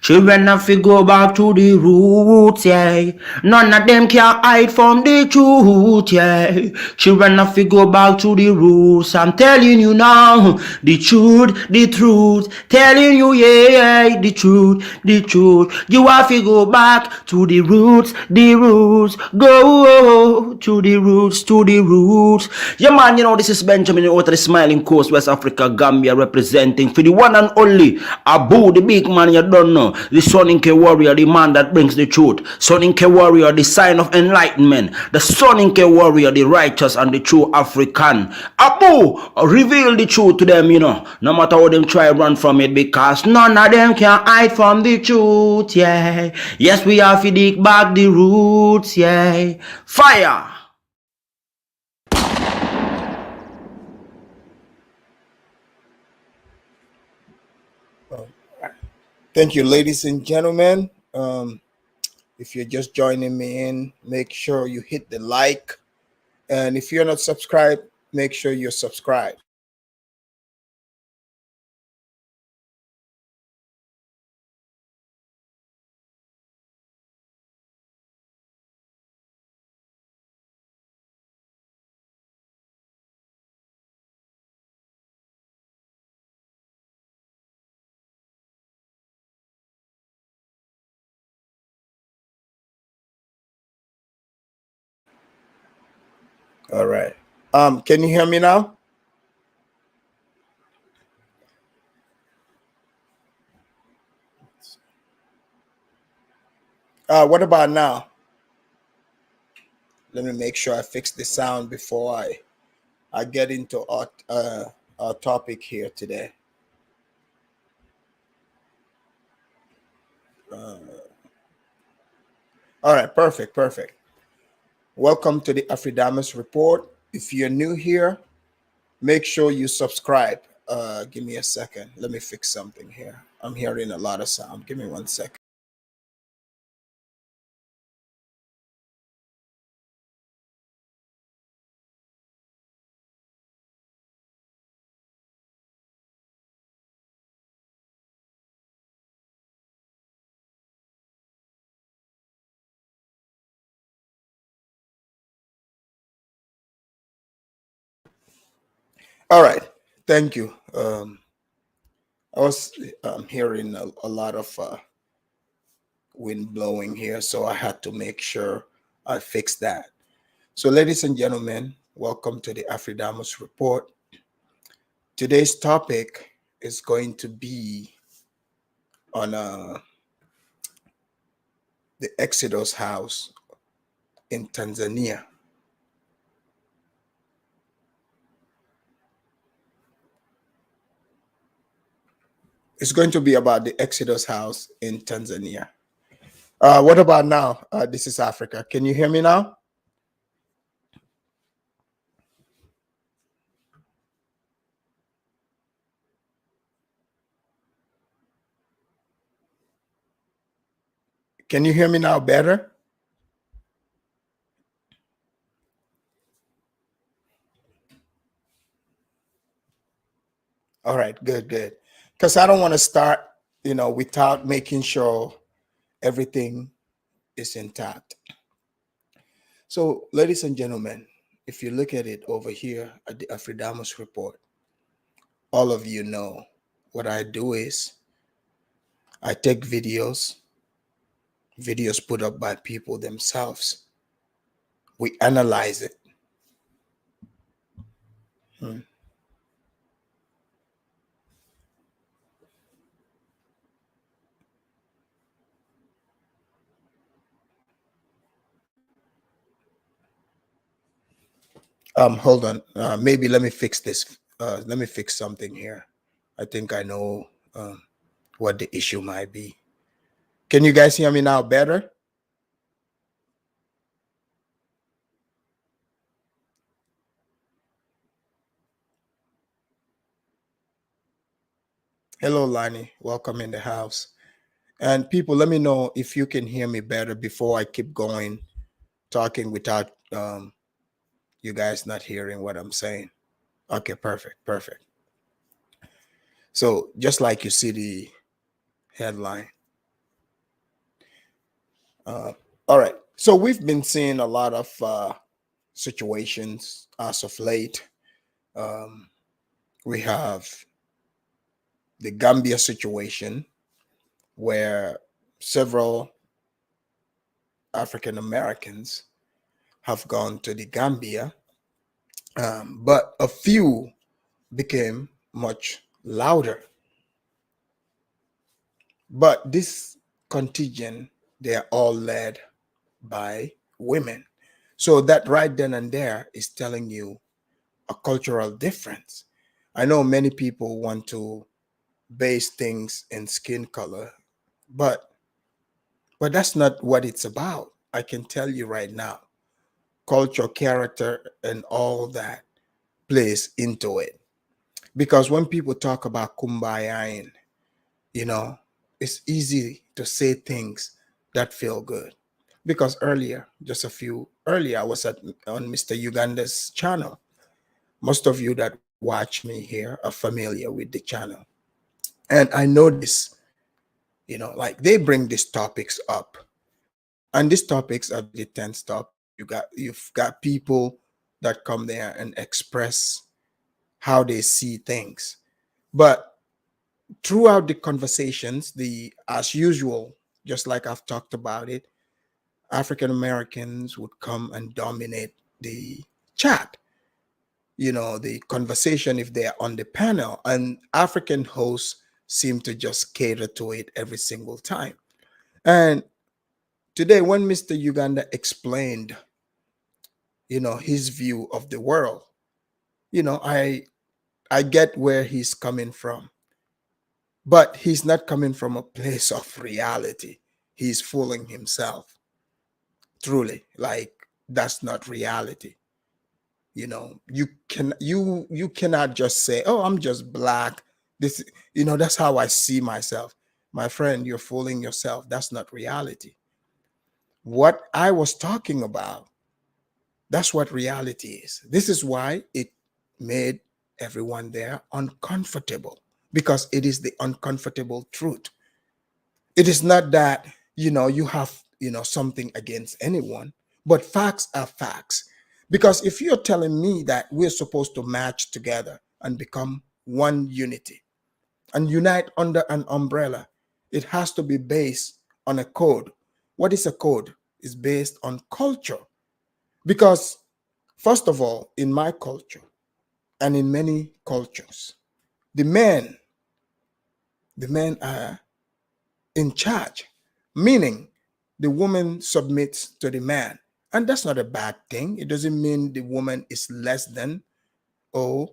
Children have to go back to the roots, yeah. None of them can hide from the truth, yeah. Children have to go back to the roots. I'm telling you now, the truth, the truth. Telling you, yeah, the truth, the truth. You have to go back to the roots, the roots. Go to the roots, to the roots. Yeah, man, you know, this is Benjamin out of the Smiling Coast, West Africa, Gambia, representing for the one and only Abu, the big man you don't know, the Soninke warrior, the man that brings the truth, Soninke warrior, the sign of enlightenment, the Soninke warrior, the righteous and the true African. Abu, reveal the truth to them, you know, no matter how them try run from it, because none of them can hide from the truth, yeah. Yes, we have to dig back the roots, yeah. Fire! Thank you, ladies and gentlemen. If you're just joining me in, make sure you hit the like. And if you're not subscribed, make sure you're subscribed. All right. Can you hear me now? What about now? Let me make sure I fix the sound before I get into our topic here today. All right, perfect. Welcome to the Afridamus Report. If you're new here, make sure you subscribe. Give me a second. Let me fix something here. I'm hearing a lot of sound. Give me 1 second. All right. Thank you. I was hearing a lot of wind blowing here, so I had to make sure I fix that. So, ladies and gentlemen, welcome to the Afridamus Report. Today's topic is going to be on the Exodus house in Tanzania. It's going to be about the Exodus house in Tanzania. What about now? This is Africa. Can you hear me now? Can you hear me now better? All right, good. Because I don't want to start, without making sure everything is intact. So, ladies and gentlemen, if you look at it over here at the Afridamus Report, all of you know what I do is I take videos put up by people themselves. We analyze it. Hold on. Maybe let me fix this. Let me fix something here. I think I know what the issue might be. Can you guys hear me now better? Hello, Lani. Welcome in the house. And people, let me know if you can hear me better before I keep going, talking without you guys not hearing what I'm saying. Okay, perfect. So just like you see the headline. All right. So we've been seeing a lot of situations as of late. We have the Gambia situation where several African Americans have gone to the Gambia, but a few became much louder. But this contingent, they're all led by women. So that right then and there is telling you a cultural difference. I know many people want to base things in skin color, but that's not what it's about. I can tell you right now, culture, character, and all that plays into it. Because when people talk about kumbaya, you know, it's easy to say things that feel good. Because earlier, just a few earlier, I was on Mr. Uganda's channel. Most of you that watch me here are familiar with the channel. And I notice, like they bring these topics up. And these topics are very tense topics. You've got people that come there and express how they see things. But throughout the conversations, as usual, just like I've talked about it, African Americans would come and dominate the chat, the conversation if they're on the panel, and African hosts seem to just cater to it every single time. And today, when Mr. Uganda explained, his view of the world, I get where he's coming from, but he's not coming from a place of reality. He's fooling himself. Truly, like that's not reality. You cannot just say, oh, I'm just black. This, that's how I see myself. My friend, you're fooling yourself. That's not reality. What I was talking about, that's what reality is. This is why it made everyone there uncomfortable, because it is the uncomfortable truth. It is not that, you have, something against anyone, but facts are facts. Because if you're telling me that we're supposed to match together and become one unity and unite under an umbrella, it has to be based on a code. What is a code? It's based on culture. Because, first of all, in my culture and in many cultures, the men are in charge, meaning the woman submits to the man. And that's not a bad thing. It doesn't mean the woman is less than, or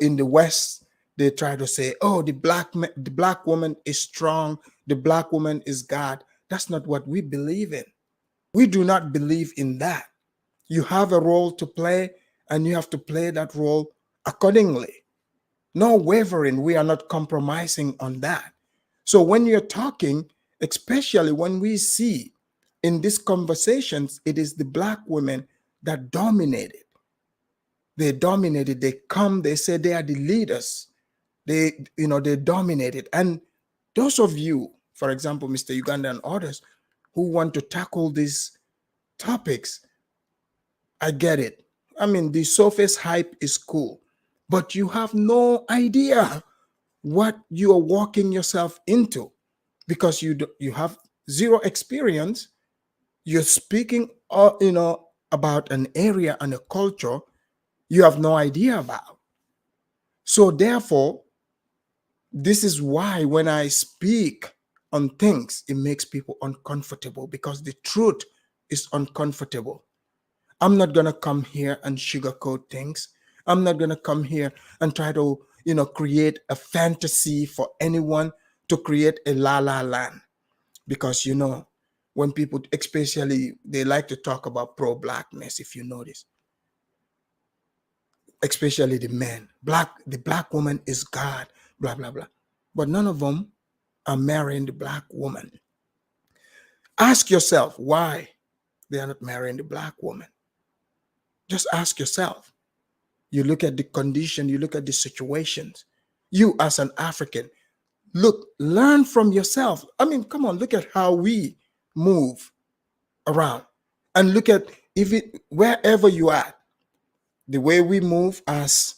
in the West, they try to say, oh, the black woman is strong, the black woman is God. That's not what we believe in. We do not believe in that. You have a role to play, and you have to play that role accordingly. No wavering. We are not compromising on that. So when you're talking, especially when we see in these conversations, it is the black women that dominated. They dominated. They come, they say they are the leaders. They dominated. And those of you, for example, Mr. Uganda and others who want to tackle these topics, I get it. I mean, the surface hype is cool, but you have no idea what you are walking yourself into, because you have zero experience. You're speaking, about an area and a culture you have no idea about. So therefore, this is why when I speak on things, it makes people uncomfortable, because the truth is uncomfortable. I'm not going to come here and sugarcoat things. I'm not going to come here and try to, create a fantasy for anyone, to create a la la land. Because, when people, especially, they like to talk about pro-blackness, if you notice, especially the men, the black woman is God, blah, blah, blah. But none of them are marrying the black woman. Ask yourself why they are not marrying the black woman. Just ask yourself. You look at the condition, you look at the situations. You as an African, Look, learn from yourself. I mean, come on, look at how we move around, and look at if it wherever you are, the way we move as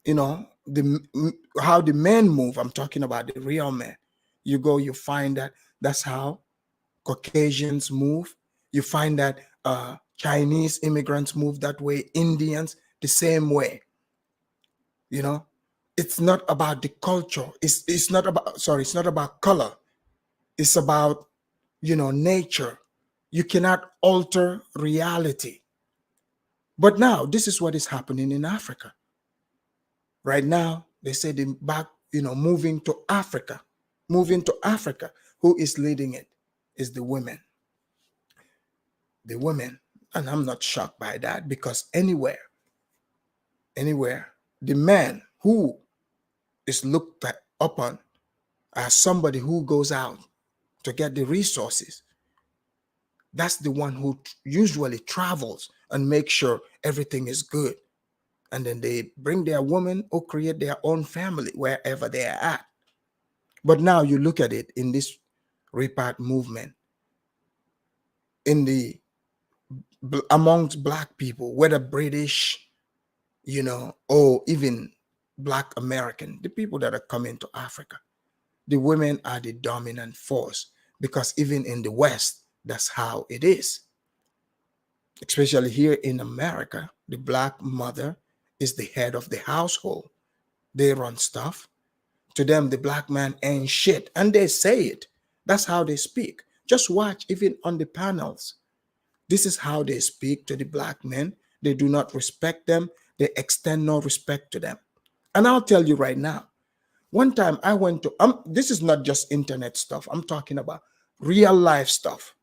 how the men move. I'm talking about the real men. You go, you find that that's how Caucasians move. You find that Chinese immigrants move that way, Indians the same way. You know, it's not about the culture. It's not about, sorry, it's not about color. It's about, nature. You cannot alter reality. But now this is what is happening in Africa. Right now, they say the back, moving to Africa. Moving to Africa. Who is leading it? Is the women. The women. And I'm not shocked by that, because anywhere, the man who is looked upon as somebody who goes out to get the resources, that's the one who usually travels and makes sure everything is good. And then they bring their woman or create their own family wherever they are at. But now you look at it in this repat movement, in the amongst black people, whether British, or even black American, the people that are coming to Africa, the women are the dominant force, because even in the West, that's how it is. Especially here in America, the black mother is the head of the household. They run stuff. To them, the black man ain't shit. And they say it. That's how they speak. Just watch, even on the panels. This is how they speak to the black men. They do not respect them. They extend no respect to them. And I'll tell you right now, one time I went to, this is not just internet stuff. I'm talking about real life stuff.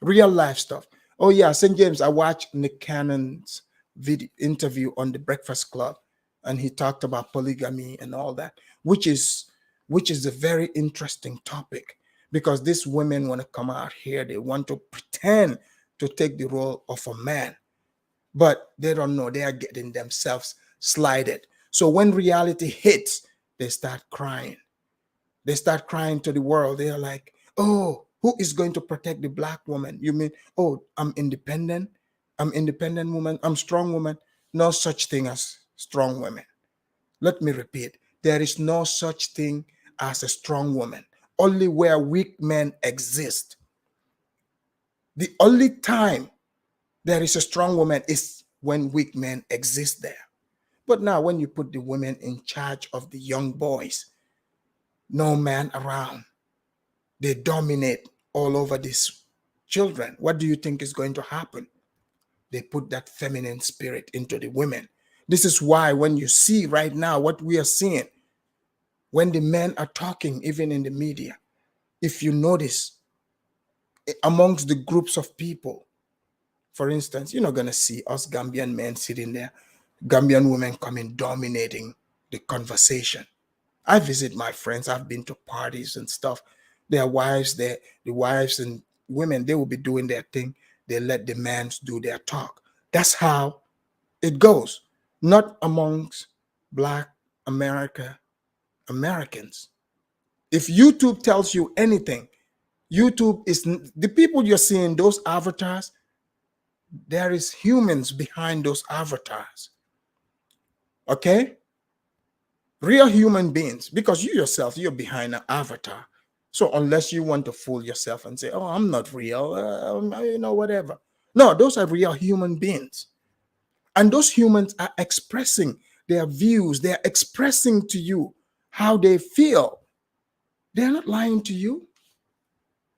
Real life stuff. Oh yeah, St. James, I watched Nick Cannon's video interview on the Breakfast Club, and he talked about polygamy and all that, which is a very interesting topic, because these women want to come out here, they want to pretend to take the role of a man, but they don't know they are getting themselves slighted. So when reality hits, they start crying. They start crying to the world. They are like, oh, who is going to protect the black woman? You mean, oh, I'm independent? I'm independent woman. I'm strong woman. No such thing as strong women. Let me repeat. There is no such thing as a strong woman. Only where weak men exist. The only time there is a strong woman is when weak men exist there. But now when you put the women in charge of the young boys, no man around, they dominate all over these children. What do you think is going to happen? They put that feminine spirit into the women. This is why when you see right now what we are seeing, when the men are talking, even in the media, if you notice, amongst the groups of people, for instance, you're not going to see us Gambian men sitting there, Gambian women coming dominating the conversation. I visit my friends. I've been to parties and stuff. Their wives, the wives and women, they will be doing their thing. They let the men do their talk. That's how it goes. Not amongst Black Americans. If YouTube tells you anything, YouTube is the people you're seeing, those avatars, there is humans behind those avatars. Okay? Real human beings, because you yourself, you're behind an avatar. So unless you want to fool yourself and say, oh, I'm not real, whatever. No, those are real human beings. And those humans are expressing their views. They're expressing to you how they feel. They're not lying to you.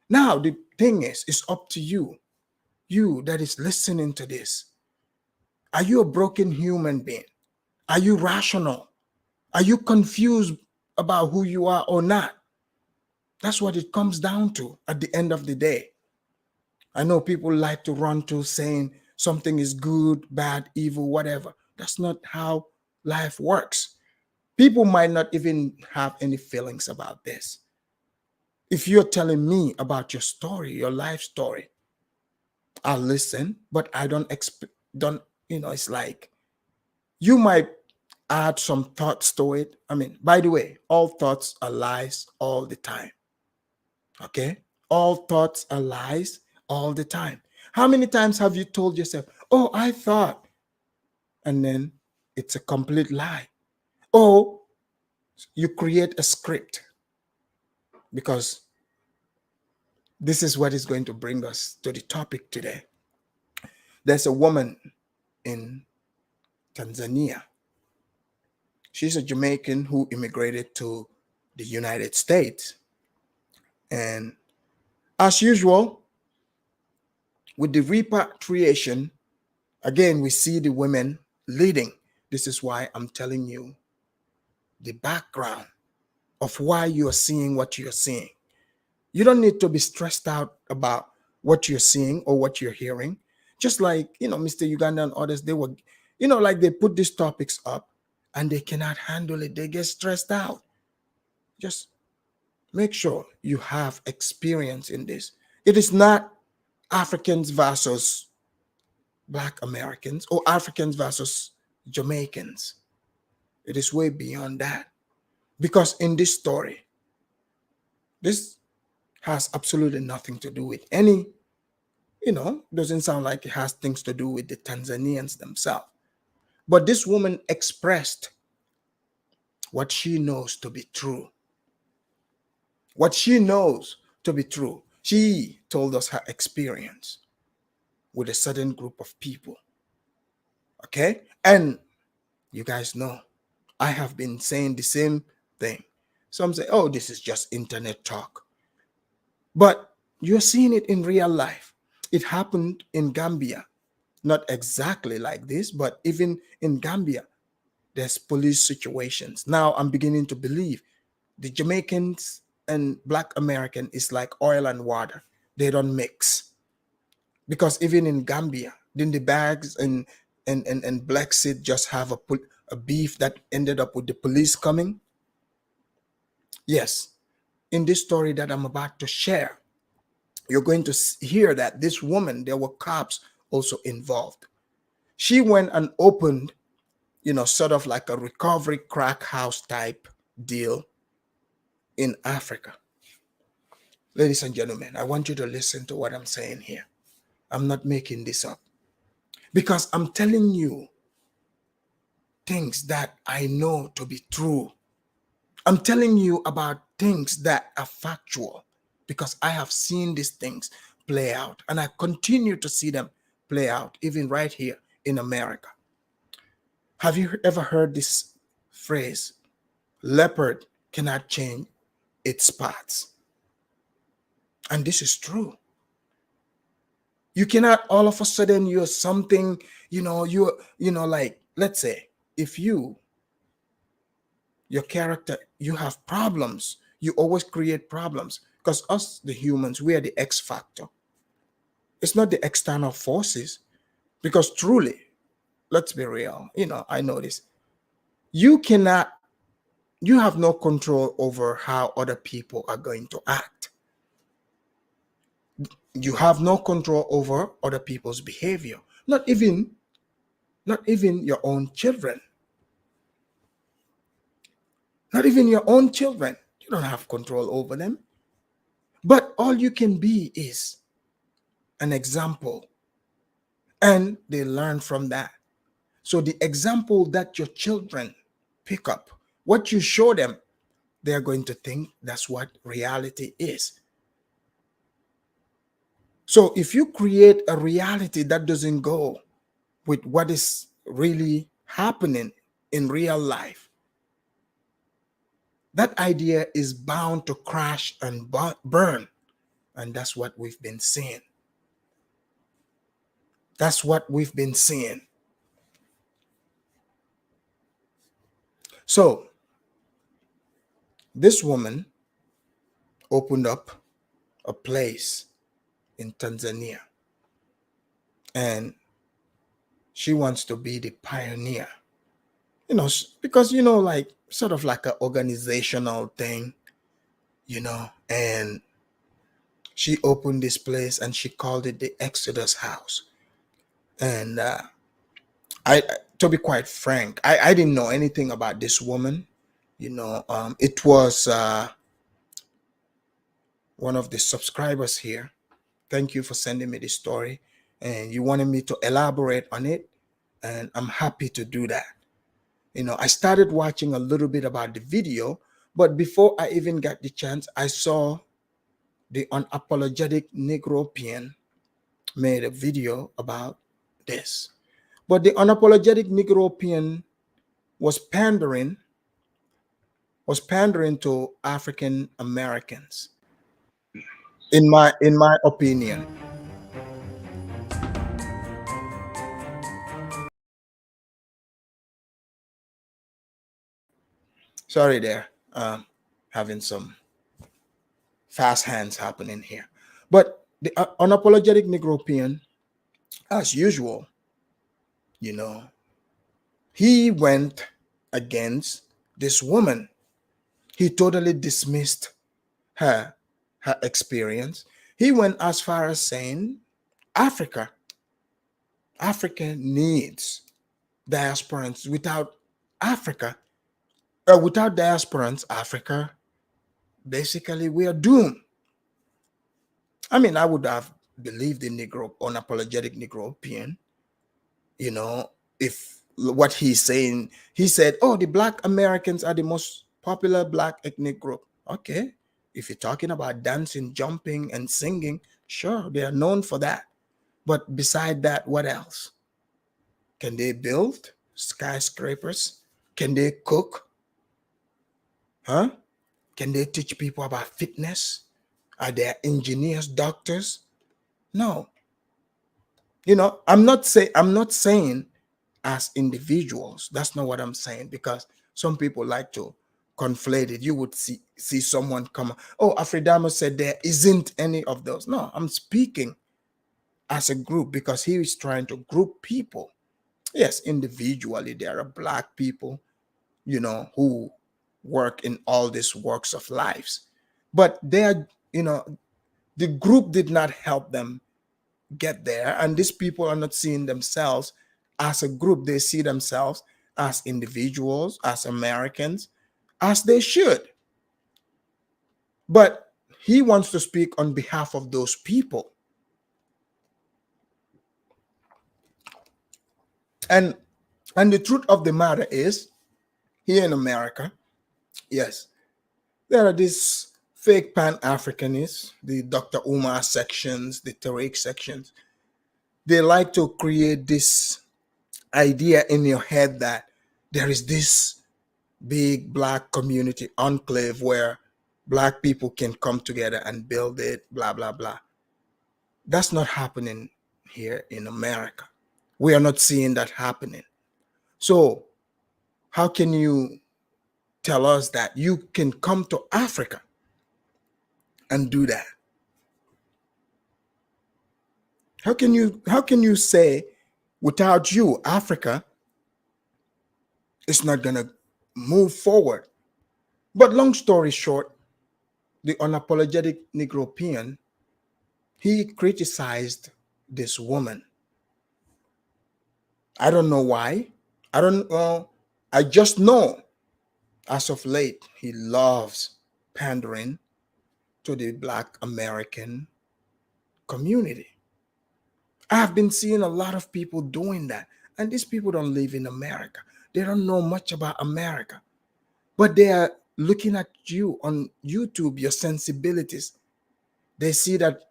Now, the thing is, it's up to you. You that is listening to this. Are you a broken human being? Are you rational? Are you confused about who you are or not? That's what it comes down to at the end of the day. I know people like to run to saying something is good, bad, evil, whatever. That's not how life works. People might not even have any feelings about this. If you're telling me about your story, your life story, I'll listen, but I don't, it's like you might add some thoughts to it. I mean, by the way, all thoughts are lies all the time. Okay? All thoughts are lies all the time. How many times have you told yourself, oh, I thought, and then it's a complete lie? Or you create a script, because this is what is going to bring us to the topic today. There's a woman in Tanzania. She's a Jamaican who immigrated to the United States. And as usual, with the repatriation, again, we see the women leading. This is why I'm telling you the background of why you're seeing what you're seeing. You don't need to be stressed out about what you're seeing or what you're hearing. Just like, Mr. Uganda and others, they were, like they put these topics up and they cannot handle it. They get stressed out. Just make sure you have experience in this. It is not Africans versus Black Americans or Africans versus Jamaicans. It is way beyond that. Because in this story, this has absolutely nothing to do with any, doesn't sound like it has things to do with the Tanzanians themselves. But this woman expressed what she knows to be true. What she knows to be true. She told us her experience with a certain group of people. Okay? And you guys know, I have been saying the same thing. Some say, oh, this is just internet talk. But you're seeing it in real life. It happened in Gambia. Not exactly like this, but even in Gambia, there's police situations. Now I'm beginning to believe the Jamaicans and Black American is like oil and water. They don't mix. Because even in Gambia, then the bags and Black Seed just have a beef that ended up with the police coming. Yes, in this story that I'm about to share, you're going to hear that this woman, there were cops also involved. She went and opened, sort of like a recovery crack house type deal in Africa. Ladies and gentlemen, I want you to listen to what I'm saying here. I'm not making this up, because I'm telling you things that I know to be true. I'm telling you about things that are factual, because I have seen these things play out, and I continue to see them play out even right here in America. Have you ever heard this phrase, leopard cannot change its spots? And this is true. You cannot all of a sudden you're something, like, let's say, if your character, you have problems, you always create problems, because us, the humans, we are the X factor. It's not the external forces, because truly, let's be real, I know this. You have no control over how other people are going to act. You have no control over other people's behavior, not even your own children. Not even your own children. You don't have control over them. But all you can be is an example, and they learn from that. So the example that your children pick up, what you show them, they're going to think that's what reality is. So if you create a reality that doesn't go with what is really happening in real life, that idea is bound to crash and burn. And that's what we've been seeing. That's what we've been seeing. So this woman opened up a place in Tanzania, and she wants to be the pioneer, because, like sort of like an organizational thing, and she opened this place and she called it the Exodus House. And I to be quite frank, I didn't know anything about this woman. It was one of the subscribers here. Thank you for sending me this story, and you wanted me to elaborate on it, and I'm happy to do that. I started watching a little bit about the video, but before I even got the chance, I saw the unapologetic Negropean made a video about this. But the unapologetic Negropean was pandering to African Americans, in my opinion. Sorry there, having some fast hands happening here. But the unapologetic Negropean, as usual, you know, he went against this woman. He totally dismissed her her experience. He went as far as saying Africa, Africa needs diasporans. Without diasporans, Africa, basically we are doomed. I mean, I would have believed the Negro, unapologetic Negropean, you know, if what he's saying, he said, oh, the Black Americans are the most popular Black ethnic group. Okay. If you're talking about dancing, jumping, and singing, sure, they are known for that. But beside that, what else? Can they build skyscrapers? Can they cook? Huh? Can they teach people about fitness? Are they engineers, doctors? No. I'm not saying as individuals. That's not what I'm saying, because some people like to conflate it. You would see someone come, oh, Afridamus said there isn't any of those. No, I'm speaking as a group, because he is trying to group people. Yes, individually there are Black people, who work in all these works of lives, but the group did not help them get there, and these people are not seeing themselves as a group. They see themselves as individuals, as Americans, as they should. But he wants to speak on behalf of those people. And the truth of the matter is, here in America, yes, there are these fake Pan-Africanists, the Dr. Umar sections, the Tariq sections. They like to create this idea in your head that there is this big Black community enclave where Black people can come together and build it, blah, blah, blah. That's not happening here in America. We are not seeing that happening. So how can you tell us that you can come to Africa and do that? How can you say without you, Africa is not gonna move forward? But long story short, the unapologetic Negropean, he criticized this woman. I don't know why. I don't know. I just know as of late he loves pandering to the Black American community. I have been seeing a lot of people doing that. And these people don't live in America. They don't know much about America. But they are looking at you on YouTube, your sensibilities. They see that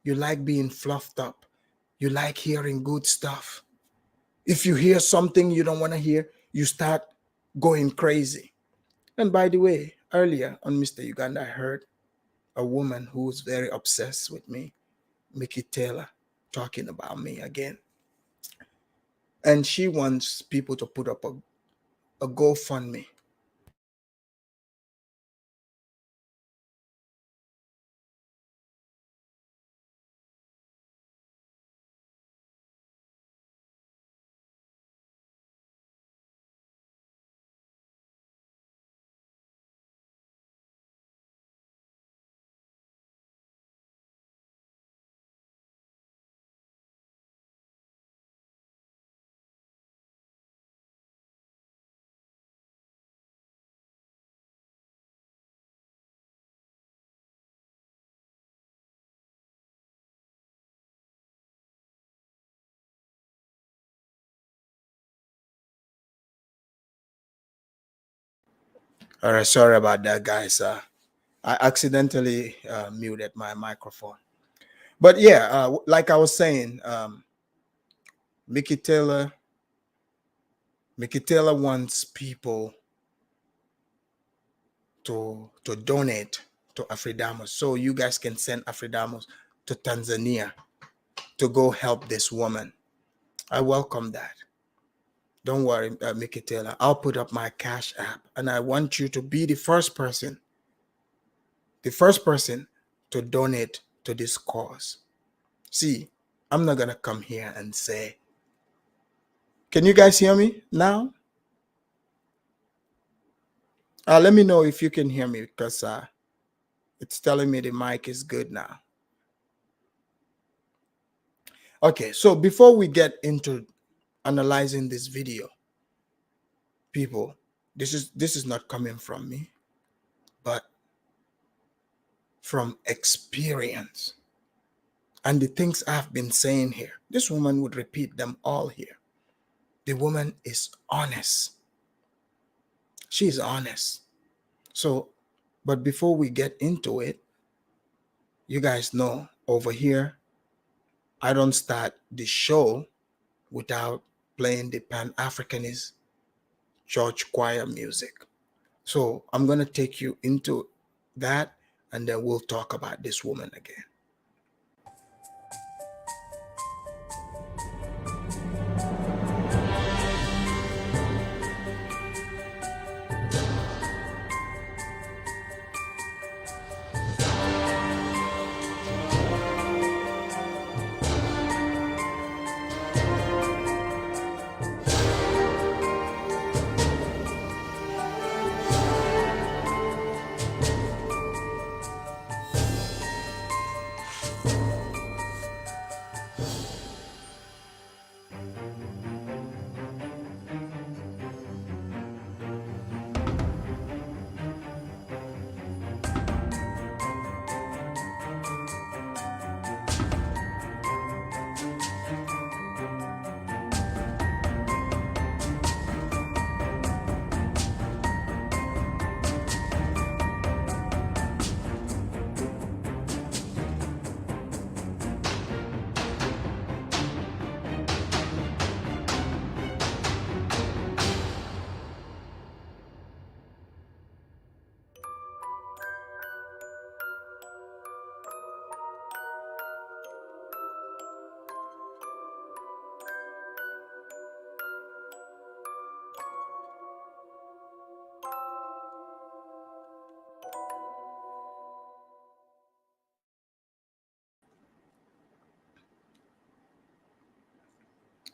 you like being fluffed up. You like hearing good stuff. If you hear something you don't want to hear, you start going crazy. And by the way, earlier on Mr. Uganda, I heard a woman who was very obsessed with me, Mickey Taylor, talking about me again. And she wants people to put up a GoFundMe. All right, sorry about that, guys. I accidentally muted my microphone. But yeah, like I was saying, Mickey Taylor wants people to donate to Afridamus, so you guys can send Afridamus to Tanzania to go help this woman. I welcome that. Don't worry, Mickey Taylor. I'll put up my Cash App, and I want you to be the first person to donate to this cause. See, I'm not gonna come here and say, can you guys hear me now? Let me know if you can hear me, because it's telling me the mic is good now. Okay, so before we get into analyzing this video, people, this is not coming from me, but from experience. And the things I've been saying here, this woman would repeat them all here. The woman is honest. She's honest. So, but before we get into it, you guys know over here, I don't start the show without playing the Pan-Africanist church choir music. So I'm going to take you into that, and then we'll talk about this woman again.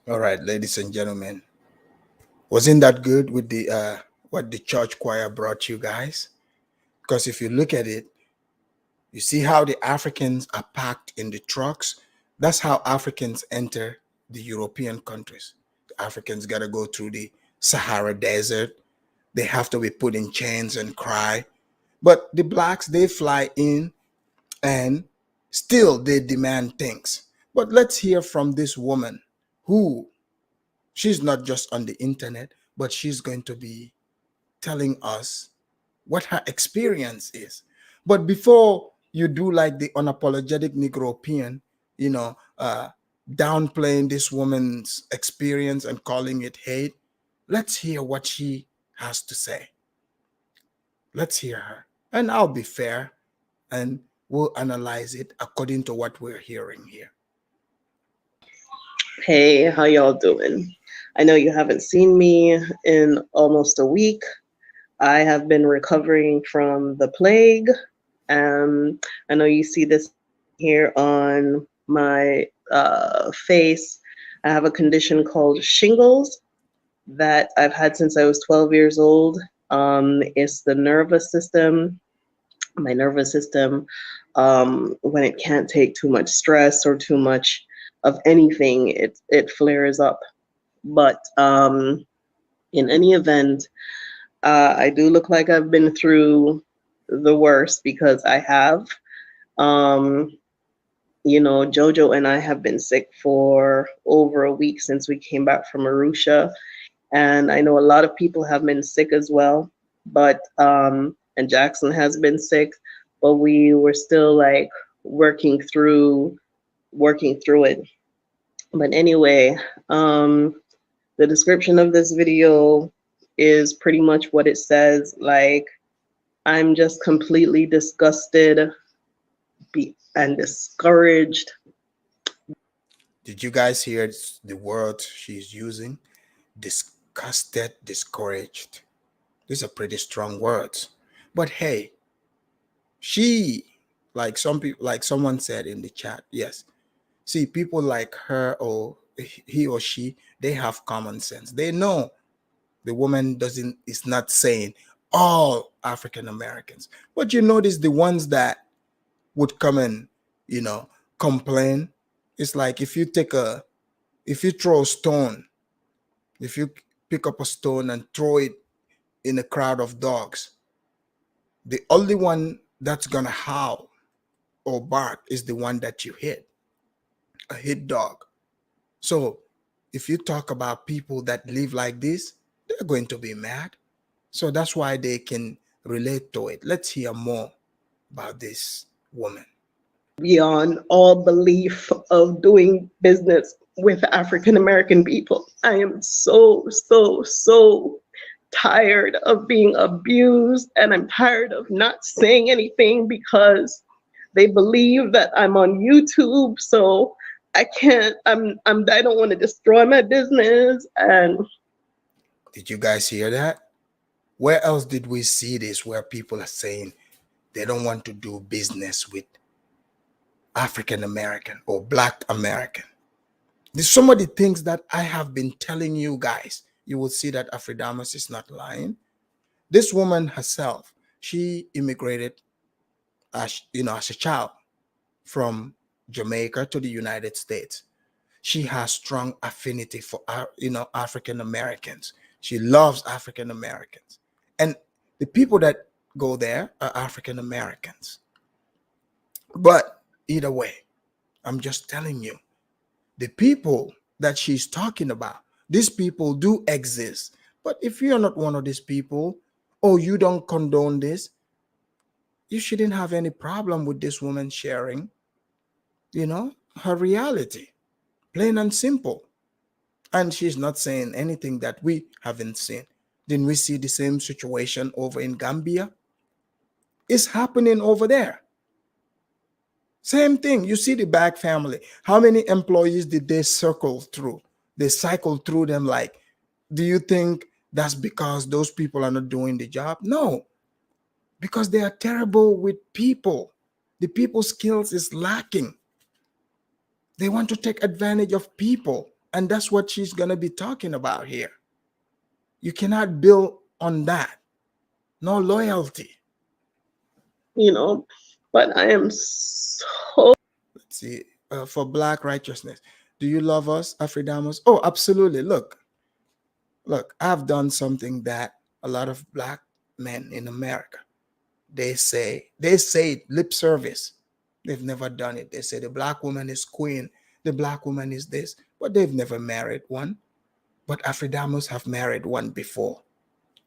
All right, ladies and gentlemen, wasn't that good with the what the church choir brought you guys? Because if you look at it, you see how the Africans are packed in the trucks. That's how Africans enter the European countries. The Africans got to go through the Sahara Desert. They have to be put in chains and cry. But the blacks, they fly in, and still they demand things. But let's hear from this woman who, she's not just on the internet, but she's going to be telling us what her experience is. But before you do like the unapologetic Negropean, downplaying this woman's experience and calling it hate, let's hear what she has to say. Let's hear her. And I'll be fair, and we'll analyze it according to what we're hearing here. Hey, how y'all doing? I know you haven't seen me in almost a week. I have been recovering from the plague. I know you see this here on my face. I have a condition called shingles that I've had since I was 12 years old. It's the nervous system, my nervous system, when it can't take too much stress or too much of anything, it flares up. But in any event, I do look like I've been through the worst, because I have. Jojo and I have been sick for over a week since we came back from Arusha. And I know a lot of people have been sick as well. but and Jackson has been sick, but we were still like working through it. But anyway, the description of this video is pretty much what it says. Like, I'm just completely disgusted and discouraged. Did you guys hear the word she's using? Disgusted, discouraged. These are pretty strong words. But hey, she, like some people, like someone said in the chat, yes. See, people like her or he or she, they have common sense. They know the woman is not saying all African Americans. But you notice the ones that would come and, complain. It's like if you throw a stone, if you pick up a stone and throw it in a crowd of dogs, the only one that's gonna howl or bark is the one that you hit, a hit dog. So if you talk about people that live like this, they're going to be mad. So that's why they can relate to it. Let's hear more about this woman. Beyond all belief of doing business with African American people. I am so tired of being abused, and I'm tired of not saying anything because they believe that I'm on YouTube, so I can't, I don't want to destroy my business. And did you guys hear that? Where else did we see this where people are saying they don't want to do business with African American or Black American? There's some of the things that I have been telling you guys. You will see that Afridamus is not lying. This woman herself, she immigrated as a child from Jamaica to the United States. She has strong affinity for African Americans. She loves African Americans, and the people that go there are African Americans. But either way, I'm just telling you, the people that she's talking about, these people do exist. But if you're not one of these people, or you don't condone this, you shouldn't have any problem with this woman sharing, her reality, plain and simple. And she's not saying anything that we haven't seen. Didn't we see the same situation over in Gambia? It's happening over there. Same thing. You see the Bag family. How many employees did they circle through? They cycled through them. Like, do you think that's because those people are not doing the job? No, because they are terrible with people. The people skills is lacking. They want to take advantage of people. And that's what she's going to be talking about here. You cannot build on that. No loyalty. But I am so. Let's see. For Black righteousness, do you love us, Afridamus? Oh, absolutely. Look, I've done something that a lot of Black men in America, they say lip service. They've never done it. They say the Black woman is queen, the Black woman is this, but they've never married one. But Afridamus have married one before.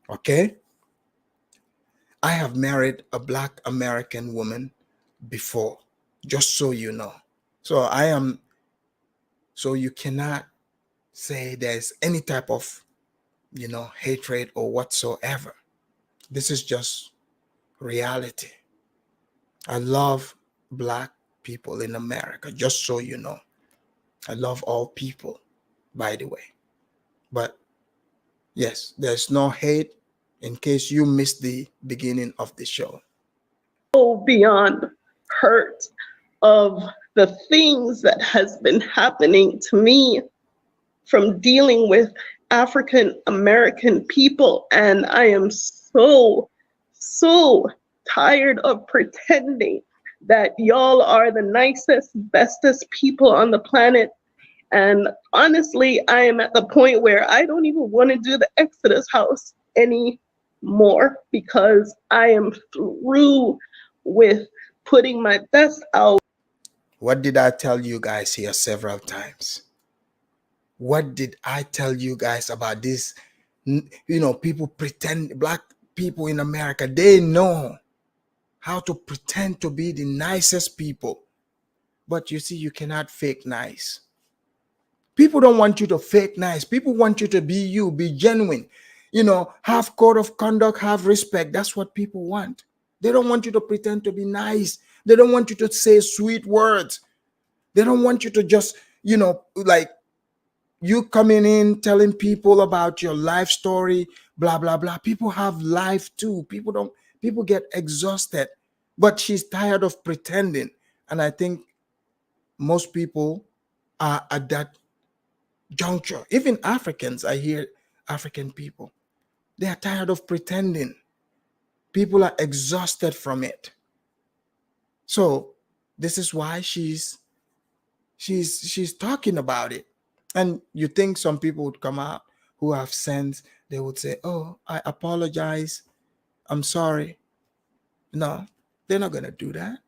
Okay? I have married a Black American woman before, just so you know. So you cannot say there's any type of, hatred or whatsoever. This is just reality. I love Black people in America, just so you know. I love all people, by the way. But yes, there's no hate in case you missed the beginning of the show. Beyond hurt of the things that has been happening to me from dealing with African American people. And I am so tired of pretending that y'all are the nicest, bestest people on the planet. And honestly, I am at the point where I don't even want to do the Exodus house anymore because I am through with putting my best out. What did I tell you guys here several times? What did I tell you guys about this? People pretend, Black people in America, they know how to pretend to be the nicest people. But you see, you cannot fake nice. People don't want you to fake nice. People want you to be you, be genuine. Have code of conduct, have respect. That's what people want. They don't want you to pretend to be nice. They don't want you to say sweet words. They don't want you to just, like you coming in telling people about your life story, blah, blah, blah. People have life too. People get exhausted. But she's tired of pretending. And I think most people are at that juncture. Even Africans, I hear African people, they are tired of pretending. People are exhausted from it. So this is why she's talking about it. And you think some people would come out who have sense, they would say, oh, I apologize, I'm sorry. No, they're not going to do that.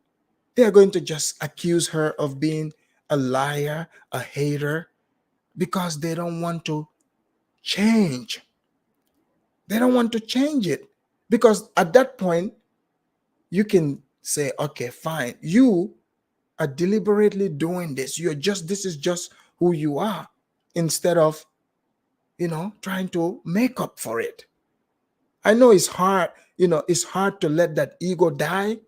They're going to just accuse her of being a liar, a hater, because they don't want to change. They don't want to change it. Because at that point, you can say, okay, fine. You are deliberately doing this. This is just who you are, instead of, trying to make up for it. I know it's hard, it's hard to let that ego die,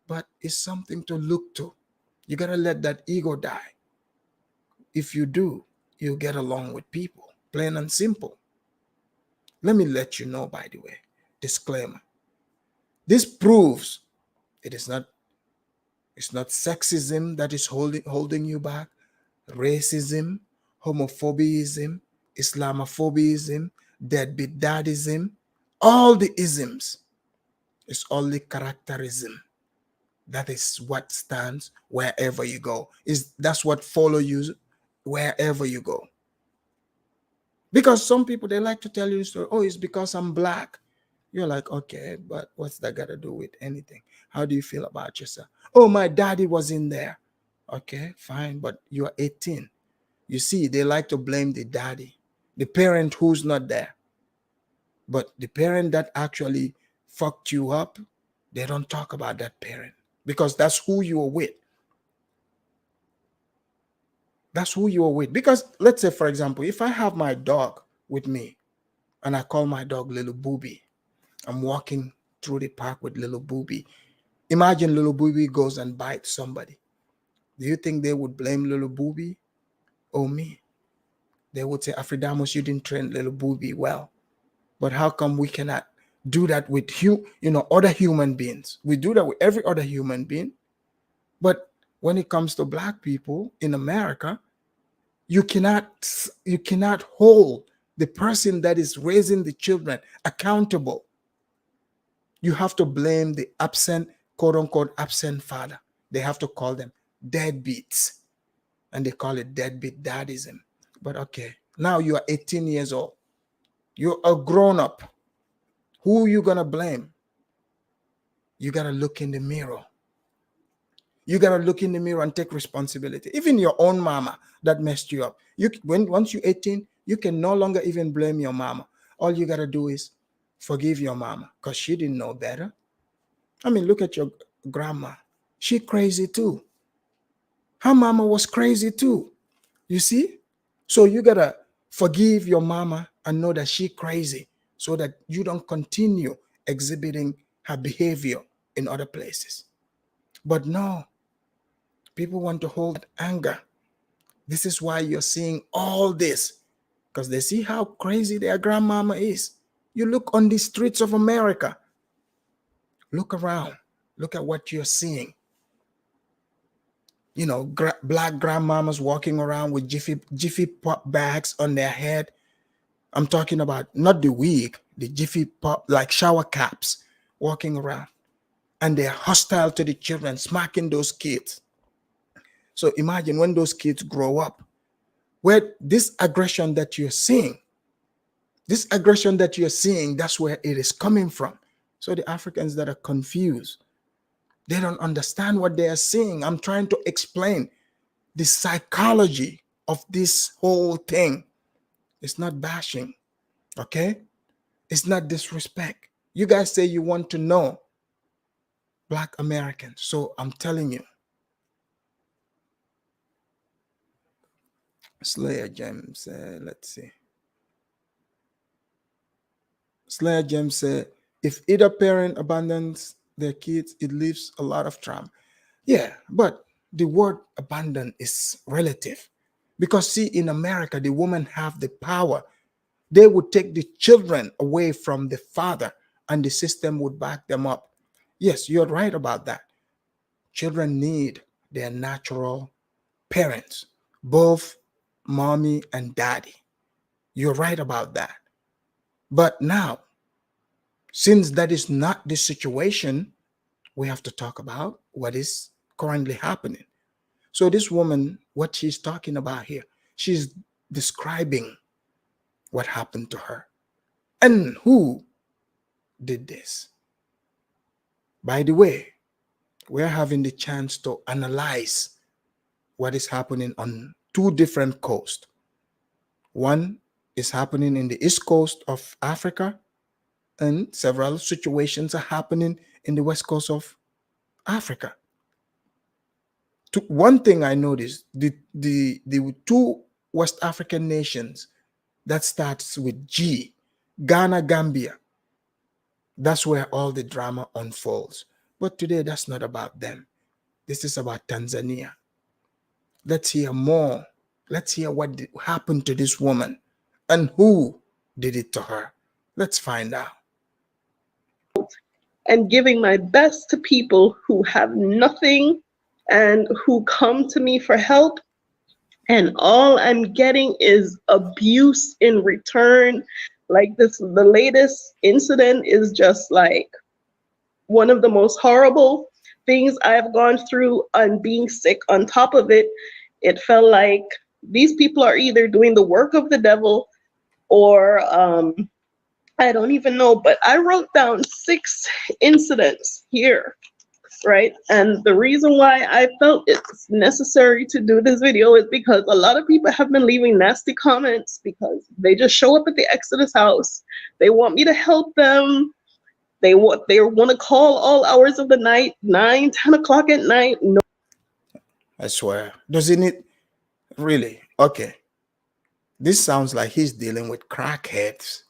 but it's something to look to. You got to let that ego die. If you do, you'll get along with people, plain and simple. Let me let you know, by the way, disclaimer. This proves it's not sexism that is holding you back, racism, homophobism, Islamophobism, deadbeat dadism, all the isms. It's only characterism. That is what stands wherever you go. That's what follow you wherever you go. Because some people, they like to tell you the story. Oh, it's because I'm black. You're like, okay, but what's that got to do with anything? How do you feel about yourself? Oh, my daddy was in there. Okay, fine, but you're 18. You see, they like to blame the daddy, the parent who's not there. But the parent that actually fucked you up, they don't talk about that parent, because that's who you were with. That's who you were with. Because let's say, for example, if I have my dog with me and I call my dog Little Booby, I'm walking through the park with Little Booby. Imagine Little Booby goes and bites somebody. Do you think they would blame Little Booby or me? They would say, Afridamus, you didn't train Little Booby well. But how come we cannot do that with other human beings? We do that with every other human being. But when it comes to black people in America, you cannot hold the person that is raising the children accountable. You have to blame the absent, quote unquote, absent father. They have to call them deadbeats. And they call it deadbeat dadism. But okay, now you are 18 years old. You're a grown up. Who are you going to blame? You got to look in the mirror. You got to look in the mirror and take responsibility. Even your own mama that messed you up. Once you're 18, you can no longer even blame your mama. All you got to do is forgive your mama, because she didn't know better. I mean, look at your grandma. She crazy too. Her mama was crazy too. You see? So you got to forgive your mama and know that she crazy, so that you don't continue exhibiting her behavior in other places. But no, people want to hold anger. This is why you're seeing all this, because they see how crazy their grandmama is. You look on the streets of America. Look around. Look at what you're seeing. Black grandmamas walking around with Jiffy Pop bags on their head. I'm talking about not the wig, the Jiffy Pop, like shower caps, walking around. And they're hostile to the children, smacking those kids. So imagine when those kids grow up, where this aggression that you're seeing, that's where it is coming from. So the Africans that are confused, they don't understand what they are seeing. I'm trying to explain the psychology of this whole thing. It's not bashing, okay? It's not disrespect. You guys say you want to know Black Americans. So I'm telling you, Slayer James, let's see. Slayer James said, if either parent abandons their kids, it leaves a lot of trauma. Yeah, but the word abandon is relative. Because see, in America, the women have the power. They would take the children away from the father and the system would back them up. Yes, you're right about that. Children need their natural parents, both mommy and daddy. You're right about that. But now, since that is not the situation, we have to talk about what is currently happening. So, this woman, what she's talking about here, she's describing what happened to her and who did this. By the way, we're having the chance to analyze what is happening on two different coasts. One is happening in the east coast of Africa, and several situations are happening in the west coast of Africa. One thing I noticed, the two West African nations that starts with G, Ghana, Gambia, that's where all the drama unfolds. But today, that's not about them. This is about Tanzania. Let's hear more. Let's hear what happened to this woman and who did it to her. Let's find out. And giving my best to people who have nothing and who come to me for help. And all I'm getting is abuse in return. Like this, the latest incident is just like one of the most horrible things I've gone through, and being sick on top of it. It felt like these people are either doing the work of the devil or I don't even know, but I wrote down 6 incidents here, right? And the reason why I felt it's necessary to do this video is because a lot of people have been leaving nasty comments because they just show up at the Exodus house. They want me to help them. They want to call all hours of the night, 9, 10 o'clock at night. No. I swear. Doesn't it really? Okay. This sounds like he's dealing with crackheads.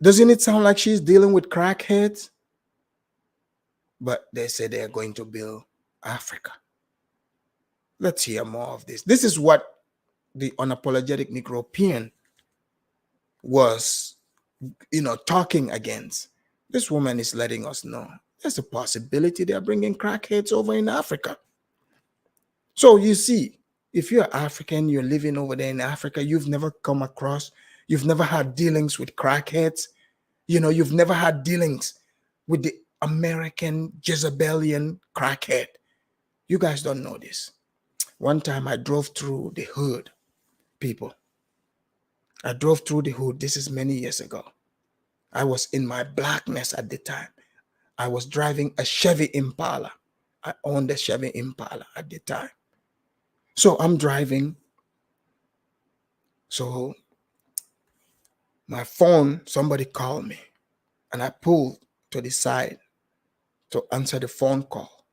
Doesn't it sound like she's dealing with crackheads? But they say they're going to build Africa. Let's hear more of this. This is what the unapologetic Negropean was, talking against. This woman is letting us know there's a possibility they're bringing crackheads over in Africa. So you see, if you're African, you're living over there in Africa, you've never had dealings with crackheads. You've never had dealings with the American Jezebelian crackhead. You guys don't know this. One time I drove through the hood, people. I drove through the hood. This is many years ago. I was in my blackness at the time. I was driving a Chevy Impala. I owned a Chevy Impala at the time. So I'm driving. So my phone, somebody called me, and I pulled to the side to answer the phone call.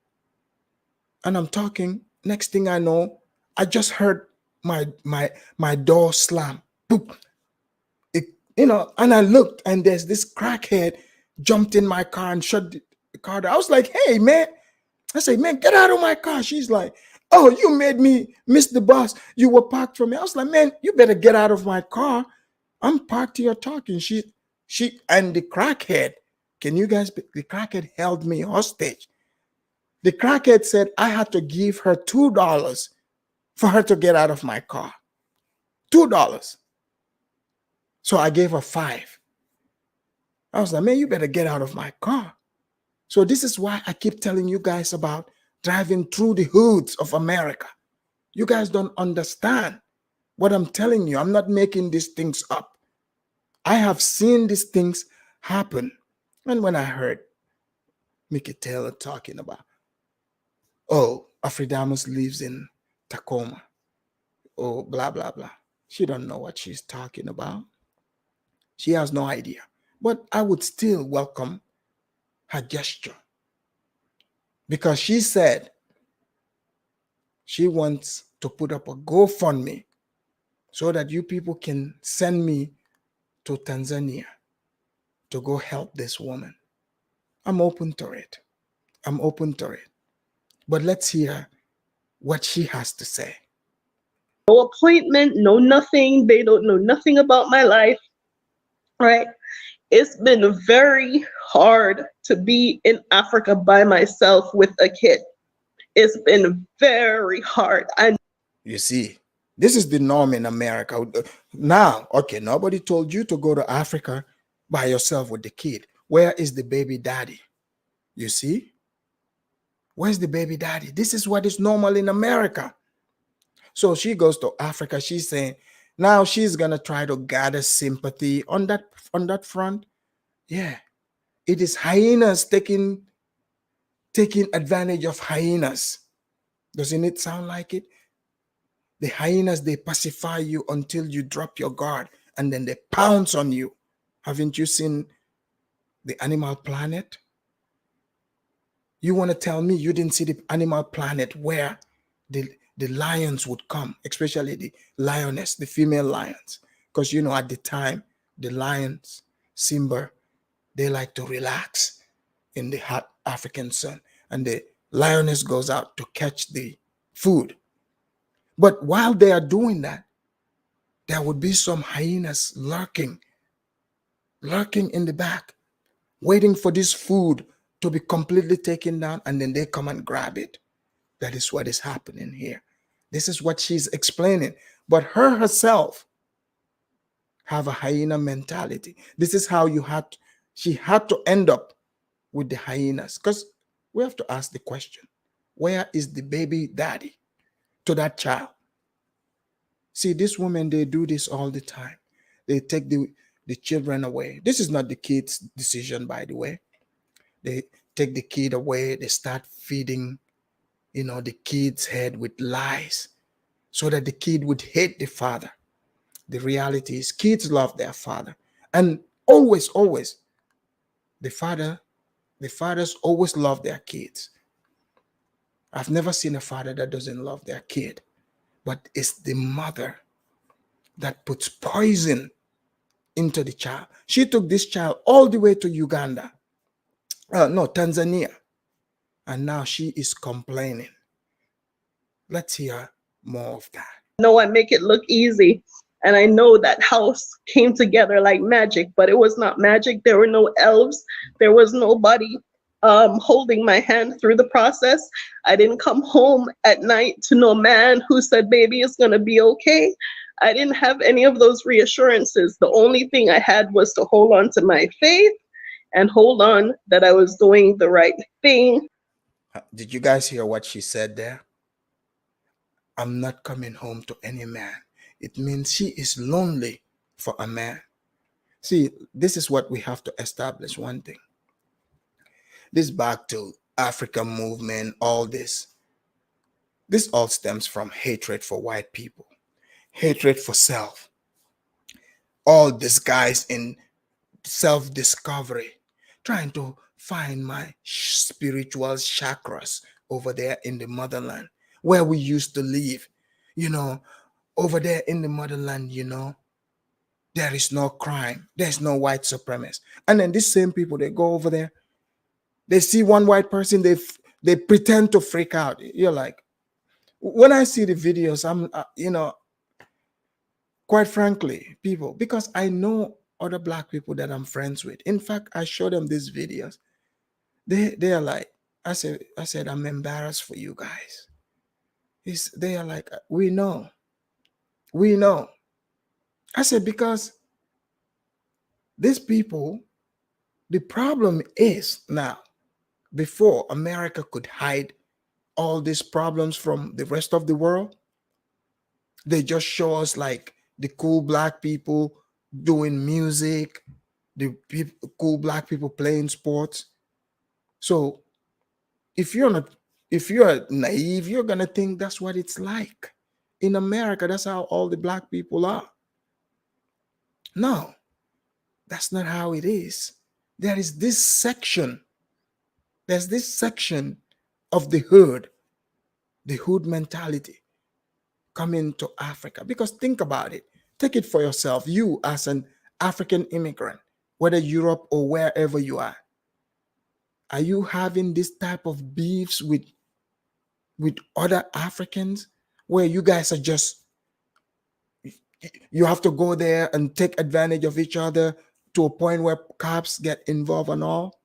And I'm talking. Next thing I know, I just heard my door slam. Boop. And I looked, and there's this crackhead jumped in my car and shut the car down. I was like, hey, man. I said, man, get out of my car. She's like, oh, you made me miss the bus. You were parked for me. I was like, man, you better get out of my car. I'm parked here talking. She and the crackhead, the crackhead held me hostage. The crackhead said I had to give her $2 for her to get out of my car. $2. So I gave her 5. I was like, man, you better get out of my car. So this is why I keep telling you guys about driving through the hoods of America. You guys don't understand what I'm telling you. I'm not making these things up. I have seen these things happen. And when I heard Mickey Taylor talking about, oh, Afridamus lives in Tacoma, oh, blah, blah, blah. She don't know what she's talking about. She has no idea. but I would still welcome her gesture, because she said she wants to put up a GoFundMe so that you people can send me to Tanzania to go help this woman. I'm open to it. I'm open to it. But let's hear what she has to say. No appointment, no nothing. They don't know nothing about my life, right? It's been very hard to be in Africa by myself with a kid. It's been very hard. You see, this is the norm in America. Now, okay, nobody told you to go to Africa by yourself with the kid. Where is the baby daddy? You see? Where's the baby daddy? This is what is normal in America. So she goes to Africa. She's saying now she's gonna try to gather sympathy on that front. Yeah, it is hyenas taking advantage of hyenas. Doesn't it sound like it? The hyenas, they pacify you until you drop your guard, and then they pounce on you. Haven't you seen the Animal Planet? You want to tell me you didn't see the Animal Planet where the lions would come, especially the lioness, the female lions? Because, you know, at the time, the lions, Simba, they like to relax in the hot African sun. And the lioness goes out to catch the food. But while they are doing that, there would be some hyenas lurking in the back, waiting for this food to be completely taken down, and then they come and grab it. That is what is happening here. This is what she's explaining. But her herself have a hyena mentality. This is how she had to end up with the hyenas. Because we have to ask the question, where is the baby daddy to that child? See, this woman, they do this all the time. They take the children away. This is not the kid's decision, by the way. They take the kid away. They start feeding, the kid's head with lies so that the kid would hate the father. The reality is kids love their father. And always, the fathers always love their kids. I've never seen a father that doesn't love their kid. But it's the mother that puts poison into the child. She took this child all the way to Tanzania. And now she is complaining. Let's hear more of that. No, I make it look easy. And I know that house came together like magic, but it was not magic. There were no elves. There was nobody holding my hand through the process. I didn't come home at night to no man who said, baby, it's going to be okay. I didn't have any of those reassurances. The only thing I had was to hold on to my faith and hold on that I was doing the right thing. Did you guys hear what she said there? I'm not coming home to any man. It means she is lonely for a man. See, this is what we have to establish one thing. This back to African movement, all this. This all stems from hatred for white people, hatred for self, all disguised in self-discovery, trying to find my spiritual chakras over there in the motherland where we used to live. Over there in the motherland, there is no crime. There's no white supremacists. And then these same people, they go over there, they see one white person, they pretend to freak out. You're like, when I see the videos, I'm, quite frankly, people, because I know other black people that I'm friends with. In fact, I show them these videos. They are like, I said, I'm embarrassed for you guys. They are like, we know. I said, because these people, the problem is now, before America could hide all these problems from the rest of the world, they just show us like the cool black people doing music, the cool black people playing sports. So if you're naive, you're gonna think that's what it's like in America. That's how all the black people are. No, That's not how it is. There is this section, there's this section of the hood mentality coming to Africa. Because think about it. Take it for yourself. You, as an African immigrant, whether Europe or wherever you are you having this type of beefs with other Africans where you guys are just, you have to go there and take advantage of each other to a point where cops get involved and all?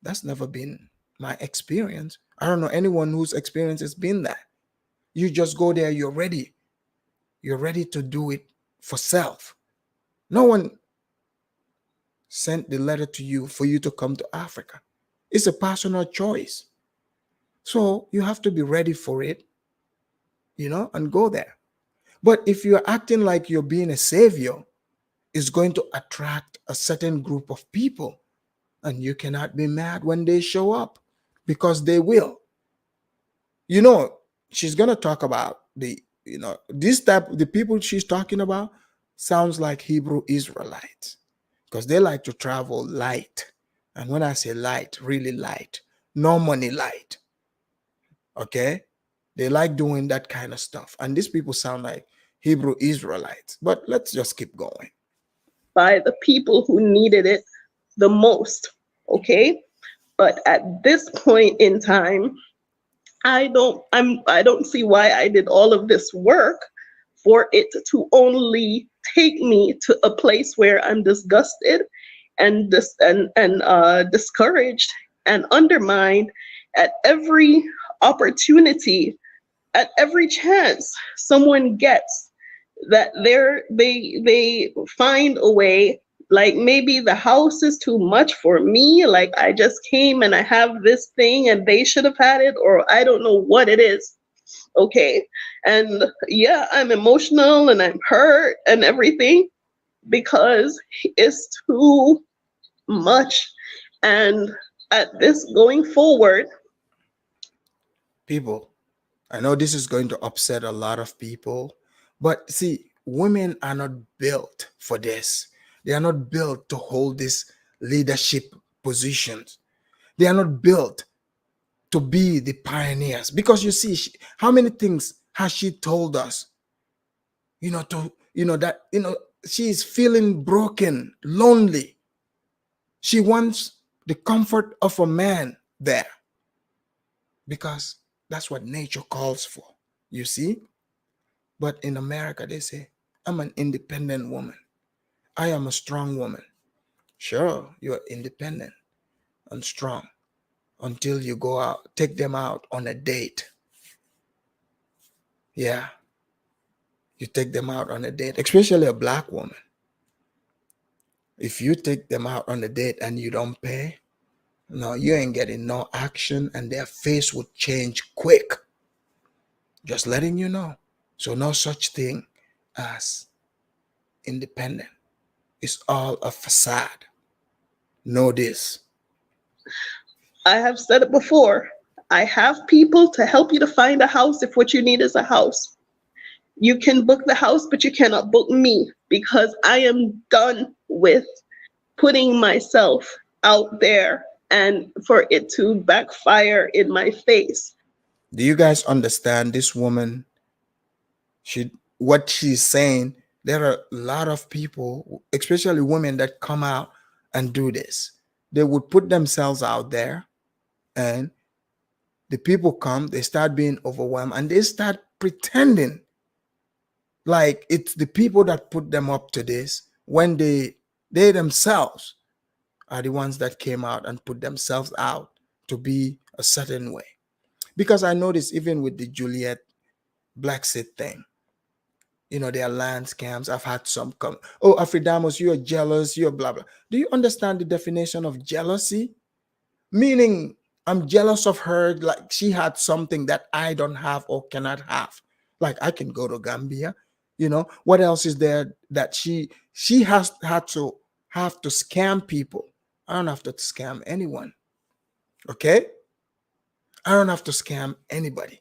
That's never been my experience. I don't know anyone whose experience has been that. You just go there, you're ready. You're ready to do it for self. No one sent the letter to you for you to come to Africa. It's a personal choice. So you have to be ready for it, and go there. But if you're acting like you're being a savior, it's going to attract a certain group of people. And you cannot be mad when they show up, because they will. She's going to talk about the people she's talking about sounds like Hebrew Israelites, because they like to travel light. And when I say light, really light, no money light. Okay? They like doing that kind of stuff. And these people sound like Hebrew Israelites. But let's just keep going. By the people who needed it the most. Okay? But at this point in time, I don't see why I did all of this work for it to only take me to a place where I'm disgusted and discouraged and undermined at every opportunity, at every chance someone gets, that they find a way. Like, maybe the house is too much for me. Like, I just came and I have this thing and they should have had it, or I don't know what it is. Okay. And yeah, I'm emotional and I'm hurt and everything because it's too much. And at this going forward, people, I know this is going to upset a lot of people, but see, women are not built for this. They are not built to hold these leadership positions. They are not built to be the pioneers. Because you see, how many things has she told us? She is feeling broken, lonely. She wants the comfort of a man there, because that's what nature calls for, you see. But in America, they say, I'm an independent woman. I am a strong woman. Sure, you're independent and strong until you go out, take them out on a date. Yeah, you take them out on a date, especially a black woman. If you take them out on a date and you don't pay, no, you ain't getting no action, and their face would change quick. Just letting you know. So no such thing as independent. It's all a facade. Know this. I have said it before. I have people to help you to find a house if what you need is a house. You can book the house, but you cannot book me, because I am done with putting myself out there and for it to backfire in my face. Do you guys understand this woman? What she's saying, there are a lot of people, especially women, that come out and do this. They would put themselves out there, and the people come, they start being overwhelmed, and they start pretending like it's the people that put them up to this, when they themselves are the ones that came out and put themselves out to be a certain way. Because I noticed even with the Juliet Blacksit thing, there are land scams. I've had some come, oh, Afridamus, you're jealous, you're blah, blah. Do you understand the definition of jealousy? Meaning, I'm jealous of her, like she had something that I don't have or cannot have. Like, I can go to Gambia, what else is there that she has had to have to scam people? I don't have to scam anyone. Okay? I don't have to scam anybody.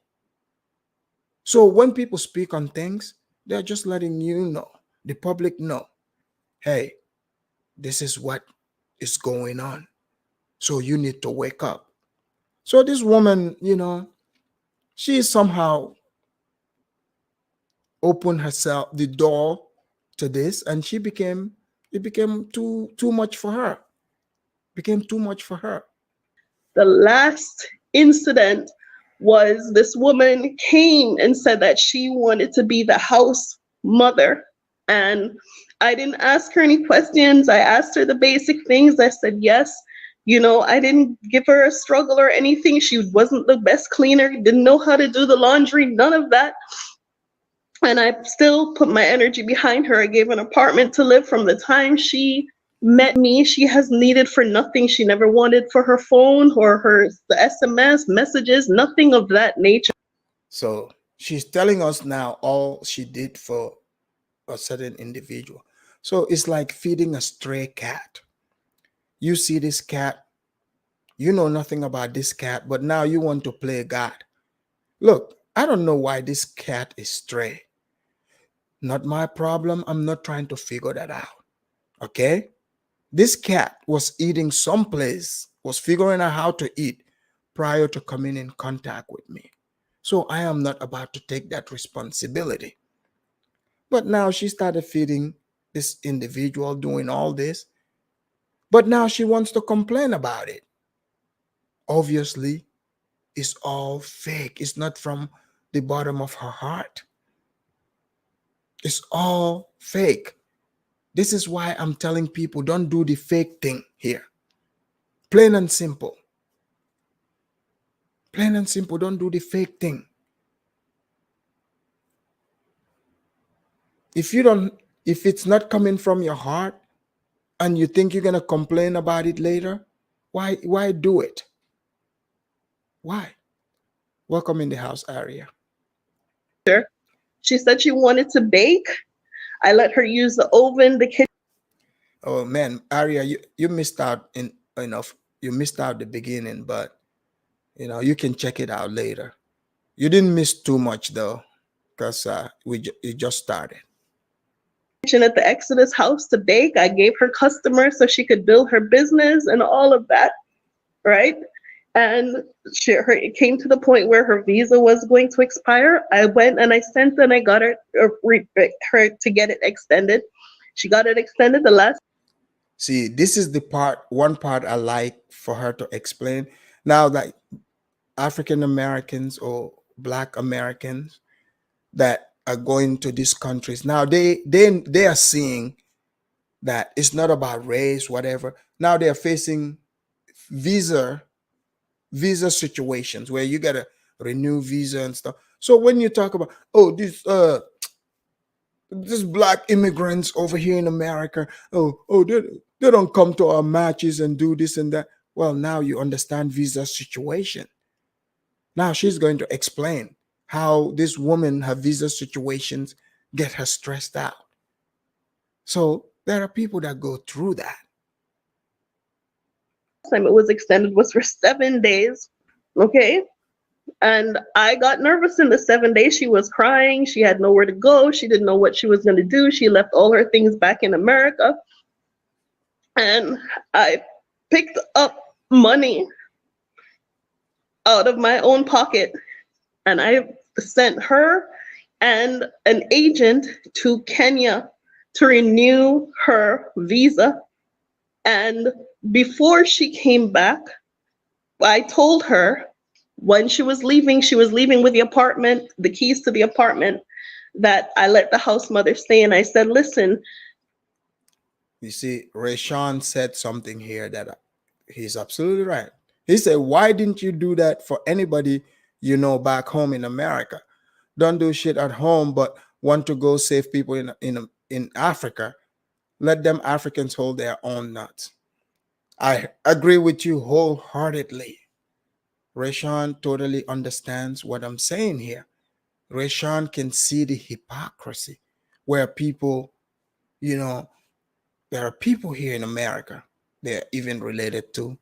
So when people speak on things, they're just letting you know, the public know, hey, this is what is going on. So you need to wake up. So this woman, she somehow opened herself the door to this, and it became too much for her. Became too much for her. The last incident was this woman came and said that she wanted to be the house mother. And I didn't ask her any questions. I asked her the basic things. I said, yes, I didn't give her a struggle or anything. She wasn't the best cleaner, didn't know how to do the laundry, none of that. And I still put my energy behind her. I gave an apartment to live. From the time she met me, she has needed for nothing. She never wanted for her phone or the SMS messages, nothing of that nature. So she's telling us now all she did for a certain individual. So it's like feeding a stray cat. You see this cat, you know nothing about this cat, but now you want to play God. Look, I don't know why this cat is stray. Not my problem. I'm not trying to figure that out. Okay? This cat was eating someplace, was figuring out how to eat prior to coming in contact with me. So I am not about to take that responsibility. But now she started feeding this individual, doing all this. But now she wants to complain about it. Obviously, it's all fake. It's not from the bottom of her heart. It's all fake. This is why I'm telling people, don't do the fake thing here. Plain and simple. Plain and simple, don't do the fake thing. If it's not coming from your heart and you think you're going to complain about it later, why do it? Why? Welcome in the house, Aria. She said she wanted to bake. I let her use the oven, the kitchen. Oh man, Aria, you missed out you missed out the beginning, but you can check it out later. You didn't miss too much though, because we just started. At the Exodus house to bake. I gave her customers so she could build her business and all of that, right? And it came to the point where her visa was going to expire. I went and I sent and I got her to get it extended. She got it extended the last. See, this is one part I like for her to explain. Now that African Americans or Black Americans that are going to these countries, now they are seeing that it's not about race, whatever. Now they are facing visa situations where you gotta renew visa and stuff. So when you talk about this Black immigrants over here in America, they don't come to our matches and do this and that. Well, now you understand visa situation. Now she's going to explain how this woman, her visa situations get her stressed out. So there are people that go through that. Time it was extended was for 7 days. Okay. And I got nervous in the 7 days. She was crying. She had nowhere to go. She didn't know what she was going to do. She left all her things back in America. And I picked up money out of my own pocket. And I sent her and an agent to Kenya to renew her visa. And before she came back, I told her when she was leaving with the apartment, the keys to the apartment, that I let the house mother stay. And I said, listen. You see, Rayshawn said something here that he's absolutely right. He said, why didn't you do that for anybody back home in America? Don't do shit at home, but want to go save people in Africa. Let them Africans hold their own nuts. I agree with you wholeheartedly. Rayshawn totally understands what I'm saying here. Rayshawn can see the hypocrisy where people, there are people here in America they're even related to.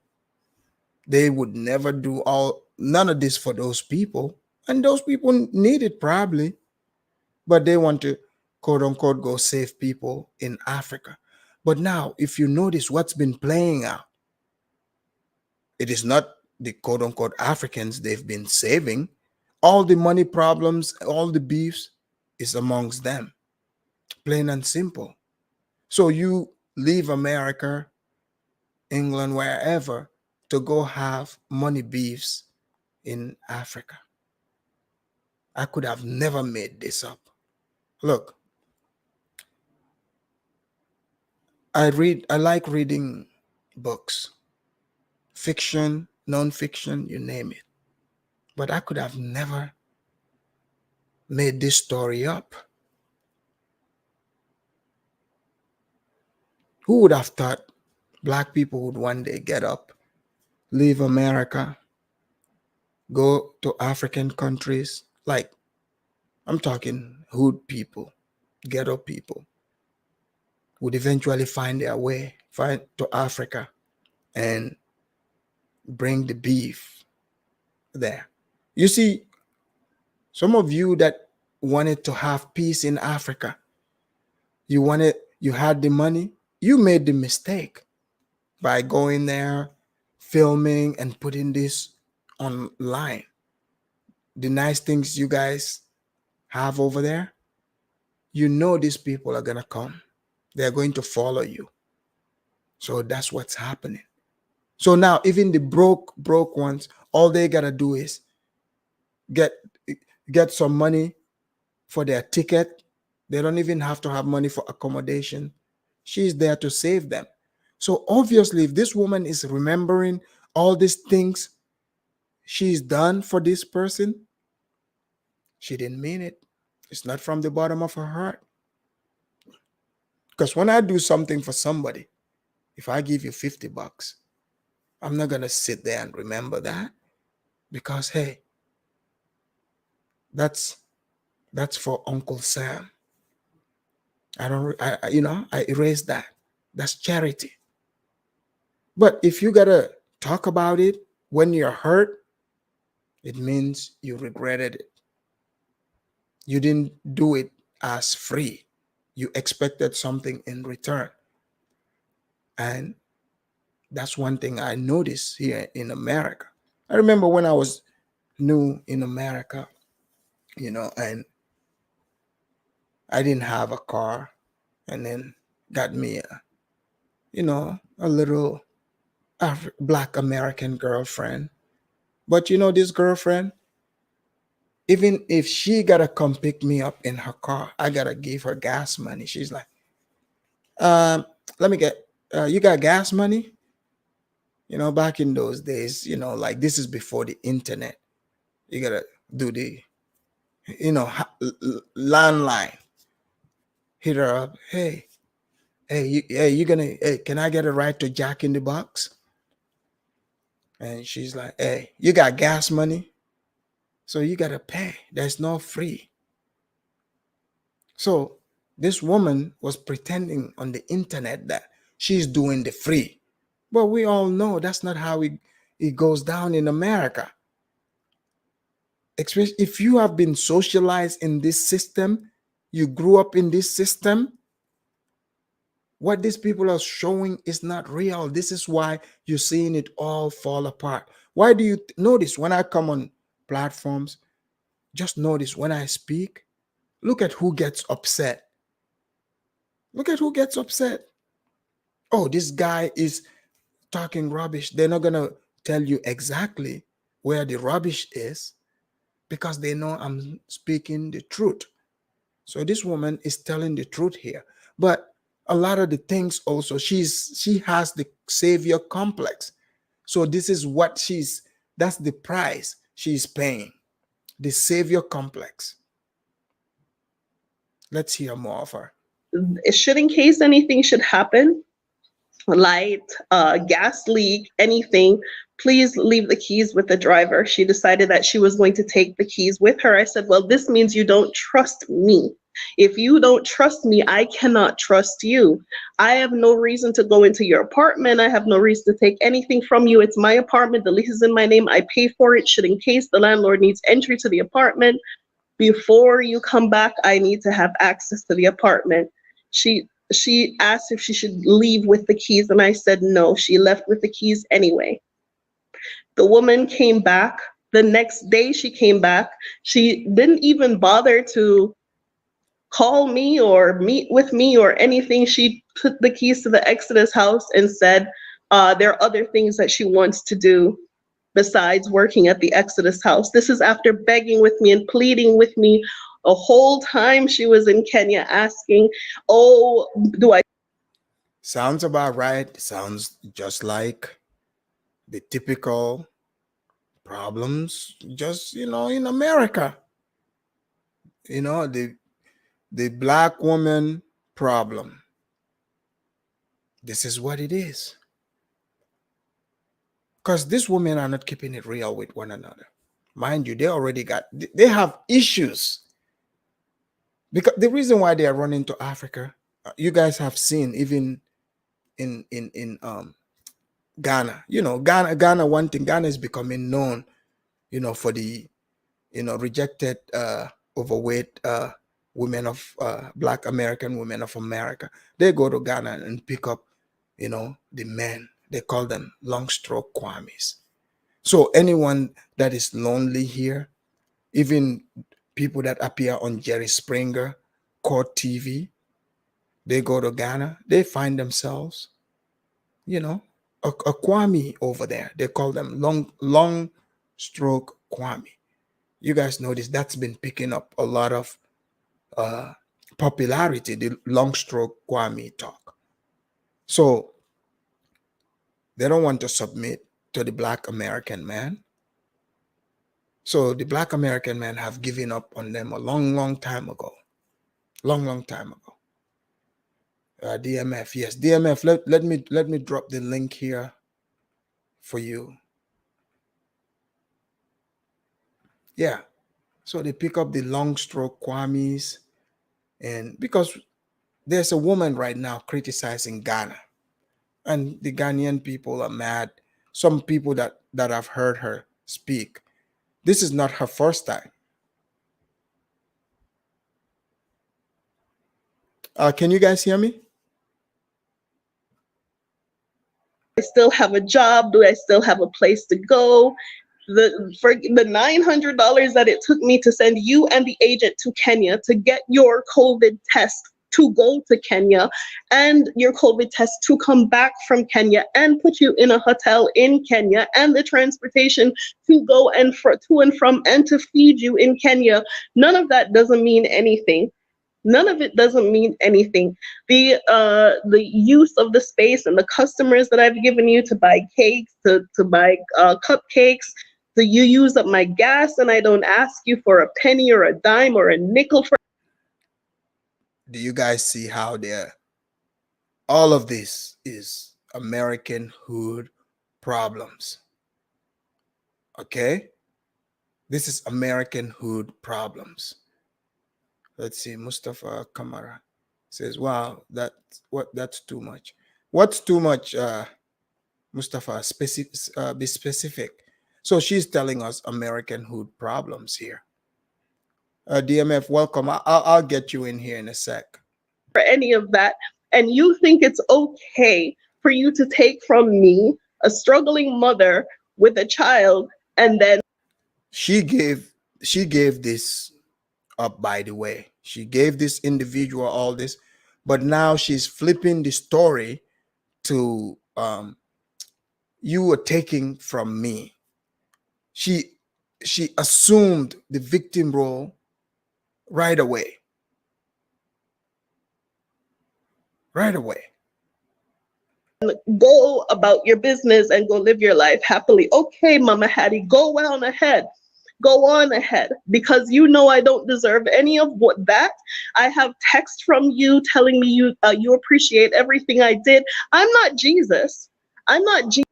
They would never do none of this for those people. And those people need it probably. But they want to, quote unquote, go save people in Africa. But now, if you notice what's been playing out, it is not the quote unquote Africans they've been saving. All the money problems, all the beefs is amongst them, plain and simple. So you leave America, England, wherever, to go have money beefs in Africa. I could have never made this up. Look, I like reading books, fiction, non-fiction, you name it. But I could have never made this story up. Who would have thought black people would one day get up, leave America, go to African countries, like I'm talking hood people, ghetto people, would eventually find their way to Africa and bring the beef there. You see, some of you that wanted to have peace in Africa, you had the money, you made the mistake by going there, filming and putting this online. The nice things you guys have over there, you know these people are going to come. They're going to follow you. So that's what's happening. So now even the broke ones, all they got to do is get some money for their ticket. They don't even have to have money for accommodation. She's there to save them. So obviously, if this woman is remembering all these things she's done for this person, she didn't mean it. It's not from the bottom of her heart. Because when I do something for somebody, if I give you $50, I'm not going to sit there and remember that, because, hey, that's for Uncle Sam. I erase that. That's charity. But if you got to talk about it when you're hurt, it means you regretted it. You didn't do it as free. You expected something in return. And that's one thing I noticed here in America. I remember when I was new in America, and I didn't have a car, and then got me a little Black American girlfriend. But this girlfriend, even if she gotta come pick me up in her car, I gotta give her gas money. She's like, let me get, you got gas money? Back in those days, like this is before the internet. You gotta do the, landline. Hit her up. Hey, can I get a ride to Jack in the Box? And she's like, hey, you got gas money? So you gotta pay. There's no free. So this woman was pretending on the internet that she's doing the free. But we all know that's not how it goes down in America. Especially if you have been socialized in this system, you grew up in this system, what these people are showing is not real. This is why you're seeing it all fall apart. Why do you notice when I come on platforms, just notice when I speak, look at who gets upset. Look at who gets upset. Oh, this guy is talking rubbish. They're not going to tell you exactly where the rubbish is, because they know I'm speaking the truth. So this woman is telling the truth here. But a lot of the things also, she has the savior complex. So this is what that's the price she's paying. The savior complex. Let's hear more of her. Should, in case anything should happen, light, gas leak, anything, please leave the keys with the driver. She decided that she was going to take the keys with her. I said, well, this means you don't trust me. If you don't trust me, I cannot trust you. I have no reason to go into your apartment. I have no reason to take anything from you. It's my apartment. The lease is in my name. I pay for it. Should, in case the landlord needs entry to the apartment, before you come back, I need to have access to the apartment. She she asked if she should leave with the keys, and I said no. She left with the keys anyway. The woman came back. The next day she came back. She didn't even bother to call me or meet with me or anything. She put the keys to the Exodus house and said there are other things that she wants to do besides working at the Exodus house. This is after begging with me and pleading with me a whole time she was in Kenya, asking, oh, do I? Sounds about right. Sounds just like the typical problems just, in America. The black woman problem. This is what it is. Because these women are not keeping it real with one another. Mind you, they have issues. Because the reason why they are running to Africa, you guys have seen even in Ghana. Ghana, one thing, Ghana is becoming known, for the, rejected, overweight women of Black American women of America. They go to Ghana and pick up, the men. They call them long stroke Kwamis. So anyone that is lonely here, even people that appear on Jerry Springer, Court TV, they go to Ghana, they find themselves, a Kwame over there. They call them long stroke Kwame. You guys notice that's been picking up a lot of popularity, the long stroke Kwame talk. So they don't want to submit to the Black American man. So the Black American men have given up on them a long time ago. Long time ago. DMF, yes, DMF. Let me drop the link here for you. Yeah. So they pick up the long stroke Kwamis, and because there's a woman right now criticizing Ghana, and the Ghanaian people are mad. Some people that have heard her speak, this is not her first time. Can you guys hear me? I still have a job? Do I still have a place to go? For the $900 that it took me to send you and the agent to Kenya to get your COVID test to go to Kenya, and your COVID test to come back from Kenya and put you in a hotel in Kenya, and the transportation to go and to and from and to feed you in Kenya, none of that doesn't mean anything. None of it doesn't mean anything. The use of the space and the customers that I've given you to buy cakes, to buy cupcakes, you use up my gas and I don't ask you for a penny or a dime or a nickel for. Do you guys see how all of this is American hood problems? Okay? This is American hood problems. Let's see, Mustafa Kamara says, wow, that's too much. What's too much, Mustafa? Be specific. So she's telling us American hood problems here. DMF, welcome. I'll get you in here in a sec. For any of that, and you think it's okay for you to take from me, a struggling mother with a child, and then she gave this up, by the way. She gave this individual all this, but now she's flipping the story to you were taking from me. She assumed the victim role right away. Go about your business and go live your life happily. Okay, Mama Hattie, go on ahead. Go on ahead, because you know I don't deserve any of that. I have text from you telling me you appreciate everything I did. I'm not Jesus. I'm not Jesus.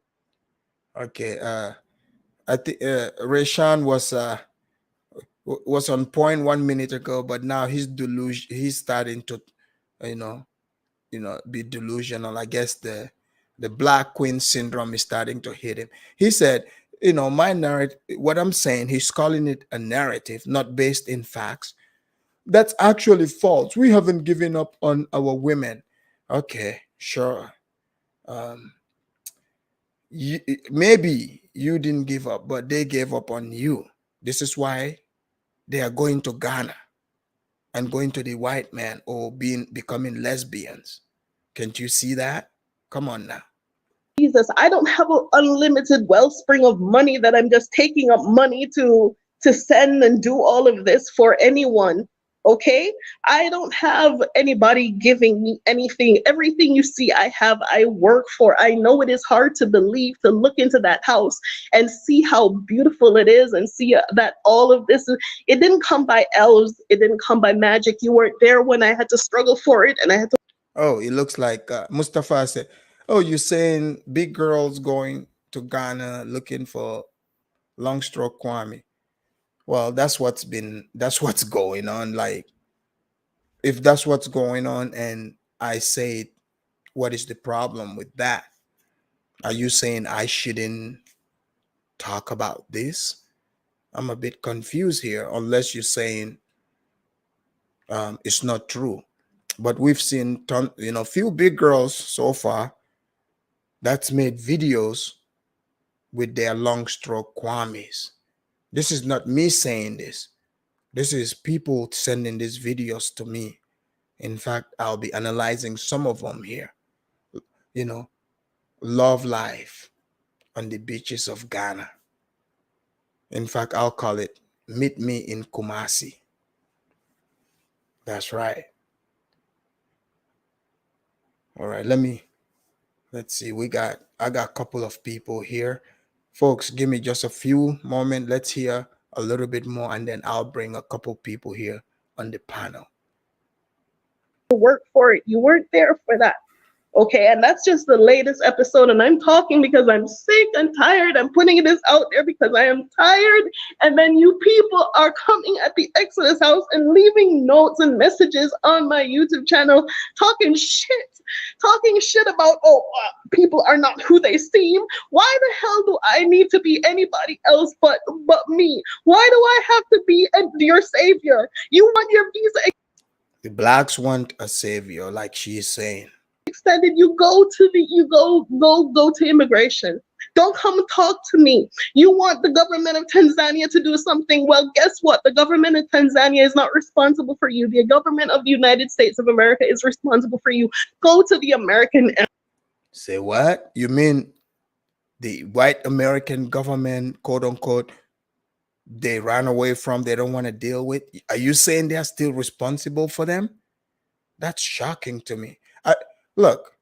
Okay, I think Rayshawn was on point 1 minute ago, but now he's starting to, be delusional. I guess the Black Queen syndrome is starting to hit him. He said, my narrative, what I'm saying, he's calling it a narrative, not based in facts. That's actually false. We haven't given up on our women. Okay, sure. Um, you, maybe you didn't give up, but they gave up on you. This is why they are going to Ghana and going to the white man or becoming lesbians. Can't you see that? Come on now. Jesus, I don't have an unlimited wellspring of money that I'm just taking up money to send and do all of this for anyone. Okay? I don't have anybody giving me anything. Everything you see I have, I work for. I know it is hard to believe, to look into that house and see how beautiful it is and see that all of this it didn't come by elves, it didn't come by magic. You weren't there when I had to struggle for it and I had to. Oh, it looks like Mustafa said, oh, you're saying big girls going to Ghana looking for long stroke Kwame. Well, that's what's going on. Like, if that's what's going on, and I say, what is the problem with that? Are you saying I shouldn't talk about this? I'm a bit confused here, unless you're saying it's not true. But we've seen few big girls so far that's made videos with their long stroke Kwames. This is not me saying this. This is people sending these videos to me. In fact, I'll be analyzing some of them here. You know, love life on the beaches of Ghana. In fact, I'll call it Meet Me in Kumasi. That's right. All right, let's see. I got a couple of people here. Folks, give me just a few moments. Let's hear a little bit more, and then I'll bring a couple people here on the panel. Work for it. You weren't there for that. Okay, and that's just the latest episode, and I'm talking because I'm sick and tired. I'm putting this out there because I am tired, and then you people are coming at the Exodus house and leaving notes and messages on my YouTube channel talking shit about, people are not who they seem. Why the hell do I need to be anybody else but me? Why do I have to be your savior? You want your visa The blacks want a savior, like she's saying. extended, you go to immigration. Don't come talk to me. You want the government of Tanzania to do something. Well, guess what? The government of Tanzania is not responsible for you. The government of the United States of America is responsible for you. Go to the American. Say what? You mean the white American government, quote unquote, they ran away from, they don't want to deal with? Are you saying they're still responsible for them? That's shocking to me. Look,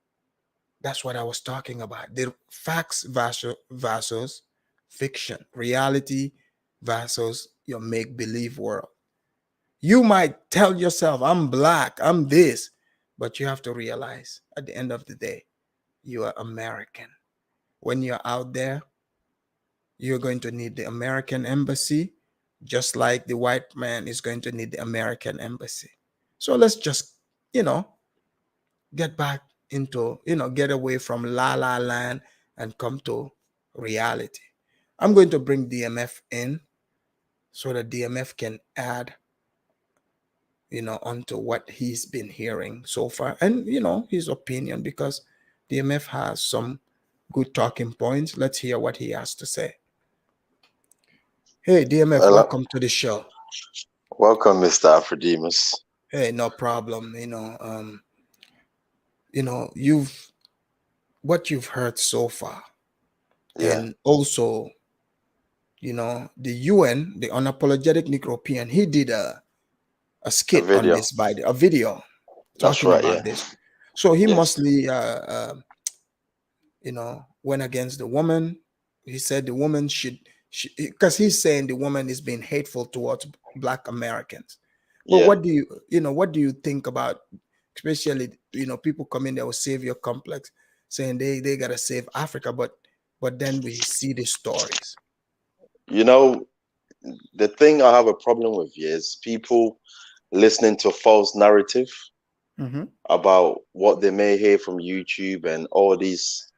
that's what I was talking about. The facts versus fiction, reality versus your make-believe world. You might tell yourself, I'm black, I'm this, but you have to realize at the end of the day, you are American. When you're out there, you're going to need the American embassy, just like the white man is going to need the American embassy. So let's just, get back into, get away from la la land and come to reality. I'm going to bring DMF in so that DMF can add, onto what he's been hearing so far and, his opinion, because DMF has some good talking points. Let's hear what he has to say. Hey, DMF, Hello. welcome to the show. Welcome, Mr. Afridamus. Hey, no problem. What you've heard so far, and also, the UN, the Unapologetic Negropean, he did a skit on this a video talking about this. So he mostly, went against the woman. He said the woman should, because he's saying the woman is being hateful towards Black Americans. But what do you think about, especially, people come in there with savior complex, saying they gotta save Africa, but then we see the stories. The thing I have a problem with is people listening to false narrative about what they may hear from YouTube and all these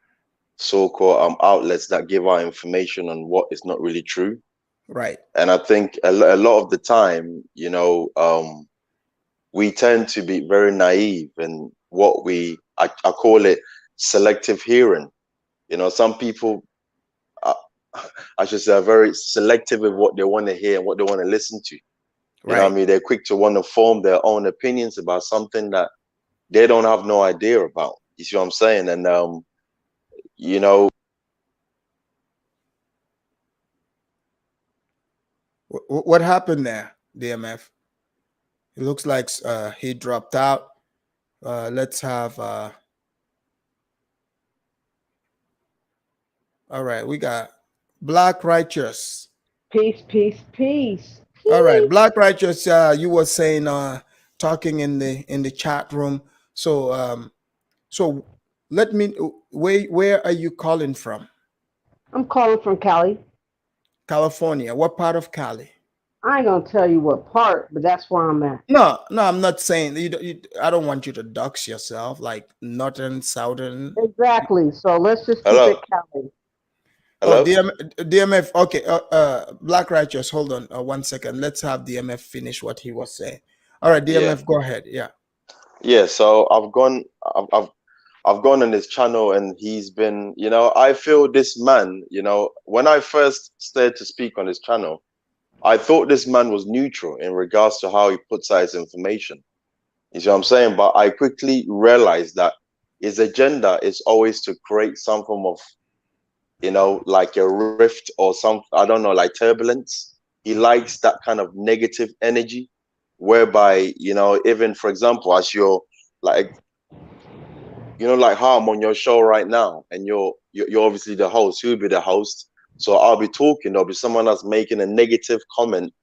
so-called outlets that give out information on what is not really true. Right. And I think a lot of the time, we tend to be very naive in what we I call it selective hearing. You know, some people, I should say, are very selective with what they want to hear and what they want to listen to. You know what I mean? They're quick to want to form their own opinions about something that they don't have no idea about. You see what I'm saying? And, you know. What happened there, DMF? It looks like he dropped out. Let's have... all right, we got Black Righteous. Peace, peace, peace. All right, Black Righteous, you were saying, talking in the chat room. So so let me, where are you calling from? I'm calling from Cali. California. What part of Cali? I ain't gonna tell you what part, but that's where I'm at. No, I'm not saying I don't want you to dox yourself, like northern, southern. Exactly. So let's just keep it Cali. Hello? Oh, DMF. Okay. Black Righteous. Hold on 1 second. Let's have DMF finish what he was saying. All right, DMF, go ahead. Yeah. Yeah. So I've gone on his channel, and he's been, you know, I feel this man, you know, when I first started to speak on his channel, I thought this man was neutral in regards to how he puts out his information. You see what I'm saying? But I quickly realized that his agenda is always to create some form of, you know, like a rift or some, I don't know, like turbulence. He likes that kind of negative energy, whereby, you know, even for example, as you're like, you know, like how I'm on your show right now, and you're obviously the host, you'll be the host. So I'll be talking, there'll be someone that's making a negative comment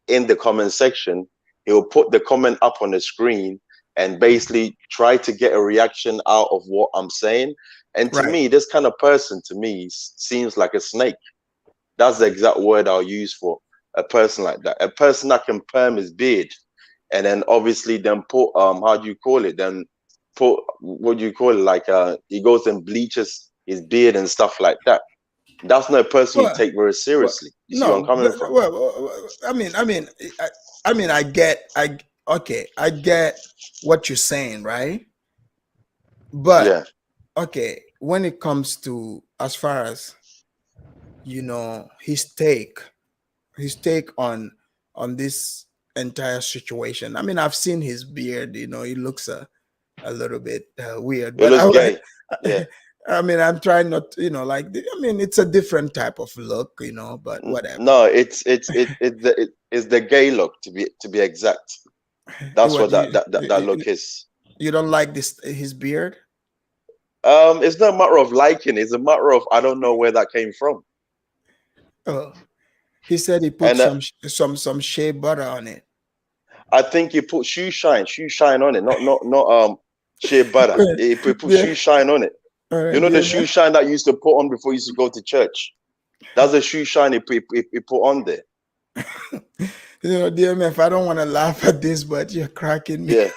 in the comment section. He'll put the comment up on the screen and basically try to get a reaction out of what I'm saying. And to me, this kind of person to me seems like a snake. That's the exact word I'll use for a person like that. A person that can perm his beard and then obviously then put, how do you call it? Then put, what do you call it? Like he goes and bleaches his beard and stuff like that. That's not a person you take very seriously. You see where I'm coming from? Well, I mean, I get what you're saying, right? But yeah. Okay, when it comes to, as far as, you know, his take on this entire situation. I mean, I've seen his beard. You know, he looks a little bit weird. It looks gay. Yeah. I mean, I'm trying not to, you know, like, I mean, it's a different type of look, you know, but whatever. No, it's the gay look, to be exact. That's what that look is. You don't like his beard? It's not a matter of liking. It's a matter of, I don't know where that came from. Oh, he said he put some shea butter on it. I think he put shoe shine on it, not shea butter. He put shoe shine on it. Right, you know the shoe shine that you used to put on before you used to go to church? That's a shoe shine he put on there. You know, DMF, I don't want to laugh at this, but you're cracking me. Yeah.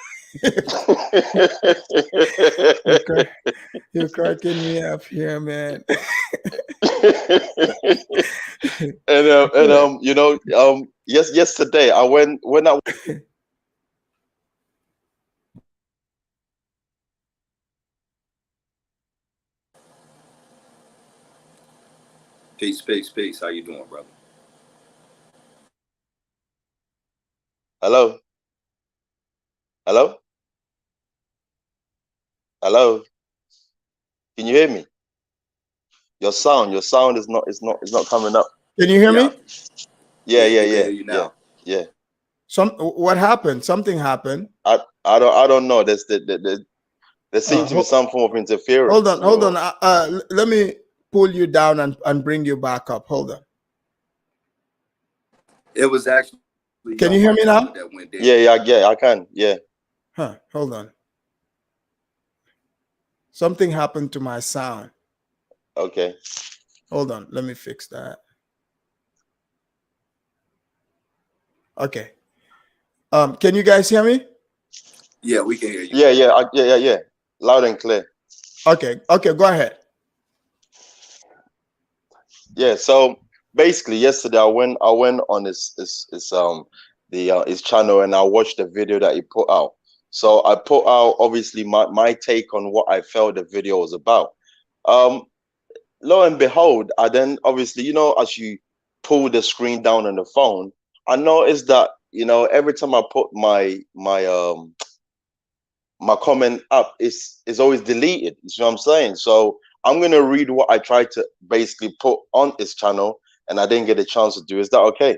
You're cracking me up here, man. and you know, yesterday I went Peace. How you doing, brother? Hello? Can you hear me? Your sound is not coming up. Can you hear me? Yeah. What happened? Something happened. I don't know. There seems to be some form of interference. Hold on. Let me pull you down and bring you back up. Hold on. It was actually. Can you hear me now? That went down. Yeah, I can. Yeah. Huh. Hold on. Something happened to my sound. Okay. Hold on. Let me fix that. Okay. Can you guys hear me? Yeah, we can hear you. Yeah. Loud and clear. Okay. Go ahead. Yeah. So basically, yesterday I went on his channel and I watched the video that he put out. So I put out obviously my take on what I felt the video was about. Lo and behold, I then obviously, you know, as you pull the screen down on the phone, I noticed that, you know, every time I put my comment up, it's always deleted. You see what I'm saying? So I'm gonna read what I tried to basically put on this channel, and I didn't get a chance to do. Is that okay?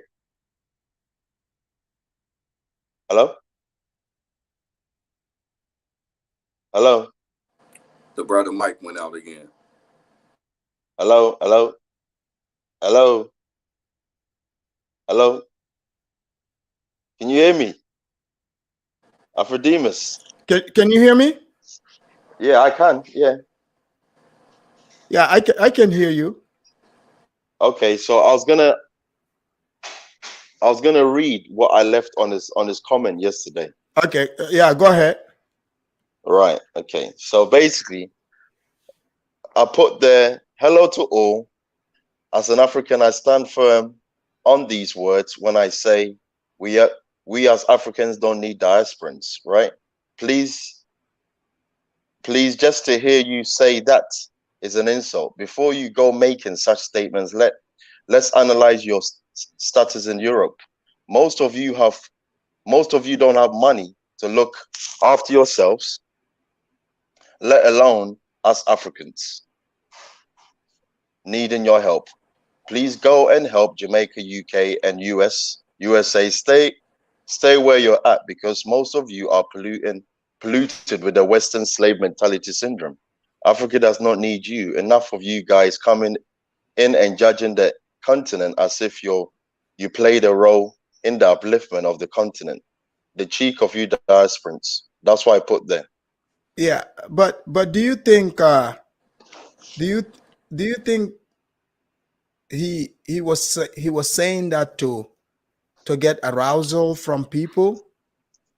Hello? Hello? The brother Mike went out again. Hello? Hello? Hello? Hello? Can you hear me? Afridamus. Can you hear me? Yeah, I can. Yeah. Yeah, I can hear you. Okay, so I was gonna read what I left on this comment yesterday. Okay, yeah, go ahead. Right. Okay. So basically, I put there, hello to all. As an African, I stand firm on these words when I say we as Africans don't need diasporans, right? Please, just to hear you say that is an insult. Before you go making such statements, let's analyze your status in Europe. Most of you don't have money to look after yourselves, let alone us Africans needing your help. Please go and help Jamaica, UK, and USA. Stay where you're at, because most of you are polluted with the Western slave mentality syndrome. Africa does not need you. Enough of you guys coming in and judging the continent as if you played a role in the upliftment of the continent. The cheek of you diasporans. That's why I put there. Yeah, but do you think do you think he was saying that to get arousal from people?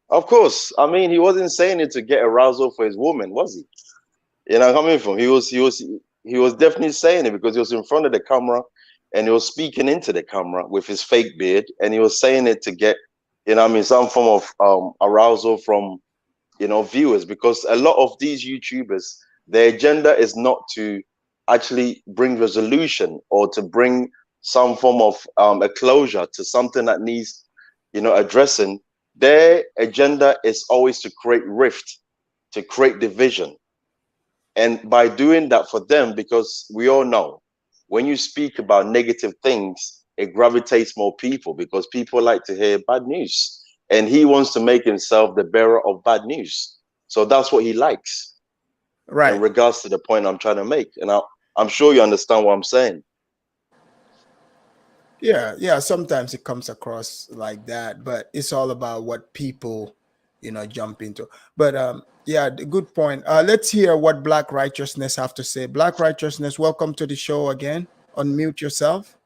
Of course. I mean, he wasn't saying it to get arousal for his woman, was he? You know, coming from he was definitely saying it because he was in front of the camera and he was speaking into the camera with his fake beard, and he was saying it to get, you know, I mean, some form of arousal from, you know, viewers, because a lot of these YouTubers, their agenda is not to actually bring resolution or to bring some form of a closure to something that needs, you know, addressing. Their agenda is always to create rift, to create division. And by doing that for them, because we all know when you speak about negative things, it gravitates more people because people like to hear bad news. And he wants to make himself the bearer of bad news. So that's what he likes. Right. In regards to the point I'm trying to make. And I'm sure you understand what I'm saying. Yeah, sometimes it comes across like that, but it's all about what people, you know, jump into. But yeah, good point. Let's hear what Black Righteousness have to say. Black Righteousness, welcome to the show again. Unmute yourself.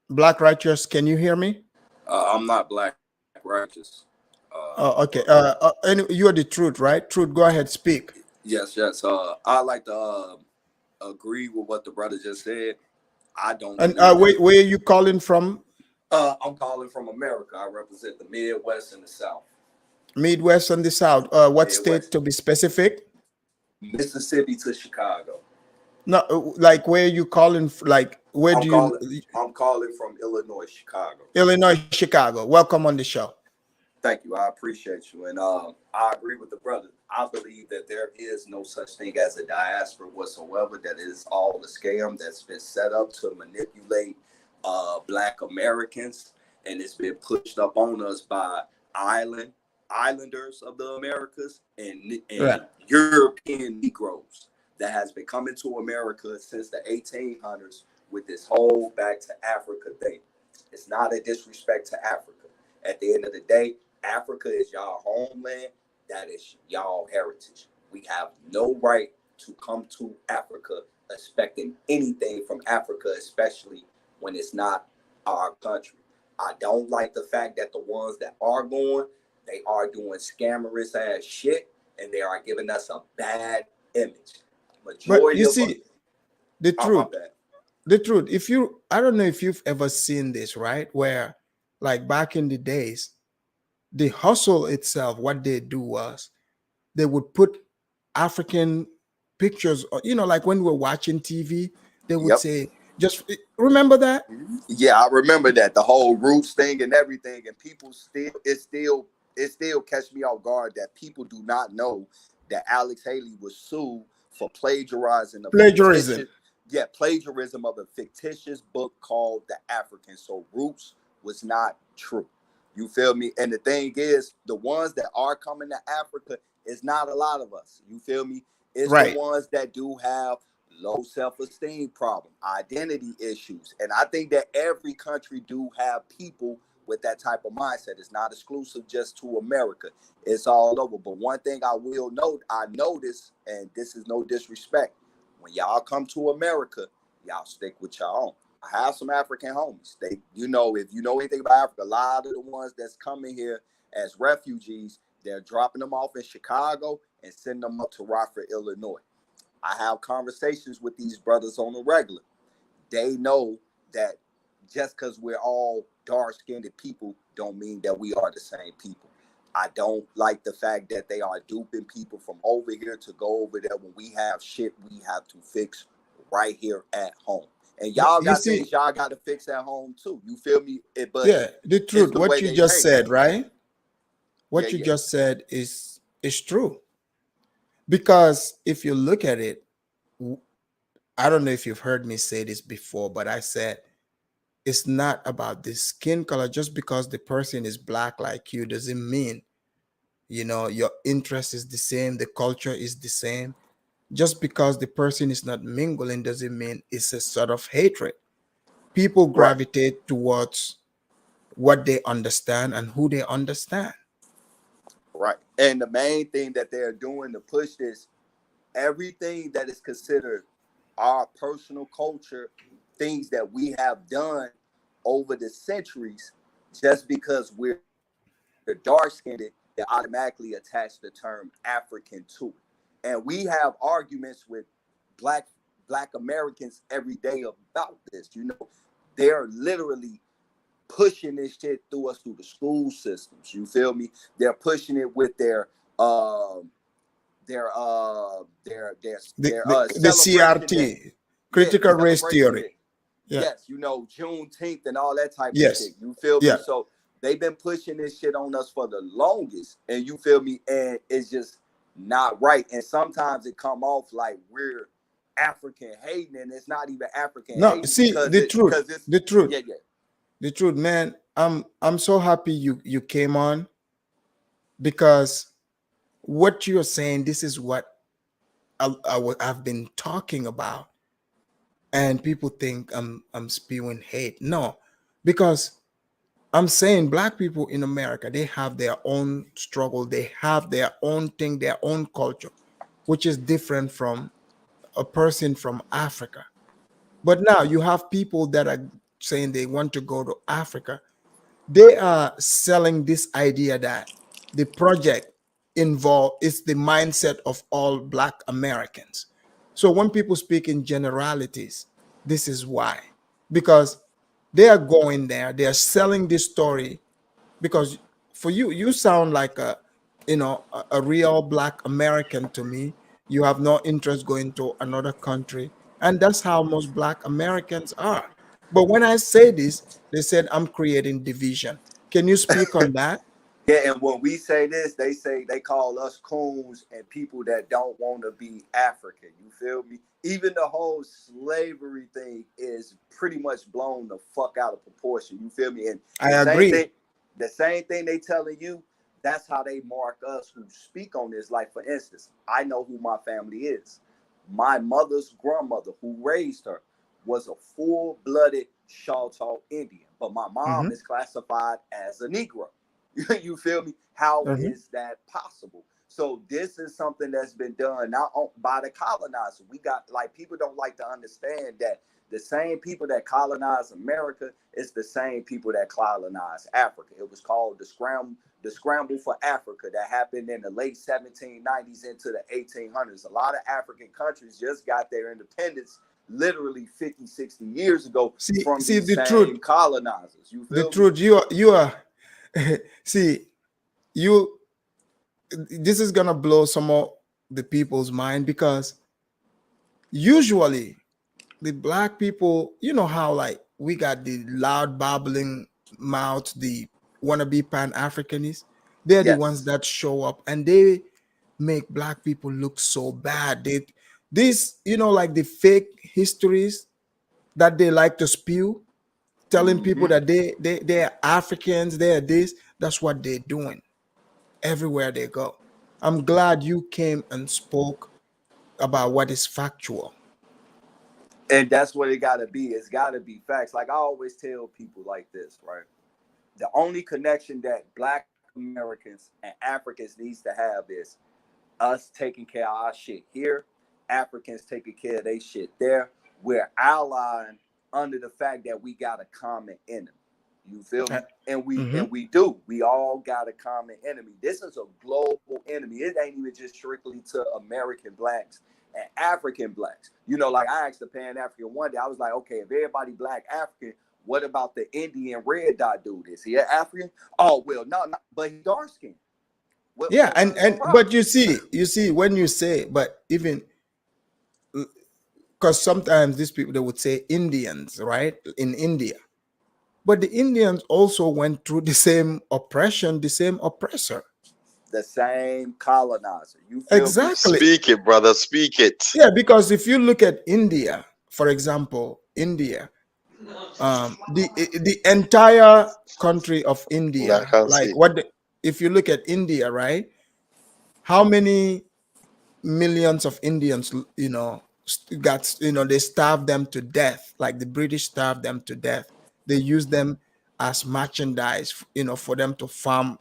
Black Righteous, can you hear me? I'm not Black Righteous. Okay. Anyway, you're the Truth, right? Truth, go ahead, speak. Yes. I like to agree with what the brother just said. I don't. And where are you calling from? I'm calling from America. I represent the Midwest and the South. Midwest and the South. What Midwest. state, to be specific? Mississippi to Chicago. No, like where are you calling? Like where do you? I'm calling from Illinois, Chicago. Illinois, Chicago. Welcome on the show. Thank you. I appreciate you. And I agree with the brother. I believe that there is no such thing as a diaspora whatsoever. That is all a scam that's been set up to manipulate Black Americans. And it's been pushed up on us by islanders of the Americas and Right. European Negroes that has been coming to America since the 1800s with this whole back to Africa thing. It's not a disrespect to Africa. At the end of the day, Africa is y'all homeland. That is y'all heritage. We have no right to come to Africa expecting anything from Africa, especially when it's not our country. I don't like the fact that the ones that are going, they are doing scammerous ass shit, and they are giving us a bad image. But you see, the truth. the truth, if you, I don't know if you've ever seen this, right? Where, like back in the days, the hustle itself, what they do was they would put African pictures, like when we were watching TV, they would Yep. say, just remember that? Yeah, I remember that, the whole roots thing and everything, and people still catch me off guard that people do not know that Alex Haley was sued for plagiarizing a Plagiarism. fictitious, plagiarism of a fictitious book called The African. So roots was not true. You feel me? And the thing is, the ones that are coming to Africa is not a lot of us. You feel me? It's the Right. ones that do have low self-esteem problem, identity issues. And I think that every country do have people with that type of mindset. It's not exclusive just to America. It's all over. But one thing I will note, I notice, and this is no disrespect, when y'all come to America, y'all stick with y'all own. I have some African homies. They, if you know anything about Africa, a lot of the ones that's coming here as refugees, they're dropping them off in Chicago and sending them up to Rockford, Illinois. I have conversations with these brothers on the regular. They know that just because we're all dark-skinned people don't mean that we are the same people. I don't like the fact that they are duping people from over here to go over there when we have shit we have to fix right here at home. And y'all You got see, things y'all got to fix at home too. You feel me? But yeah, the it's truth, the what way you they just paint. said, right? Yeah, What you yeah. just said is true. Because if you look at it, I don't know if you've heard me say this before, but I said it's not about the skin color. Just because the person is black like you doesn't mean, your interest is the same, the culture is the same. Just because the person is not mingling doesn't mean it's a sort of hatred. People Right, gravitate towards what they understand and who they understand. right. And the main thing that they're doing to push this, everything that is considered our personal culture, things that we have done over the centuries, just because we're dark skinned, they automatically attach the term African to it. And we have arguments with black black Americans every day about this. They're literally pushing this shit through us through the school systems. You feel me? They're pushing it with um their The, the celebration day. CRT, Yeah, the critical race celebration theory. day. Yeah. Yes, Juneteenth and all that type of Yes. shit. You feel me? Yeah. So they've been pushing this shit on us for the longest, and you feel me? And it's just not right. And sometimes it come off like we're African hating, and it's not even African No, hating see because the truth. it's The truth. yeah, yeah. The truth, man. I'm so happy you came on, because what you're saying, this is what I've been talking about, and people think I'm spewing hate. No, because I'm saying black people in America, they have their own struggle, they have their own thing, their own culture, which is different from a person from Africa. But now you have people that are saying they want to go to Africa. They are selling this idea that the project involved is the mindset of all black Americans. So when people speak in generalities, this is why. Because they are going there, they are selling this story, because for you sound like a real black American to me. You have no interest going to another country, and that's how most black Americans are. But when I say this, they said I'm creating division. Can you speak on that? Yeah, and when we say this, they call us coons and people that don't want to be African. You feel me? Even the whole slavery thing is pretty much blown the fuck out of proportion. You feel me? And I agree. the same thing they telling you, that's how they mark us who speak on this. Like for instance, I know who my family is. My mother's grandmother, who raised her, was a full-blooded Choctaw Indian, but my mom Mhm, is classified as a Negro. You feel me? How mhm. is that possible? So this is something that's been done not by the colonizer. We got, like, people don't like to understand that the same people that colonized America is the same people that colonized Africa. It was called the scramble for Africa that happened in the late 1790s into the 1800s. A lot of African countries just got their independence literally 50, 60 years ago from See these the same truth. colonizers. You The feel me? truth. You are. See, you. This is gonna blow some of the people's mind, because usually the black people, you know how like we got the loud babbling mouth, the wannabe pan-Africanists. They're the ones Yes. that show up and they make black people look so bad. This, like the fake histories that they like to spew, telling people that they're Africans, they're this. That's what they're doing everywhere they go. I'm glad you came and spoke about what is factual. And that's what it gotta be. It's gotta be facts. Like I always tell people like this, right? The only connection that Black Americans and Africans needs to have is us taking care of our shit here, Africans taking care of their shit there. We're allying under the fact that we got a common enemy. You feel me? And we do. We all got a common enemy. This is a global enemy. It ain't even just strictly to American blacks and African blacks. Like I asked the Pan African one day, I was like, okay, if everybody Black African, what about the Indian red dot dude? Is he an African? Oh well, no, but he's dark skinned. Yeah, and but you see when you say, but even because sometimes these people, they would say Indians, right, in India, but the Indians also went through the same oppression, the same oppressor, the same colonizer. You feel me? exactly. Speak it, brother. Speak it. Yeah, because if you look at India, for example, India, the entire country of I India, can't like see. if you look at India, right, how many millions of Indians, got, they starved them to death, like the British starved them to death. They used them as merchandise, for them to farm,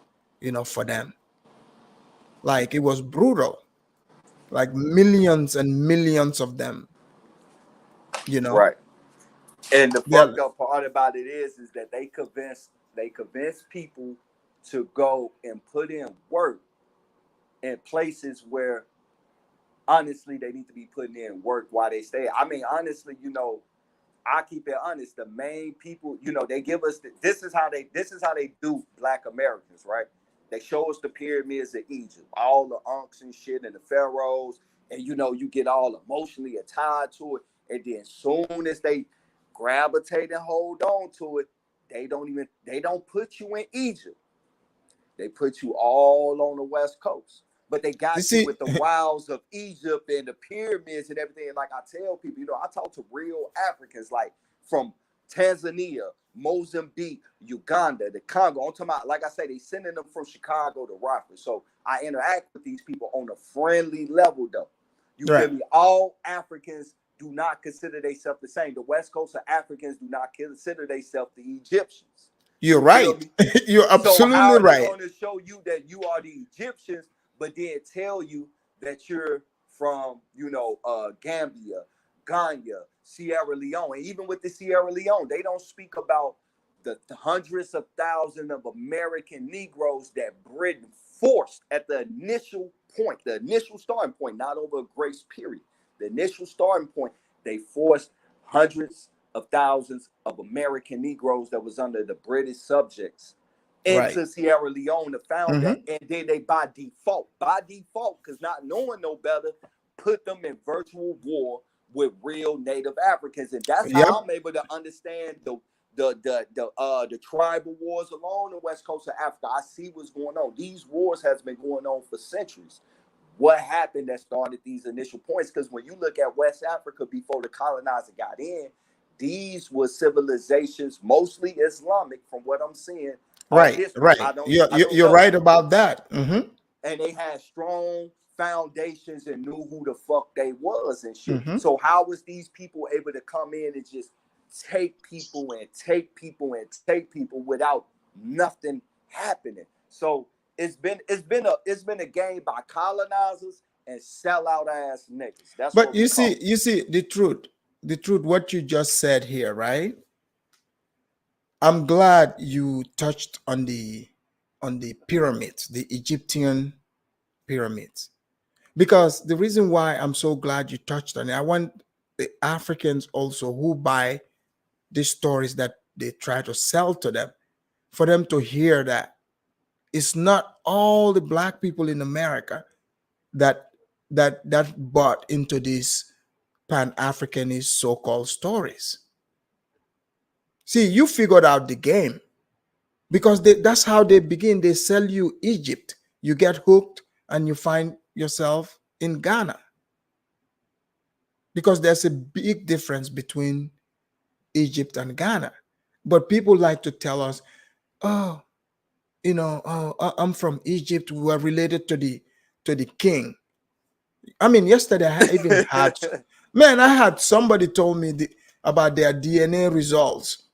for them. Like it was brutal, like millions and millions of them, Right. And the they're fucked up part about it is that they convince people to go and put in work in places where honestly they need to be putting in work while they stay. I mean, honestly, I keep it honest. The main people, they give us this is how they do Black Americans, right? They show us the pyramids of Egypt, all the unks and shit, and the pharaohs, and you get all emotionally tied to it. And then soon as they gravitate and hold on to it, they don't put you in Egypt. They put you all on the West Coast. But they you got you see. with the wilds of Egypt and the pyramids and everything. And like I tell people, I talk to real Africans, like from Tanzania, Mozambique, Uganda, the Congo. I'm talking about, like I say, they sending them from Chicago to Rockford. So I interact with these people on a friendly level, though. You feel Right. me? All Africans do not consider themselves the same. The West Coast of Africans do not consider themselves the Egyptians. You're You feel right. me? You're So how absolutely are they right. going to show you that you are the Egyptians, but then tell you that you're from, Gambia, Ghana, Sierra Leone? And even with the Sierra Leone, they don't speak about the hundreds of thousands of American Negroes that Britain forced at the initial point, the initial starting point, not over a grace period. The initial starting point, they forced hundreds of thousands of American Negroes that was under the British subjects Right. into Sierra Leone to found that, and then they by default, because not knowing no better, put them in virtual war with real Native Africans, and that's Yep. how I'm able to understand the tribal wars along the west coast of Africa. I see what's going on. These wars has been going on for centuries. What happened that started these initial points? Because when you look at West Africa before the colonizer got in, these were civilizations, mostly Islamic, from what I'm seeing. Right. History. Right. I don't You're know. right about that. And they had strong foundations and knew who the fuck they was and shit. So how was these people able to come in and just take people and take people and take people without nothing happening? So it's been a game by colonizers and sellout ass niggas. That's But what you see the truth, what you just said here, right? I'm glad you touched on the pyramids, the Egyptian pyramids, because the reason why I'm so glad you touched on it, I want the Africans also who buy these stories that they try to sell to them, for them to hear that it's not all the black people in America that bought into these Pan-Africanist so-called stories. See, you figured out the game, because that's how they begin. They sell you Egypt. You get hooked and you find yourself in Ghana. Because there's a big difference between Egypt and Ghana. But people like to tell us, oh, I'm from Egypt. We were related to the king. I mean, yesterday I even had, man, I had somebody told me about their DNA results.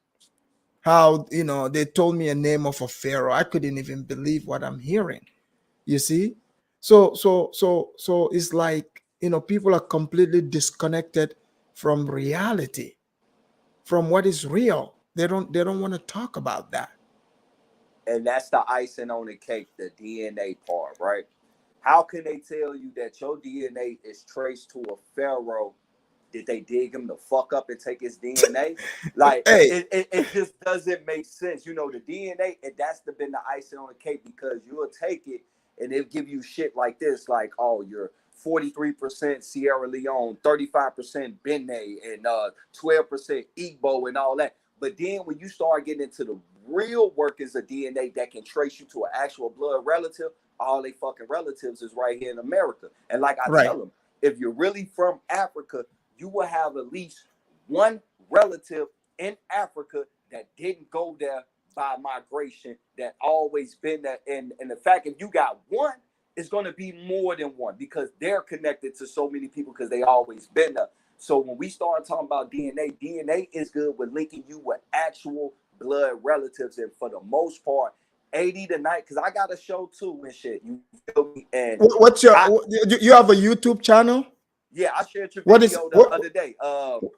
How, they told me a name of a pharaoh. I couldn't even believe what I'm hearing. You see? So it's like, people are completely disconnected from reality, from what is real. They don't want to talk about that. And that's the icing on the cake, the DNA part, right? How can they tell you that your DNA is traced to a pharaoh? Did they dig him the fuck up and take his DNA? Like, Hey. it just doesn't make sense. The DNA, and that's been the icing on the cake, because you'll take it and they'll give you shit like this, like, oh, you're 43% Sierra Leone, 35% Benin, and 12% Igbo and all that. But then when you start getting into the real workings of DNA that can trace you to an actual blood relative, all they fucking relatives is right here in America. And like I tell them, if you're really from Africa, you will have at least one relative in Africa that didn't go there by migration, that always been there. And the fact, if you got one, it's going to be more than one, because they're connected to so many people because they always been there. So when we start talking about DNA is good with linking you with actual blood relatives. And for the most part, 80 to 90, because I got a show too and shit. You feel me? And what's you have a YouTube channel? Yeah, I shared your video the other day.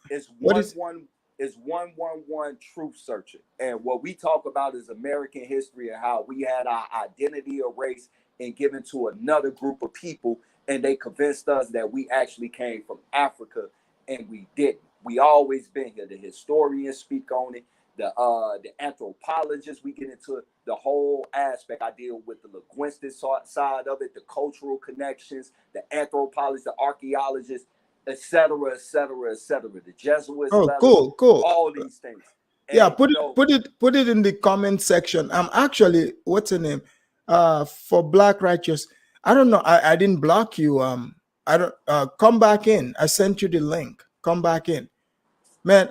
It's 111 Truth Searcher. And what we talk about is American history and how we had our identity erased and given to another group of people, and they convinced us that we actually came from Africa, and we didn't. We always been here. The historians speak on it. The anthropologists, we get into the whole aspect. I deal with the linguistic side of it, the cultural connections, the anthropologists, the archaeologists, etc., etc., etc. The Jesuits, cool. All these things. And, yeah, put it in the comment section. I'm actually, what's the name? For Black Righteous. I don't know. I didn't block you. I don't. Come back in. I sent you the link. Come back in. Man,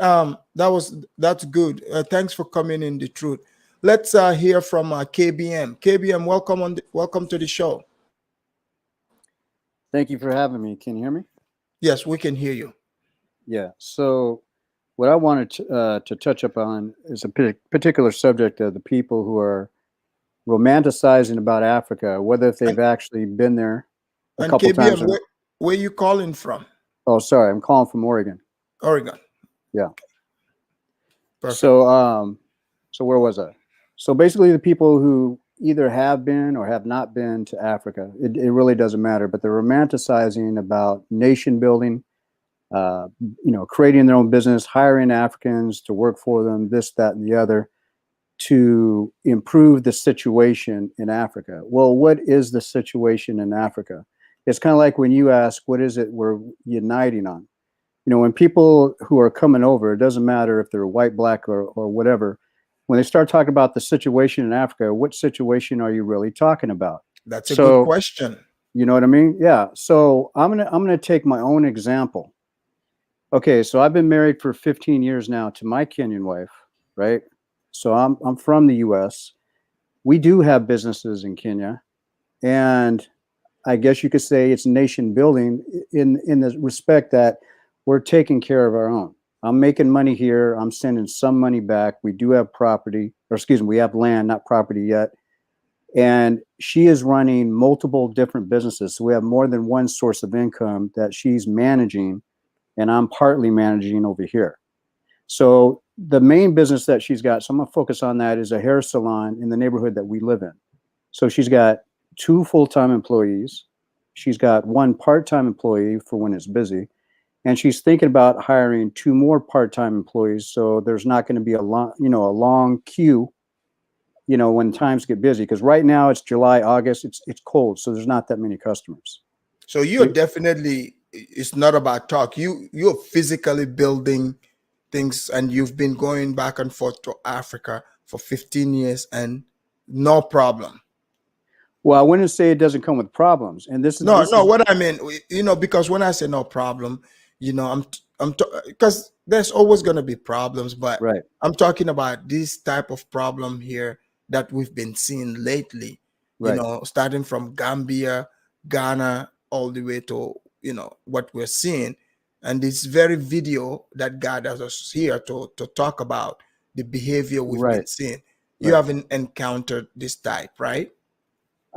that's good. Thanks for coming in, the truth. Let's hear from KBM. KBM, welcome to the show. Thank you for having me. Can you hear me? Yes, we can hear you. Yeah. So what I wanted to touch upon is a particular subject of the people who are romanticizing about Africa, whether if they've actually been there a couple KBM, times. Where you calling from? Oh, sorry. I'm calling from Oregon. Oregon. Yeah. Perfect. So where was I? So basically the people who either have been or have not been to Africa, it really doesn't matter, but they're romanticizing about nation building, creating their own business, hiring Africans to work for them, this, that, and the other, to improve the situation in Africa. Well, what is the situation in Africa? It's kind of like when you ask, what is it we're uniting on? When people who are coming over, it doesn't matter if they're white, black, or whatever, when they start talking about the situation in Africa, what situation are you really talking about? That's a good question. You know what I mean? Yeah. So I'm gonna take my own example. Okay, so I've been married for 15 years now to my Kenyan wife, right? So I'm from the US. We do have businesses in Kenya, and I guess you could say it's nation building in the respect that we're taking care of our own. I'm making money here. I'm sending some money back. We do have property, or excuse me, we have land, not property yet. And she is running multiple different businesses. So we have more than one source of income that she's managing, and I'm partly managing over here. So the main business that she's got, so I'm gonna focus on that, is a hair salon in the neighborhood that we live in. So she's got 2 full-time employees. She's got 1 part-time employee for when it's busy. and she's thinking about hiring 2 more part-time employees. So there's not going to be a long queue, when times get busy. Because right now it's July, August, it's cold, so there's not that many customers. So you're definitely, it's not about talk. You're physically building things, and you've been going back and forth to Africa for 15 years and no problem. Well, I wouldn't say it doesn't come with problems. And this is what I mean, because when I say no problem, because there's always going to be problems, but right. I'm talking about this type of problem here that we've been seeing lately, right. Starting from Gambia, Ghana, all the way to, what we're seeing. And this very video that gathers us here to talk about the behavior we've been seeing. You haven't encountered this type, right?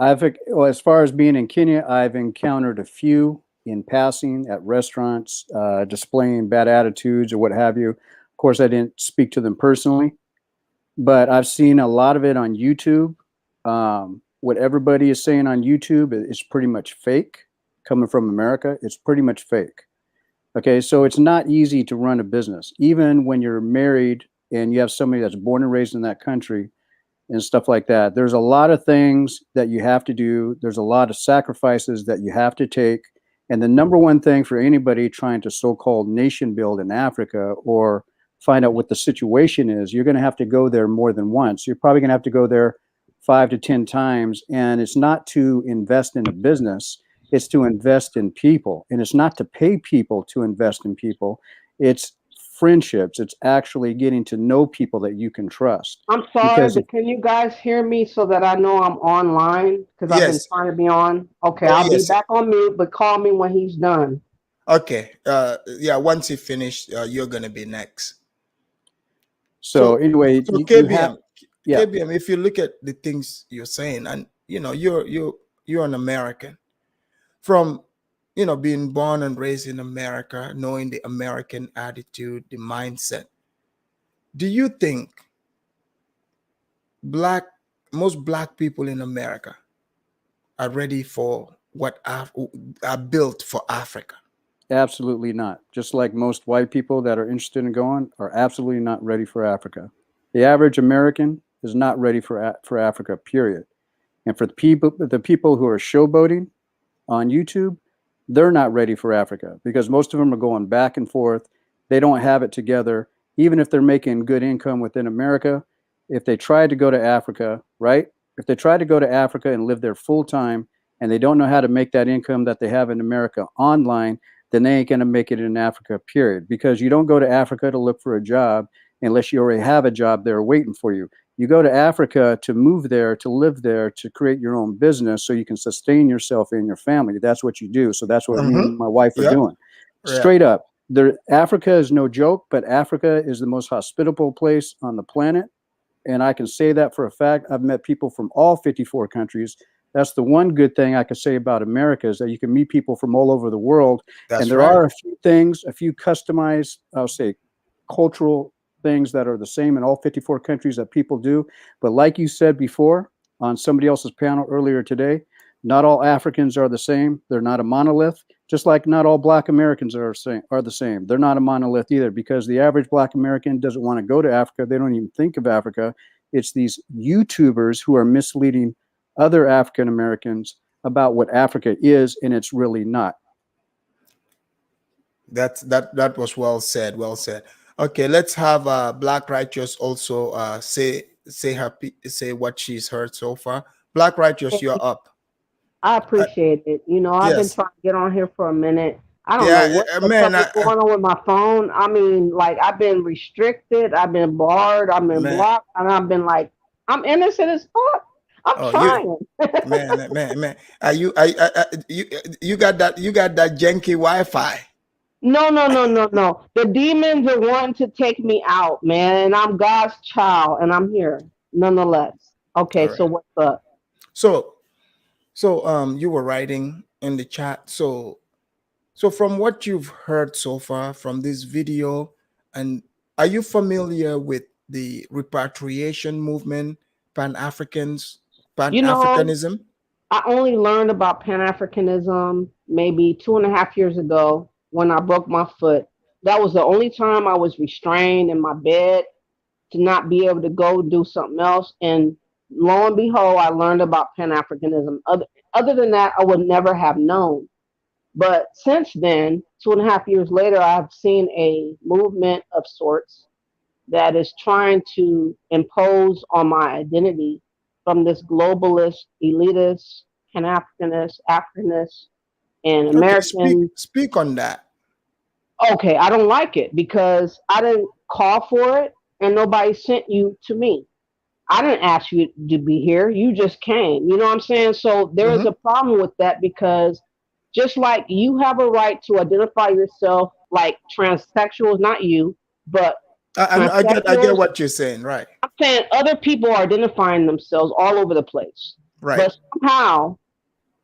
As far as being in Kenya, I've encountered a few in passing at restaurants, displaying bad attitudes or what have you. Of course, I didn't speak to them personally, but I've seen a lot of it on YouTube. What everybody is saying on YouTube is pretty much fake. Coming from America, it's pretty much fake. Okay, so it's not easy to run a business, even when you're married and you have somebody that's born and raised in that country and stuff like that. There's a lot of things that you have to do. There's a lot of sacrifices that you have to take. And the number one thing for anybody trying to so-called nation build in Africa or find out what the situation is, you're going to have to go there more than once. You're probably going to have to go there 5 to 10 times. And it's not to invest in a business. It's to invest in people. And it's not to pay people to invest in people. It's friendships. It's actually getting to know people that you can trust. I'm sorry, but can you guys hear me so that I know I'm online? Because I've been trying to be on. Okay, I'll be back on mute, but call me when he's done. Okay. Once he finished, you're gonna be next. So anyway, so KBM, KBM, if you look at the things you're saying, and you're an American, from being born and raised in America, knowing the American attitude, the mindset. Do you think most black people in America are ready for what are built for Africa? Absolutely not. Just like most white people that are interested in going are absolutely not ready for Africa. The average American is not ready for Africa, period. And for the people who are showboating on YouTube, they're not ready for Africa because most of them are going back and forth. They don't have it together. Even if they're making good income within America, if they try to go to Africa, right? If they try to go to Africa and live there full time and they don't know how to make that income that they have in America online, then they ain't going to make it in Africa, period. Because you don't go to Africa to look for a job unless you already have a job there waiting for you. You go to Africa to move there, to live there, to create your own business so you can sustain yourself and your family. That's what you do. So that's what me and my wife are doing. Straight up. Africa is no joke, but Africa is the most hospitable place on the planet. And I can say that for a fact. I've met people from all 54 countries. That's the one good thing I could say about America is that you can meet people from all over the world. And there are a few things, a few customized, I'll say, cultural things that are the same in all 54 countries that people do. But like you said before on somebody else's panel earlier today, not all Africans are the same. They're not a monolith, just like not all Black Americans are the same. They're not a monolith either because the average Black American doesn't want to go to Africa. They don't even think of Africa. It's these YouTubers who are misleading other African Americans about what Africa is, and it's really not. That was well said. Well said. Okay, let's have Black Righteous also say what she's heard so far. Black Righteous, you're up. I appreciate it. I've been trying to get on here for a minute. I don't know what's going on with my phone. I mean, like I've been restricted, I've been barred, I've been blocked, and I've been like, I'm innocent as fuck. I'm trying. Man. You got that janky Wi-Fi. No. The demons are wanting to take me out, man. And I'm God's child, and I'm here nonetheless. Okay, so what's up? So you were writing in the chat. So from what you've heard so far from this video, and are you familiar with the repatriation movement, Pan-Africanism? I only learned about Pan-Africanism maybe 2.5 years ago. when I broke my foot. That was the only time I was restrained in my bed to not be able to go do something else. And lo and behold, I learned about Pan Africanism. Other than that, I would never have known. But since then, 2.5 years later, I've seen a movement of sorts that is trying to impose on my identity from this globalist, elitist, Pan Africanist, Africanist, and Okay, American. speak on that. Okay, I don't like it because I didn't call for it and nobody sent you to me. I didn't ask you to be here. You just came. You know what I'm saying? So there is a problem with that because just like you have a right to identify yourself like transsexuals, not you, but I get what you're saying, right? I'm saying other people are identifying themselves all over the place. Right. But somehow,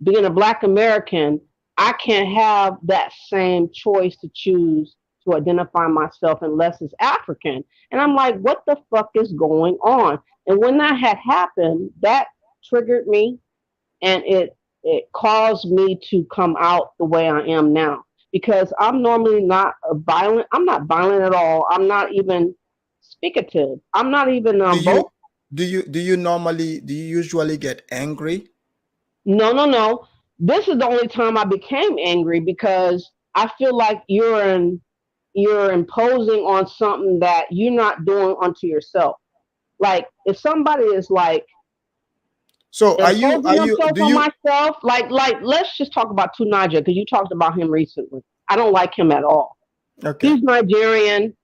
being a Black American, I can't have that same choice to choose to identify myself unless it's African. And I'm like, what the fuck is going on? And when that had happened, that triggered me and it caused me to come out the way I am now. Because I'm normally not violent. I'm not violent at all. I'm not even speakative. I'm not even vocal. Do you usually get angry? No. This is the only time I became angry because I feel like you're imposing on something that you're not doing unto yourself. Like if somebody is like, so are you myself, like let's just talk about Tunaja because you talked about him recently. I don't like him at all. Okay. He's Nigerian.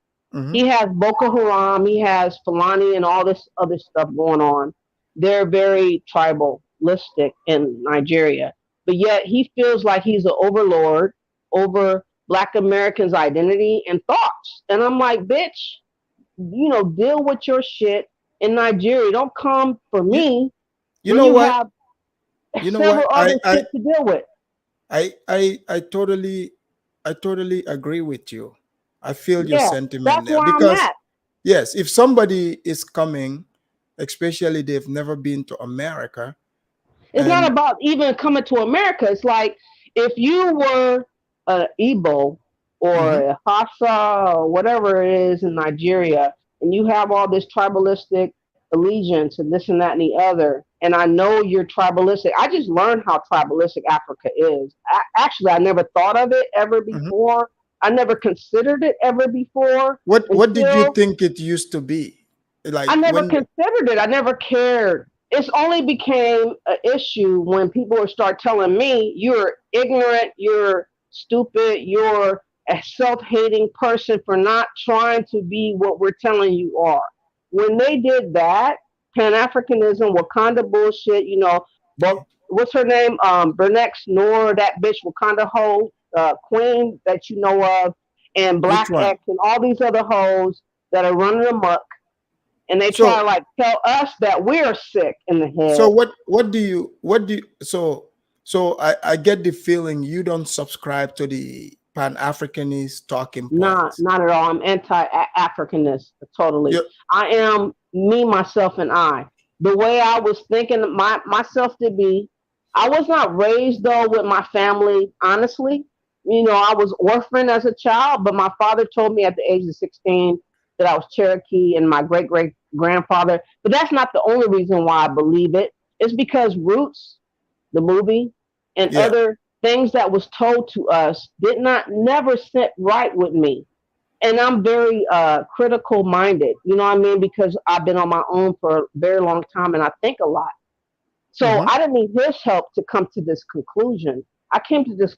He has Boko Haram. He has Fulani and all this other stuff going on. They're very tribalistic in Nigeria. But yet he feels like he's the overlord over Black Americans' identity and thoughts. And I'm like, bitch, deal with your shit in Nigeria. Don't come for me. You know what? Have several other shit to deal with. I totally agree with you. I feel your sentiment there because yes, if somebody is coming, especially they've never been to America. It's not about even coming to America. It's like if you were an Igbo or a Hausa or whatever it is in Nigeria, and you have all this tribalistic allegiance and this and that and the other, and I know you're tribalistic. I just learned how tribalistic Africa is. Actually, I never thought of it ever before. I never considered it ever before. What did you think it used to be? Like I never considered it. I never cared. It's only became an issue when people start telling me you're ignorant, you're stupid, you're a self-hating person for not trying to be what we're telling you are. When they did that, Pan-Africanism, Wakanda bullshit, but what's her name? Bernex Noor, that bitch Wakanda hoe, queen that you know of, and Black X and all these other hoes that are running amok. And they try to like tell us that we're sick in the head. So I get the feeling you don't subscribe to the Pan-Africanist talking points. Not at all. I'm anti-Africanist totally. I am me, myself, and I. The way I was thinking myself to be, I was not raised though with my family, honestly. I was orphaned as a child, but my father told me at the age of 16 that I was Cherokee and my great-great-grandfather. But that's not the only reason why I believe it. It's because Roots, the movie, and other things that was told to us never sit right with me. And I'm very critical-minded, you know what I mean? Because I've been on my own for a very long time and I think a lot. So I didn't need his help to come to this conclusion. I came to this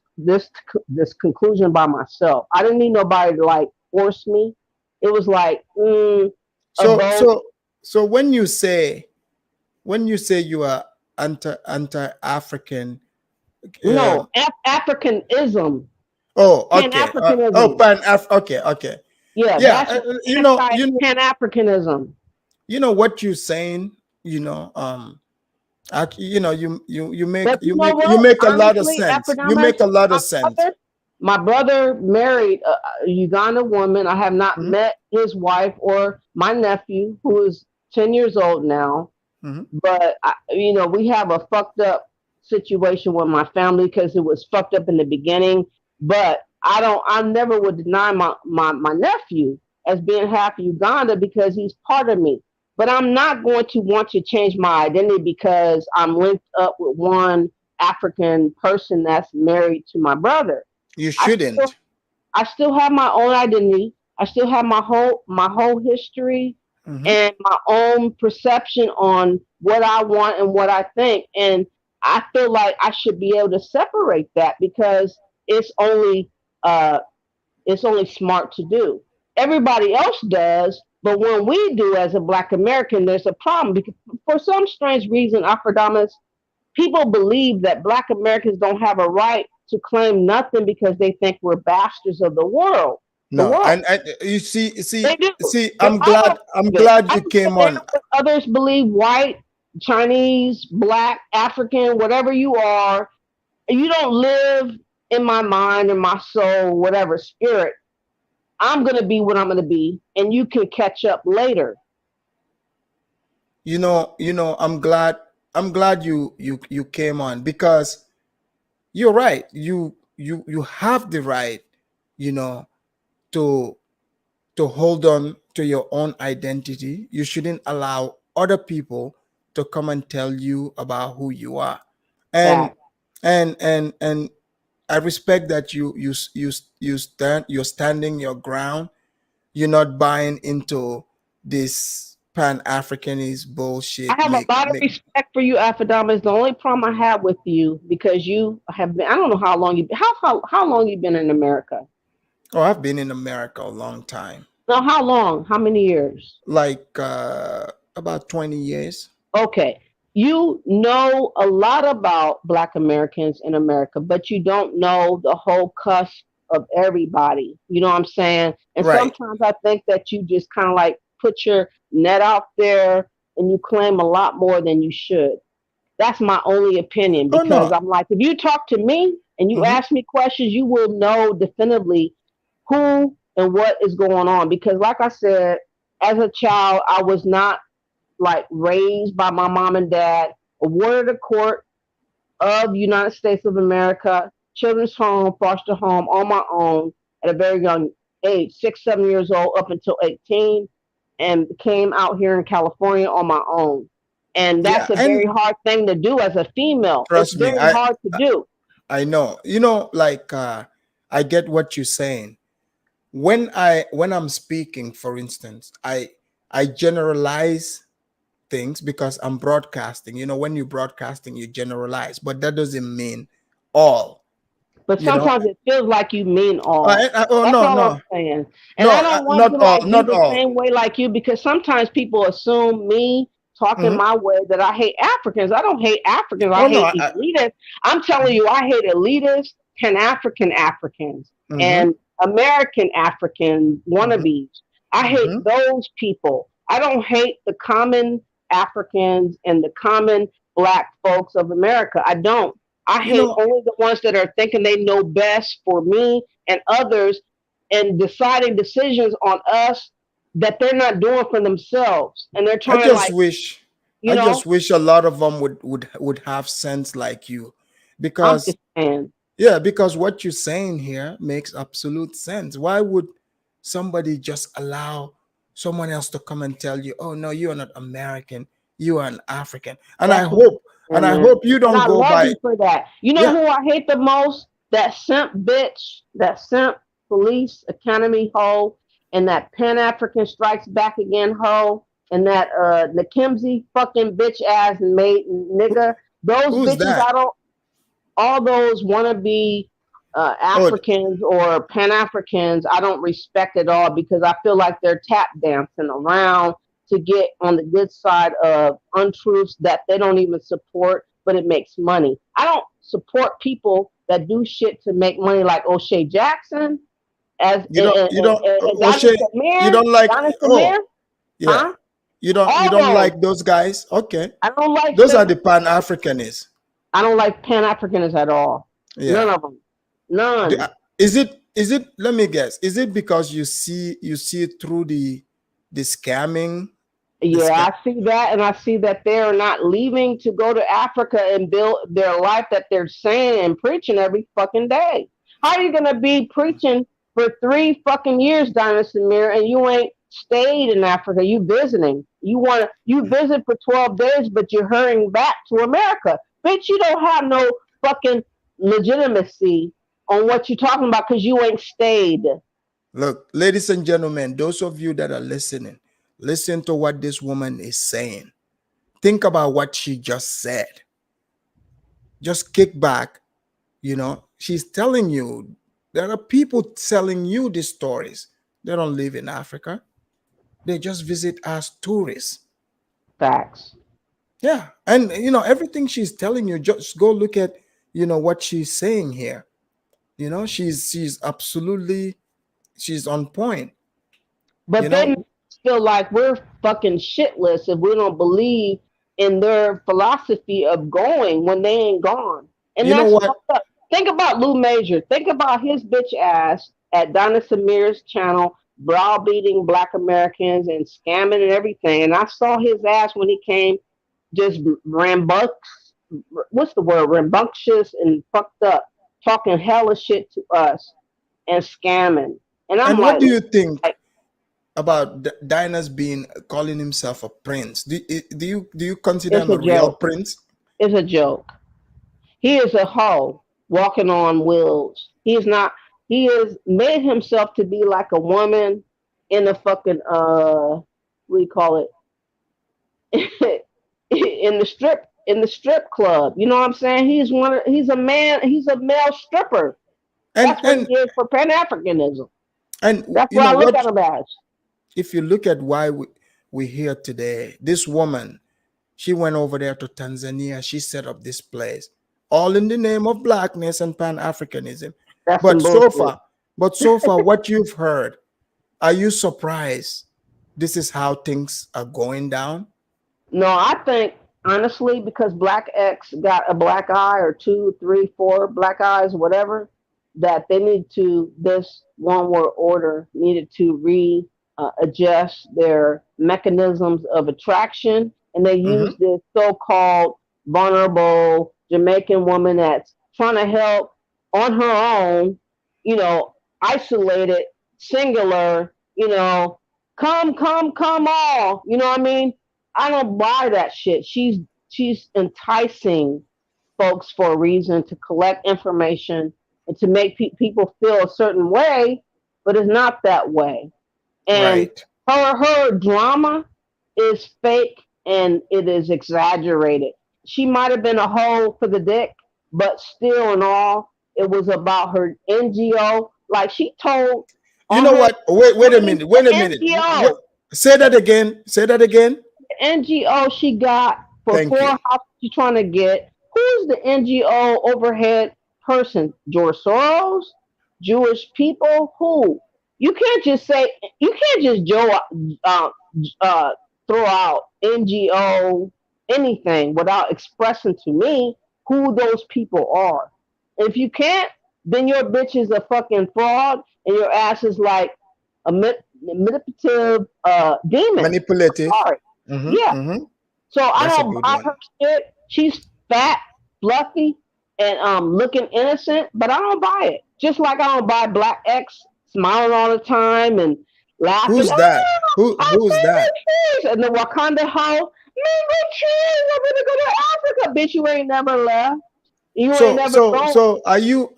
conclusion by myself. I didn't need nobody to like force me. It was like so when you say you are anti-African, no, Africanism. Oh, okay. Okay. Yeah. Pan-Africanism. You know what you're saying. You make a lot of sense. You make a lot of sense. My brother married a Ugandan woman. I have not met his wife or my nephew, who is 10 years old now. But we have a fucked up situation with my family because it was fucked up in the beginning. But I never would deny my nephew as being half Uganda because he's part of me. But I'm not going to want to change my identity because I'm linked up with one African person that's married to my brother. You shouldn't. I still have my own identity. I still have my whole history and my own perception on what I want and what I think. And I feel like I should be able to separate that because it's only smart to do. Everybody else does, but when we do as a Black American, there's a problem because for some strange reason, Afridamus, people believe that Black Americans don't have a right to claim nothing because they think we're bastards of the world. No, and you see, I'm glad you came on. Others believe white, Chinese, Black, African, whatever you are, you don't live in my mind, in my soul, whatever spirit. I'm gonna be what I'm gonna be, and you can catch up later. You know, I'm glad you came on because you're right. You have the right, to hold on to your own identity. You shouldn't allow other people to come and tell you about who you are. And I respect that you're standing your ground. You're not buying into this Pan-Africanist bullshit. I have a lot of respect for you, Afridamus. The only problem I have with you because you have been, I don't know how long you how long you been in America. Oh, I've been in America a long time. Now, how long? How many years? Like about 20 years. Okay. You know a lot about Black Americans in America, but you don't know the whole cusp of everybody. You know what I'm saying? And sometimes I think that you just kind of like put your net out there and you claim a lot more than you should. That's my only opinion because I'm like, if you talk to me and you ask me questions, you will know definitively who and what is going on. Because like I said, as a child, I was not like raised by my mom and dad, awarded a court of the United States of America, children's home, foster home on my own at a very young age, 6, 7 years old up until 18, and came out here in California on my own. And that's a very hard thing to do as a female. It's very hard to do. I know. Like I get what you're saying. When I'm speaking, for instance, I generalize things because I'm broadcasting. When you're broadcasting, you generalize, but that doesn't mean all. But sometimes it feels like you mean all. That's all I'm saying. And I don't want to do the same way like you because sometimes people assume me talking my way that I hate Africans. I don't hate Africans. I hate elitists. I'm telling you, I hate elitists, Pan-African Africans, and American African wannabes. I hate those people. I don't hate the common Africans and the common Black folks of America. I don't. I hate only the ones that are thinking they know best for me and others and deciding decisions on us that they're not doing for themselves. And they're trying I just wish a lot of them would have sense like you. Because because what you're saying here makes absolute sense. Why would somebody just allow someone else to come and tell you, oh no, you are not American, you are an African? And I hope you don't go by for that. You know who I hate the most? That simp bitch, that simp police academy hoe, and that Pan-African Strikes Back Again hoe, and that Nakimzi fucking bitch ass mate nigga. Those bitches, all those wannabe Africans or Pan-Africans, I don't respect at all because I feel like they're tap dancing around to get on the good side of untruths that they don't even support, but it makes money. I don't support people that do shit to make money like O'Shea Jackson. You don't like those guys. Okay. I don't like those. Are the Pan-Africanists. I don't like Pan-Africanists at all. None of them. None. Is it? Let me guess. Is it because you see through the scamming? I see that, and I see that they're not leaving to go to Africa and build their life that they're saying and preaching every fucking day. How are you gonna be preaching for 3 fucking years, Dynasty Samir, and you ain't stayed in Africa? You visiting? You visit for 12 days, but you're hurrying back to America. Bitch, you don't have no fucking legitimacy on what you're talking about because you ain't stayed. Look, ladies and gentlemen, those of you that are listening, listen to what this woman is saying. Think about what she just said. Just kick back. You know, she's telling you there are people telling you these stories. They don't live in Africa. They just visit as tourists. Facts. Yeah. And, you know, everything she's telling you, just go look at, you know, what she's saying here. You know, she's absolutely, she's on point. But you they know, feel like we're fucking shitless if we don't believe in their philosophy of going when they ain't gone. And you know that's what? fucked up. Think about Lou Major. Think about his bitch ass at Donna Samir's channel, browbeating Black Americans and scamming and everything. And I saw his ass when he came just rambunctious and fucked up, talking hella shit to us and scamming. And I'm And like, what do you think about Dinah's being calling himself a prince? Do you consider it's him a a real joke. prince? It's a joke. He is a hoe walking on wheels. He is not. He has made himself to be like a woman in a fucking what do you call it? in the strip club. You know what I'm saying? He's a man. He's a male stripper. That's what he is for Pan Africanism. And that's you what know I look what? at him as. If you look at why we're here today, this woman, she went over there to Tanzania. She set up this place, all in the name of blackness and Pan-Africanism. But so far, what you've heard, are you surprised? This is how things are going down. No, I think honestly, because Black X got a black eye or 2, 3, 4 black eyes, whatever, that they need to, this one world order needed to adjust their mechanisms of attraction. And they use this so-called vulnerable Jamaican woman that's trying to help on her own, you know, isolated, singular, you know, come all, you know what I mean? I don't buy that shit. She's enticing folks for a reason to collect information and to make people feel a certain way, but it's not that way. And her drama is fake and it is exaggerated. She might have been a hoe for the dick, but still in all, it was about her NGO. Like she told. You know what? Wait a minute. Wait a minute. NGO. Say that again. Say that again. NGO she got for 4 houses she's trying to get. Who's the NGO overhead person? George Soros? Jewish people? Who? You can't just say, you can't just throw out NGO anything without expressing to me who those people are. If you can't, then your bitch is a fucking fraud and your ass is like a manipulative demon. Manipulative. Sorry. So I don't buy her shit. She's fat, fluffy, and looking innocent, but I don't buy it. Just like I don't buy Black X smiling all the time and laughing. Who's that? Who's that? And the Wakanda hoe, mango trees. I'm gonna go to Africa, bitch. You ain't never left. You ain't never gone. So are you?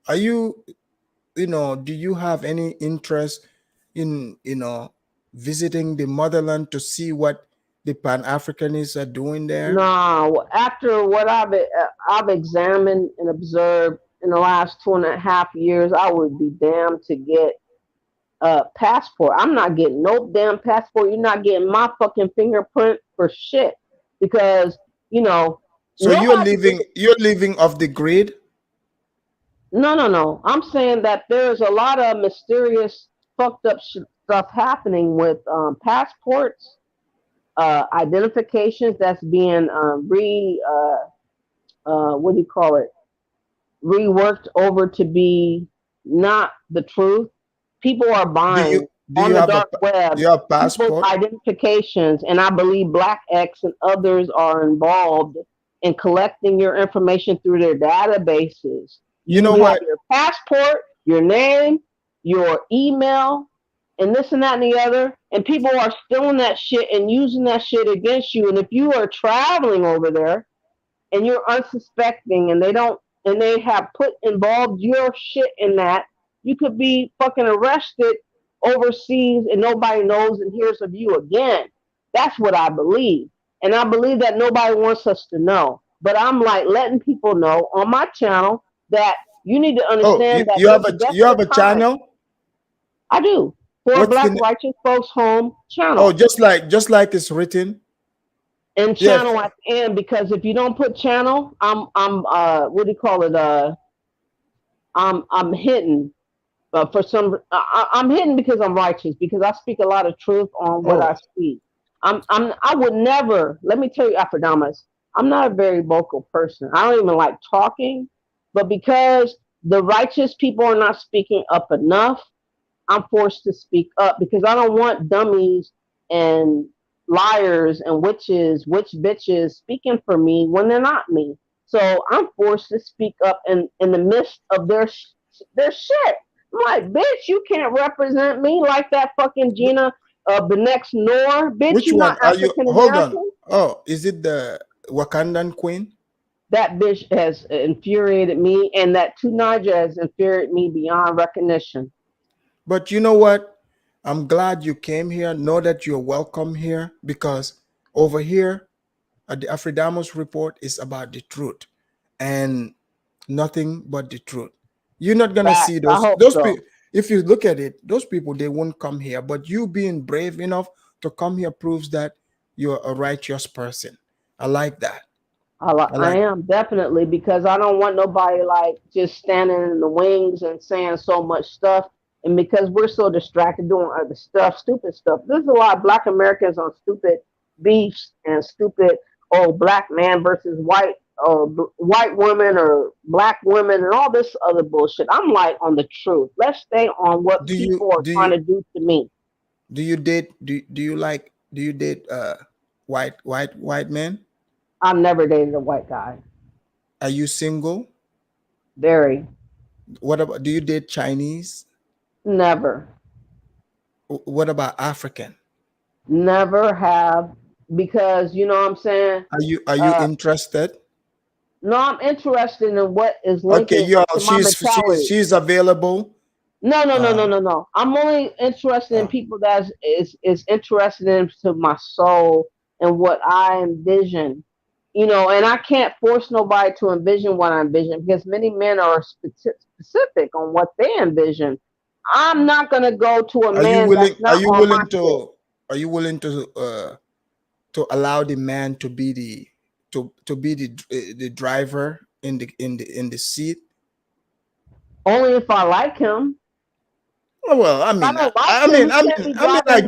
You know, do you have any interest in, you know, visiting the motherland to see what the Pan-Africanists are doing there? No, after what I've examined and observed in the last 2.5 years, I would be damned to get a passport. I'm not getting no damn passport. You're not getting my fucking fingerprint for shit because, you know. So you're living off the grid? No. I'm saying that there's a lot of mysterious fucked up stuff happening with passports, identifications that's being what do you call it? Reworked over to be not the truth. People are buying on the dark web people's identifications, and I believe Black X and others are involved in collecting your information through their databases You know what? Have your passport, your name, your email, and this and that and the other. And people are stealing that shit and using that shit against you. And if you are traveling over there and you're unsuspecting and they have involved your shit in that, you could be fucking arrested overseas and nobody knows and hears of you again. That's what I believe. And I believe that nobody wants us to know. But I'm like letting people know on my channel that you need to understand that you have a channel? I do. For Black Righteous Folks Home channel. Oh, just like it's written. And channel at the end, because if you don't put channel, I'm what do you call it? I'm hidden. For some, I'm hidden because I'm righteous, because I speak a lot of truth on what I speak. I would never, let me tell you, Afridamus, I'm not a very vocal person. I don't even like talking, but because the righteous people are not speaking up enough, I'm forced to speak up, because I don't want dummies and liars and witch bitches speaking for me when they're not me. So I'm forced to speak up in the midst of their shit. I'm like, bitch, you can't represent me like that fucking Gina Benex Noor. Bitch, Which you one not are you? African Hold American. on. Oh, is it the Wakandan queen? That bitch has infuriated me, and that Tunaja has infuriated me beyond recognition. But you know what? I'm glad you came here. Know that you're welcome here, because over here at the Afridamus Report is about the truth and nothing but the truth. You're not gonna see those people. If you look at it, those people, they won't come here. But you being brave enough to come here proves that you're a righteous person. I like that. I am definitely, because I don't want nobody like just standing in the wings and saying so much stuff. And because we're so distracted doing other stuff, stupid stuff. There's a lot of Black Americans on stupid beefs and stupid, black man versus white, or white women or black women and all this other bullshit. I'm like on the truth. Let's stay on what people are trying to do to me. Do you date? Do you date white men? I've never dated a white guy. Are you single? Very. What about, do you date Chinese? Never. What about African? Never have, because you know what I'm saying? Are you interested? No, I'm interested in what is linking to my mentality. She's available. No. I'm only interested in people that is interested into my soul and what I envision. You know, and I can't force nobody to envision what I envision, because many men are specific on what they envision. I'm not gonna go to a man that's not on my shit. Are you willing to allow the man to be the driver in the seat? Only if I like him. Well, I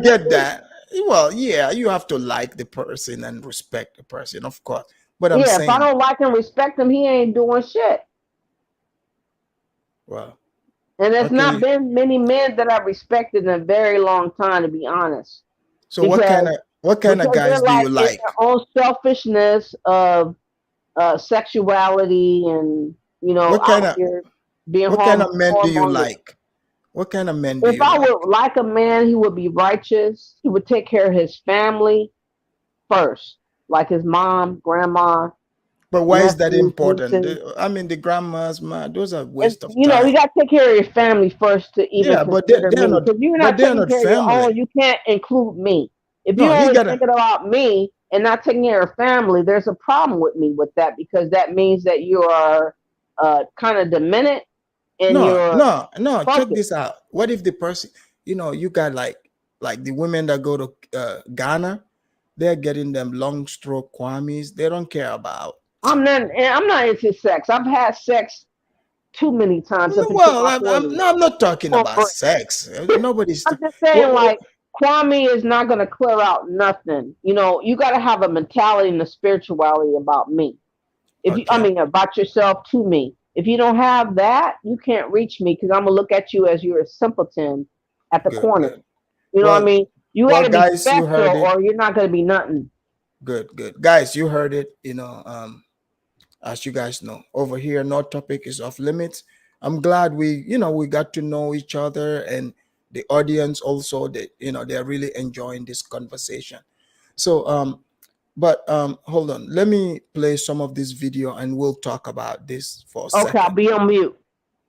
get that. Well, yeah, you have to like the person and respect the person, of course. But I'm saying, if I don't like and respect him, he ain't doing shit. Well, and there's not been many men that I've respected in a very long time, to be honest. So what kind of guys do you like? Their own selfishness of sexuality, and what kind of men do you like? What kind of men do you like? If I would like a man, he would be righteous. He would take care of his family first, like his mom, grandma. But why is that important? The grandmas, those are waste of time. You got to take care of your family first to even consider me. Because you're not taking care of your own, you can't include me. If you're only thinking about me and not taking care of family, there's a problem with me with that, because that means that you are kind of demented. And no. Check this out. What if the person, you got like the women that go to Ghana, they're getting them long stroke kwamis. They don't care about. I'm not into sex. I've had sex too many times. Well, I'm not talking about sex. Nobody's. I'm just saying, Kwame is not going to clear out nothing. You got to have a mentality and a spirituality about me. About yourself to me. If you don't have that, you can't reach me, because I'm gonna look at you as you're a simpleton at the corner. Good. You know what I mean? You gotta be special, or you're not gonna be nothing. Good. Guys, you heard it. as you guys know. Over here, no topic is off limits. I'm glad we got to know each other, and the audience also, that they're really enjoying this conversation. So hold on, let me play some of this video and we'll talk about this for a second. Okay, I'll be on mute.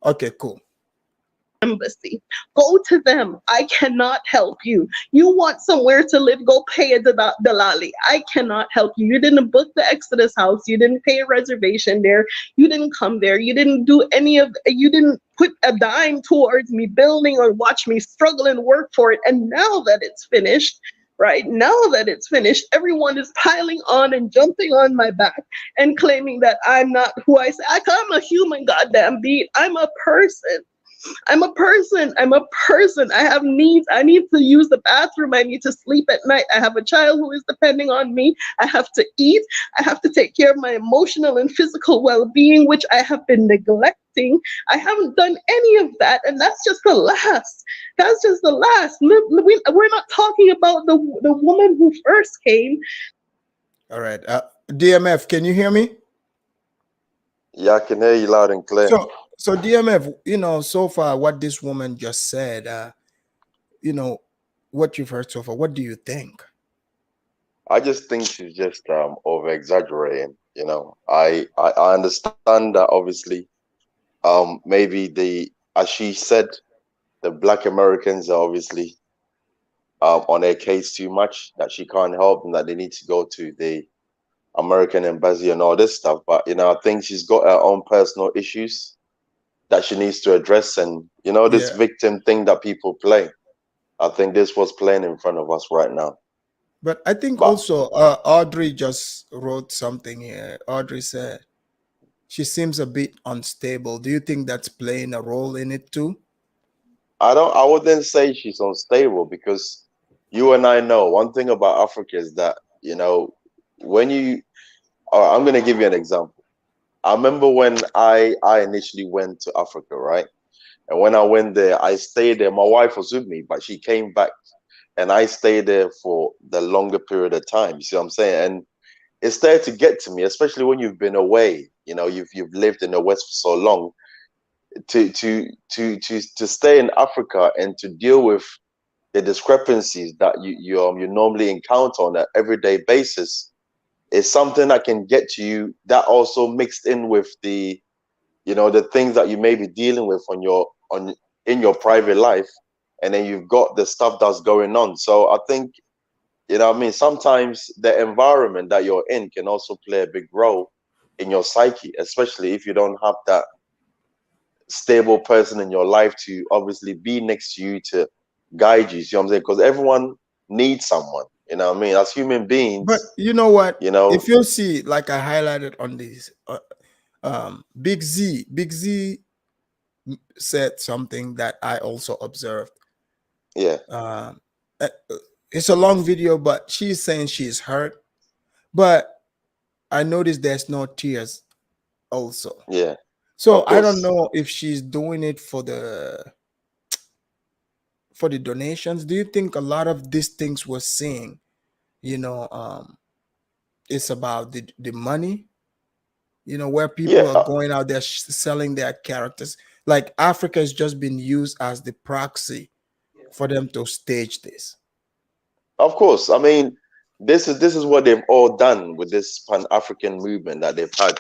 Okay, cool. Embassy. Go to them. I cannot help you. You want somewhere to live, go pay a dalali. I cannot help you. You didn't book the Exodus house. You didn't pay a reservation there. You didn't come there. You didn't do you didn't put a dime towards me building or watch me struggle and work for it. And now that it's finished, right now that it's finished, everyone is piling on and jumping on my back and claiming that I'm not who I say. I'm a human goddamn being. I'm a person. I'm a person. I'm a person. I have needs. I need to use the bathroom. I need to sleep at night. I have a child who is depending on me. I have to eat. I have to take care of my emotional and physical well-being, which I have been neglecting. I haven't done any of that. And that's just the last. That's just the last. We're not talking about the woman who first came. All right. DMF, can you hear me? Yeah, I can hear you loud and clear. So DMF, so far what this woman just said, what you've heard so far, what do you think? I just think she's just over exaggerating. I understand that obviously, maybe as she said, the Black Americans are obviously on their case too much, that she can't help and that they need to go to the American embassy and all this stuff. But I think she's got her own personal issues that she needs to address, and this victim thing that people play, I think this was playing in front of us right now. But I think also Audrey just wrote something here. Audrey said she seems a bit unstable. Do you think that's playing a role in it too? I wouldn't say she's unstable, because you and I know one thing about Africa is that when I'm going to give you an example. I remember when I initially went to Africa, right? And when I went there, I stayed there. My wife was with me, but she came back and I stayed there for the longer period of time. You see what I'm saying? And it's there to get to me, especially when you've been away. You've lived in the West for so long. To stay in Africa and to deal with the discrepancies that you normally encounter on an everyday basis is something that can get to you, that also mixed in with the things that you may be dealing with in your private life, and then you've got the stuff that's going on. So I think sometimes the environment that you're in can also play a big role in your psyche, especially if you don't have that stable person in your life to obviously be next to you to guide you. See what I'm saying? Because everyone needs someone. As human beings. But you know what? If you see, like I highlighted on this, Big Z said something that I also observed. Yeah. It's a long video, but she's saying she's hurt. But I noticed there's no tears also. Yeah. So I don't know if she's doing it for the donations. Do you think a lot of these things we're seeing, it's about the money, where people are going out there selling their characters? Like Africa has just been used as the proxy for them to stage this. Of course. I mean, this is what they've all done with this Pan-African movement that they've had.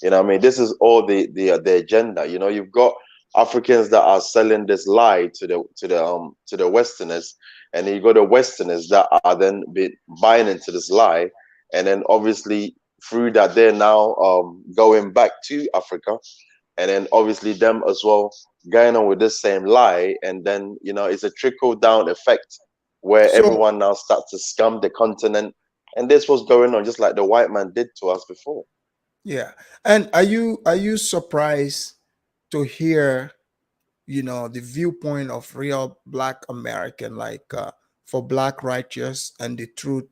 This is all the agenda. You've got Africans that are selling this lie to the Westerners, and then you got the Westerners that are then buying into this lie, and then obviously through that they're now going back to Africa, and then obviously them as well going on with this same lie, and then it's a trickle down effect where everyone now starts to scam the continent, and this was going on just like the white man did to us before. Yeah. And are you surprised to hear, the viewpoint of real Black American, like for Black righteous and the truth?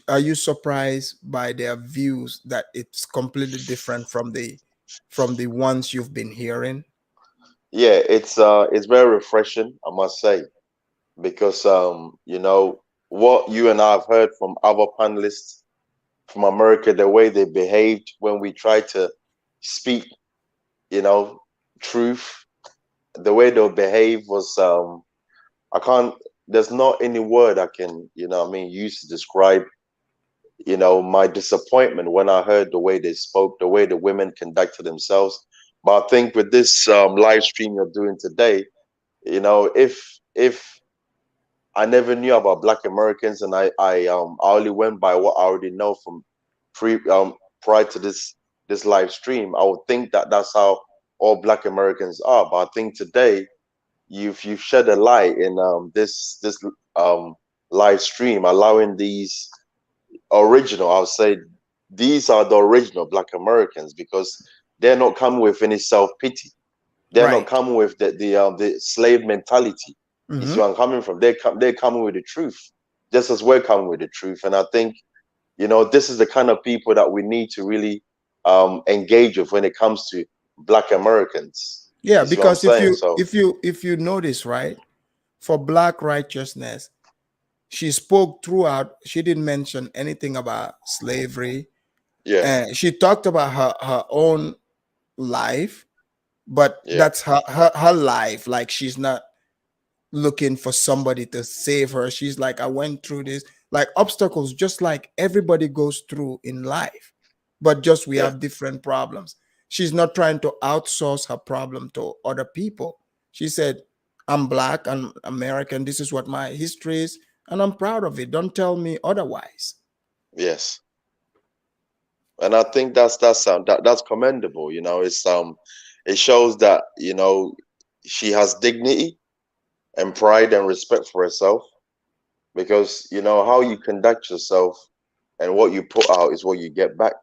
Are you surprised by their views that it's completely different from the ones you've been hearing? Yeah, it's very refreshing, I must say, because what you and I have heard from other panelists from America, the way they behaved when we tried to speak, you know, truth. The way they'll behave was, I can't, there's not any word I can, you know what I mean, use to describe, you know, my disappointment when I heard the way they spoke, the way the women conducted themselves. But I think with this live stream you're doing today, you know, if I never knew about Black Americans, and I only went by what I already know from prior to this live stream, I would think that that's how all Black Americans are. But I think today you've shed a light in this live stream, allowing these original, I'll say these are the original Black Americans, because they're not coming with any self-pity. They're not coming with the slave mentality. You see where I'm coming from? They're coming with the truth, just as we're coming with the truth. And I think, you know, this is the kind of people that we need to really engage with when it comes to Black Americans. Yeah, because if you notice, right, for Black righteousness, she spoke throughout. She didn't mention anything about slavery. Yeah, she talked about her own life, but that's her life. Like, she's not looking for somebody to save her. She's like, I went through this, like obstacles, just like everybody goes through in life, but just we have different problems. She's not trying to outsource her problem to other people. She said, I'm Black, I'm American, this is what my history is, and I'm proud of it. Don't tell me otherwise. Yes. And I think that's commendable. You know, it shows that, you know, she has dignity and pride and respect for herself, because, you know, how you conduct yourself and what you put out is what you get back.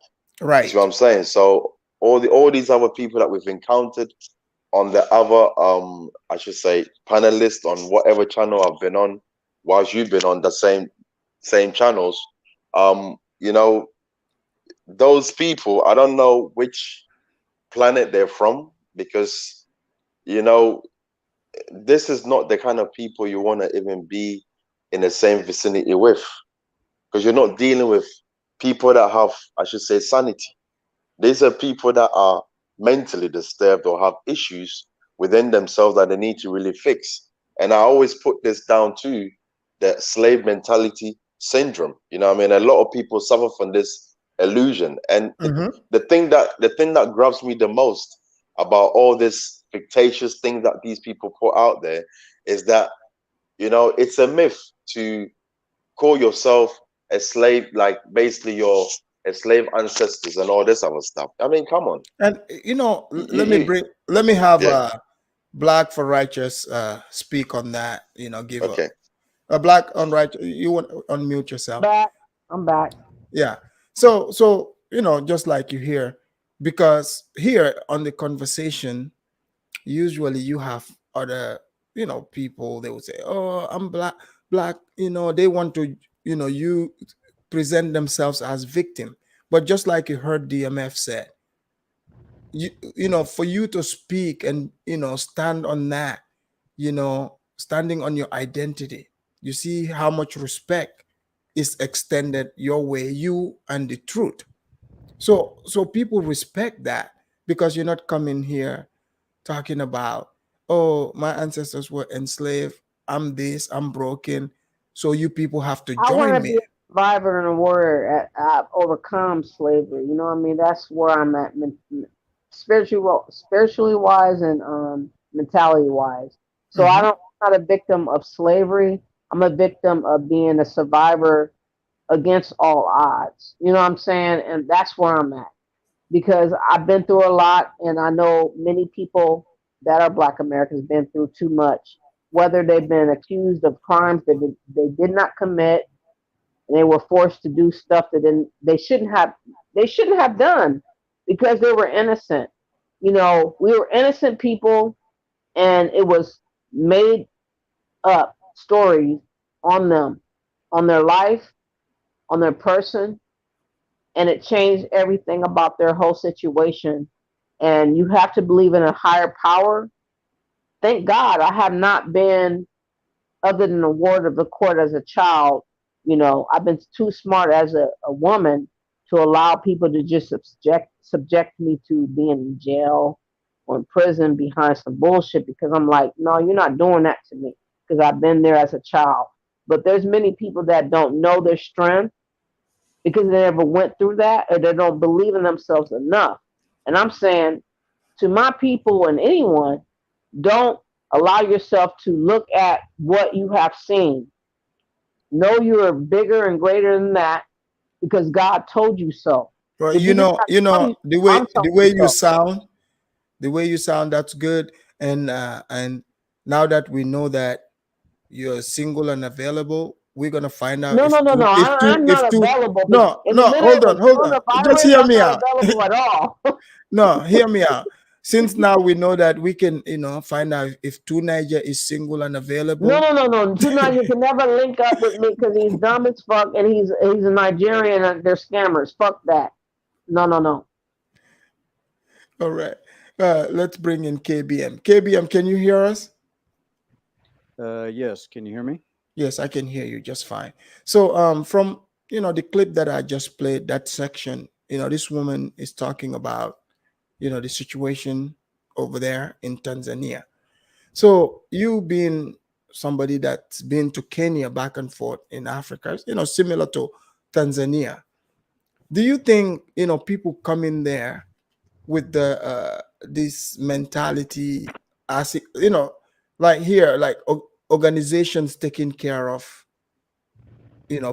Right. That's what I'm saying. So all these other people that we've encountered on the other I should say panelists on whatever channel I've been on, whilst you've been on the same channels, you know, those people, I don't know which planet they're from, because, you know, this is not the kind of people you want to even be in the same vicinity with, because you're not dealing with people that have, I should say, sanity. These are people that are mentally disturbed or have issues within themselves that they need to really fix. And I always put this down to the slave mentality syndrome. You know what I mean? A lot of people suffer from this illusion. And the thing that grabs me the most about all this fictitious things that these people put out there is that, you know, it's a myth to call yourself a slave, like basically your slave ancestors and all this other stuff. I mean, come on. And you know, let me have Black for Righteous speak on that. You know, give a Black on Righteous. You want to unmute yourself? I'm back. Yeah. So you know, just like you hear, because here on the conversation, usually you have other, you know, people. They would say, "Oh, I'm black." You know, they want to, you know, you present themselves as victim. But just like you heard DMF said, you know, for you to speak and, you know, stand on that, you know, standing on your identity, you see how much respect is extended your way, you and the truth. So people respect that, because you're not coming here talking about, oh, my ancestors were enslaved, I'm this, I'm broken, so you people have to join me. Be a survivor and a warrior. I've overcome slavery. You know what I mean? That's where I'm at, spiritually wise and mentality wise. So I'm not a victim of slavery. I'm a victim of being a survivor against all odds. You know what I'm saying? And that's where I'm at, because I've been through a lot, and I know many people that are Black Americans been through too much, whether they've been accused of crimes that they did not commit, and they were forced to do stuff that they shouldn't have done, because they were innocent. You know, we were innocent people, and it was made up stories on them, on their life, on their person, and it changed everything about their whole situation. And you have to believe in a higher power. Thank God I have not been, other than the ward of the court as a child, you know, I've been too smart as a woman to allow people to just subject me to being in jail or in prison behind some bullshit, because I'm like, no, you're not doing that to me, because I've been there as a child. But there's many people that don't know their strength because they never went through that, or they don't believe in themselves enough. And I'm saying to my people and anyone, don't allow yourself to look at what you have seen. Know you are bigger and greater than that, because God told you so. Well, you know, the way you sound, that's good. And now that we know that you're single and available, we're gonna find out. I'm not available. No, hold on. Just hear me out. Available at all. No, hear me out. Since now we know that we can, find out if Niger is single and available. No. Niger can never link up with me because he's dumb as fuck and he's a Nigerian and they're scammers. Fuck that. No. All right. Let's bring in KBM. KBM, can you hear us? Yes. Can you hear me? Yes, I can hear you just fine. So from the clip that I just played, that section, this woman is talking about the situation over there in Tanzania. So you being somebody that's been to Kenya back and forth in Africa, similar to Tanzania, do you think people come in there with the this mentality, as like here, like organizations taking care of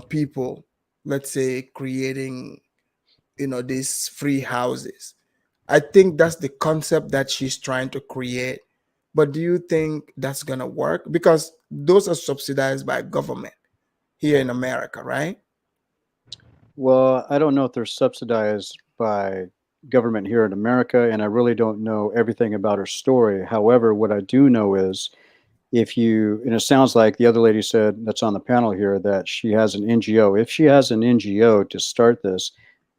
people, let's say creating these free houses? I think that's the concept that she's trying to create. But do you think that's gonna work? Because those are subsidized by government here in America, right? Well, I don't know if they're subsidized by government here in America, and I really don't know everything about her story. However, what I do know is and it sounds like the other lady said that's on the panel here that she has an NGO. If she has an NGO to start this,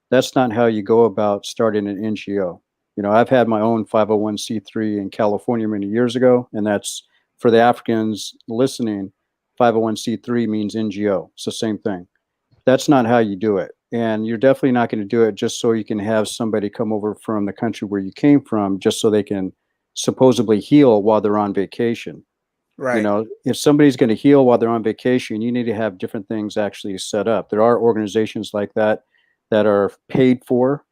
that's not how you go about starting an NGO. I've had my own 501c3 in California many years ago, and that's for the Africans listening. 501c3 means NGO. It's the same thing. That's not how you do it. And you're definitely not going to do it just so you can have somebody come over from the country where you came from, just so they can supposedly heal while they're on vacation. Right. If somebody's going to heal while they're on vacation, you need to have different things actually set up. There are organizations like that are paid for,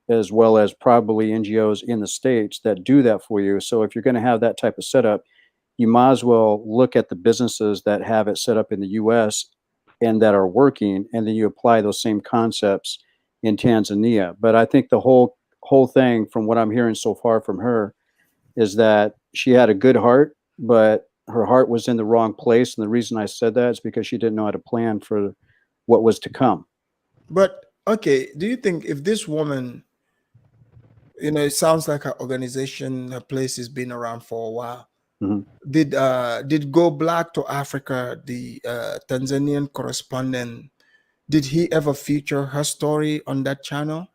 as well as probably NGOs in the States that do that for you. So if you're going to have that type of setup, you might as well look at the businesses that have it set up in the US and that are working, and then you apply those same concepts in Tanzania. But I think the whole thing, from what I'm hearing so far from her, is that she had a good heart, but her heart was in the wrong place. And the reason I said that is because she didn't know how to plan for what was to come. But okay, do you think if this woman, it sounds like her organization, her place has been around for a while. Mm-hmm. Did Go Black to Africa, the Tanzanian correspondent, did he ever feature her story on that channel?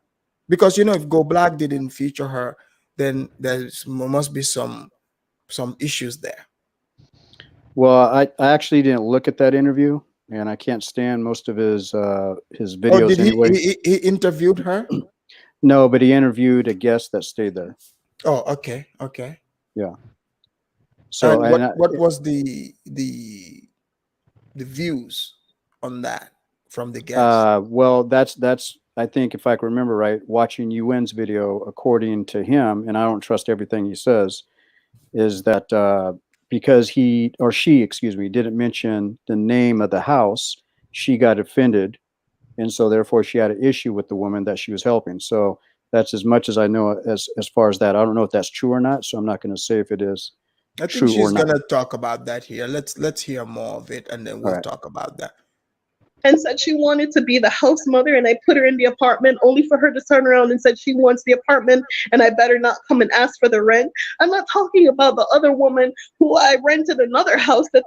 Because if Go Black didn't feature her, then there must be some issues there. Well, I actually didn't look at that interview, and I can't stand most of his videos. Oh, did anyway. He interviewed her? No, but he interviewed a guest that stayed there. Oh, okay. Yeah. So, what was the views on that from the guest? Well, that's I think, if I can remember right, watching UN's video, according to him, and I don't trust everything he says, is that because he or she, excuse me, didn't mention the name of the house, she got offended, and so therefore she had an issue with the woman that she was helping. So that's as much as I know as far as that. I don't know if that's true or not, so I'm not going to say if it is. I think she's going to talk about that here. Let's hear more of it, and then we'll talk about that. And said she wanted to be the house mother, and I put her in the apartment only for her to turn around and said she wants the apartment and I better not come and ask for the rent. I'm not talking about the other woman who I rented another house that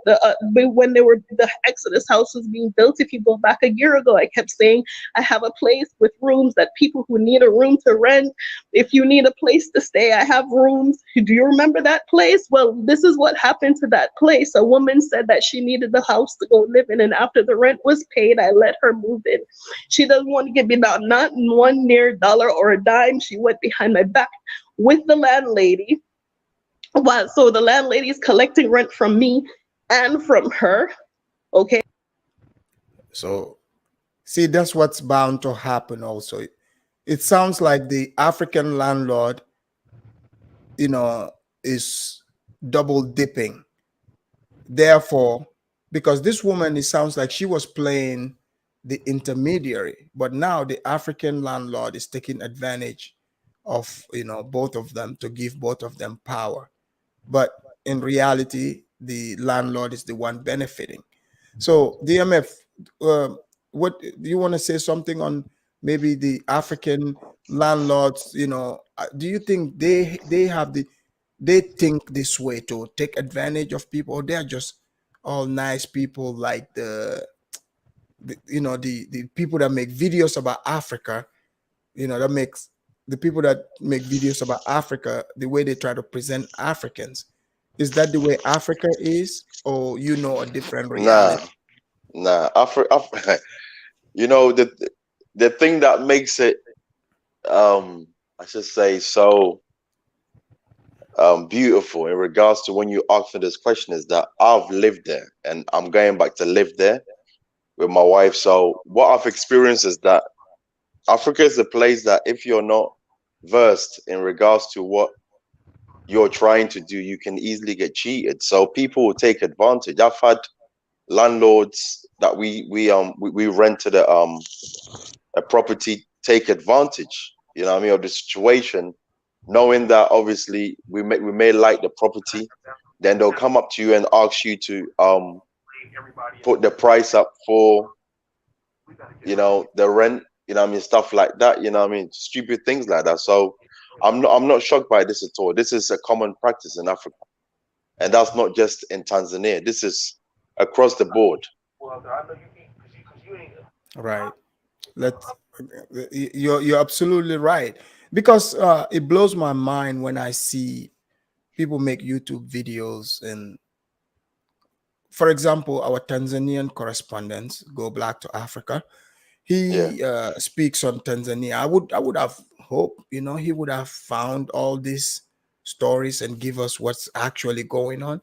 when the Exodus house was being built. If you go back a year ago, I kept saying I have a place with rooms that people who need a room to rent. If you need a place to stay, I have rooms. Do you remember that place? Well, this is what happened to that place. A woman said that she needed the house to go live in, and after the rent was paid, paid. I let her move in. She doesn't want to give me not one near dollar or a dime. She went behind my back with the landlady. So the landlady is collecting rent from me and from her. Okay. So, see, that's what's bound to happen also. It sounds like the African landlord, is double dipping. Therefore, because this woman, it sounds like she was playing the intermediary, but now the African landlord is taking advantage of, both of them to give both of them power. But in reality, the landlord is the one benefiting. So, DMF, what do you want to say something on maybe the African landlords? Do you think they think this way to take advantage of people, or they're just all nice people like the people that make videos about Africa, that makes the people that make videos about Africa, the way they try to present Africans? Is that the way Africa is, or a different reality? Nah. Africa, the thing that makes it, I should say, so beautiful in regards to when you ask for this question is that I've lived there and I'm going back to live there with my wife. So what I've experienced is that Africa is a place that if you're not versed in regards to what you're trying to do, you can easily get cheated. So people will take advantage. I've had landlords that we rented a property take advantage, of the situation, knowing that obviously we may like the property, then they'll come up to you and ask you to put the price up for the rent, stuff like that, stupid things like that. So I'm not shocked by this at all. This is a common practice in Africa, and that's not just in Tanzania. This is across the board. Right. You're absolutely right, because it blows my mind when I see people make YouTube videos. And for example, our Tanzanian correspondent, Go Black to Africa, he speaks on Tanzania. I would have hoped, he would have found all these stories and give us what's actually going on,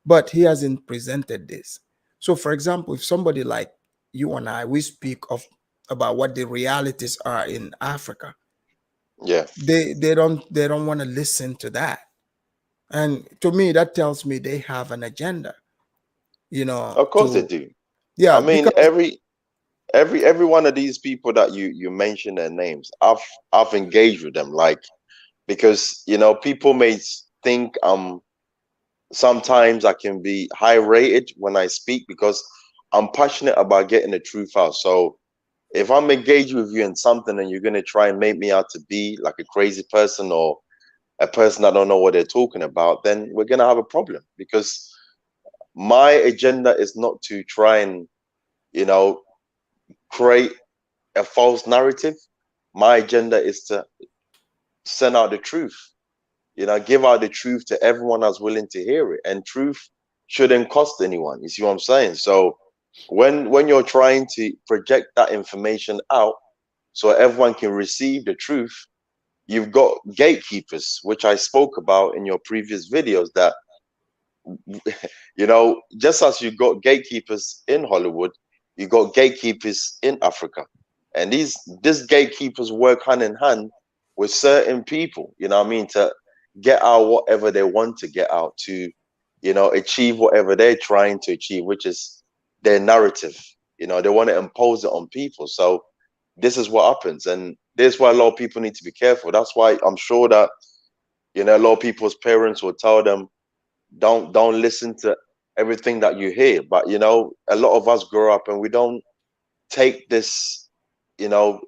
but he hasn't presented this. So, for example, if somebody like you and I, we speak about what the realities are in Africa, they don't want to listen to that. And to me, that tells me they have an agenda. Of course they do. Yeah, I mean, because every one of these people that you mention their names, I've engaged with them, because people may think sometimes I can be high rated when I speak because I'm passionate about getting the truth out. So if I'm engaged with you in something and you're going to try and make me out to be like a crazy person or a person that don't know what they're talking about, then we're going to have a problem, because my agenda is not to try and, create a false narrative. My agenda is to send out the truth, give out the truth to everyone that's willing to hear it. And truth shouldn't cost anyone. You see what I'm saying? So when you're trying to project that information out so everyone can receive the truth, you've got gatekeepers, which I spoke about in your previous videos, that just as you got gatekeepers in Hollywood, you got gatekeepers in Africa. And these gatekeepers work hand in hand with certain people, to get out whatever they want to get out, to, achieve whatever they're trying to achieve, which is their narrative. They want to impose it on people. So this is what happens. And this is why a lot of people need to be careful. That's why I'm sure that, a lot of people's parents will tell them, don't listen to everything that you hear. But, a lot of us grow up and we don't take this,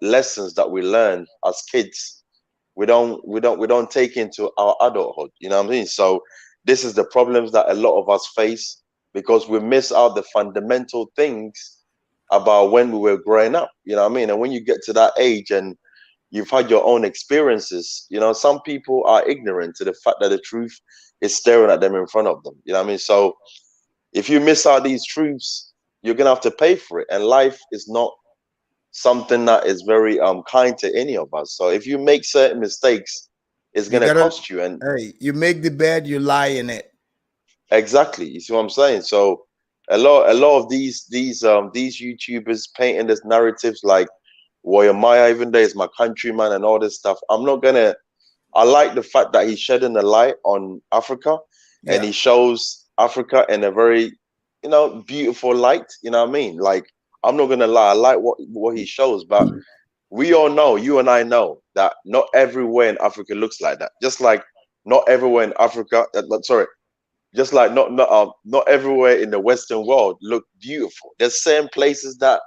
lessons that we learn as kids. We don't take into our adulthood. You know what I mean? So this is the problems that a lot of us face, because we miss out the fundamental things about when we were growing up. You know what I mean? And when you get to that age and you've had your own experiences, some people are ignorant to the fact that the truth is staring at them in front of them. You know what I mean? So if you miss out these truths, you're gonna have to pay for it. And life is not something that is very kind to any of us. So if you make certain mistakes, it's gonna cost you. And hey, you make the bed, you lie in it. Exactly. You see what I'm saying? So a lot of these YouTubers painting this narratives like Warrior Maya, even though he's my countryman and all this stuff. I like the fact that he's shedding a light on Africa, and he shows Africa in a very, beautiful light. You know what I mean? Like, I'm not gonna lie, I like what he shows, but we all know, you and I know, that not everywhere in Africa looks like that. Just like not everywhere in Africa, just like not everywhere in the Western world look beautiful. There's certain places that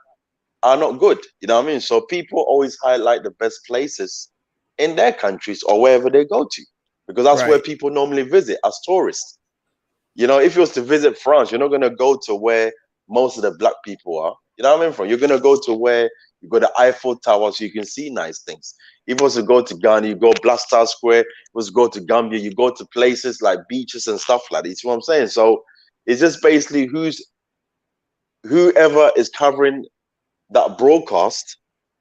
are not good. You know what I mean? So people always highlight the best places in their countries or wherever they go to, because that's where people normally visit as tourists. If you was to visit France, you're not going to go to where most of the black people are. You know what I mean? You're going to go to where you go to Eiffel Tower so you can see nice things. If you was to go to Ghana, you go Blaster Square. If you was to go to Gambia, you go to places like beaches and stuff like that. You see what I'm saying? So it's just basically whoever is covering that broadcast,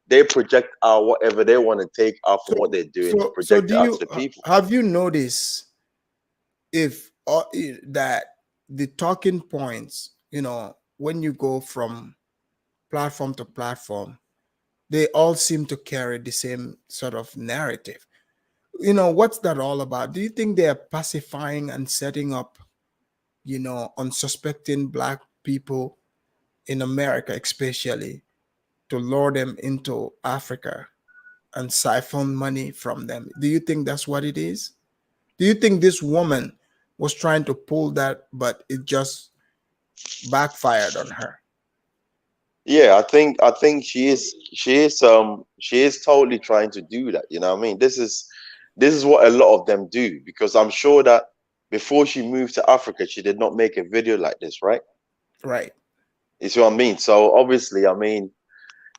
they project out whatever they want to take out from what they're doing to project it out to the people. Have you noticed if that the talking points, when you go from platform to platform, they all seem to carry the same sort of narrative? What's that all about? Do you think they are pacifying and setting up, unsuspecting black people in America, especially, to lure them into Africa and siphon money from them? Do you think that's what it is? Do you think this woman was trying to pull that, but it just backfired on her? Yeah, I think she is totally trying to do that. You know what I mean? This is what a lot of them do, because I'm sure that before she moved to Africa, she did not make a video like this, right? Right. You see what I mean? So obviously, I mean,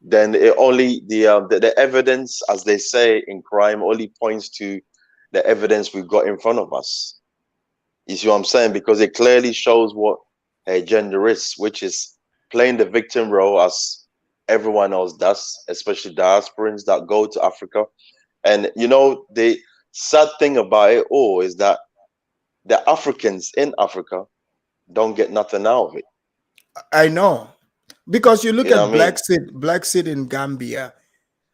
then it only the evidence, as they say in crime, only points to the evidence we've got in front of us. You see what I'm saying? Because it clearly shows what her agenda is, which is playing the victim role as everyone else does, especially diasporans that go to Africa. And the sad thing about it all is that the Africans in Africa don't get nothing out of it. I know, because you look at Black Seed in Gambia.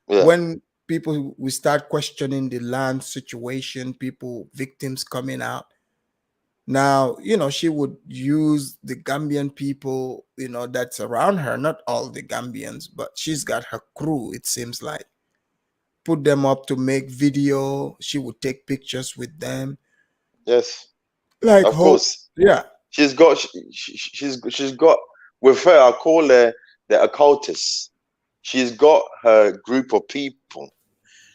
Yeah. When we start questioning the land situation, victims coming out. Now, she would use the Gambian people, that's around her, not all the Gambians, but she's got her crew, it seems like. Put them up to make video. She would take pictures with them. Yes. Like, of course. Yeah. She's got with her, I call her the occultist. She's got her group of people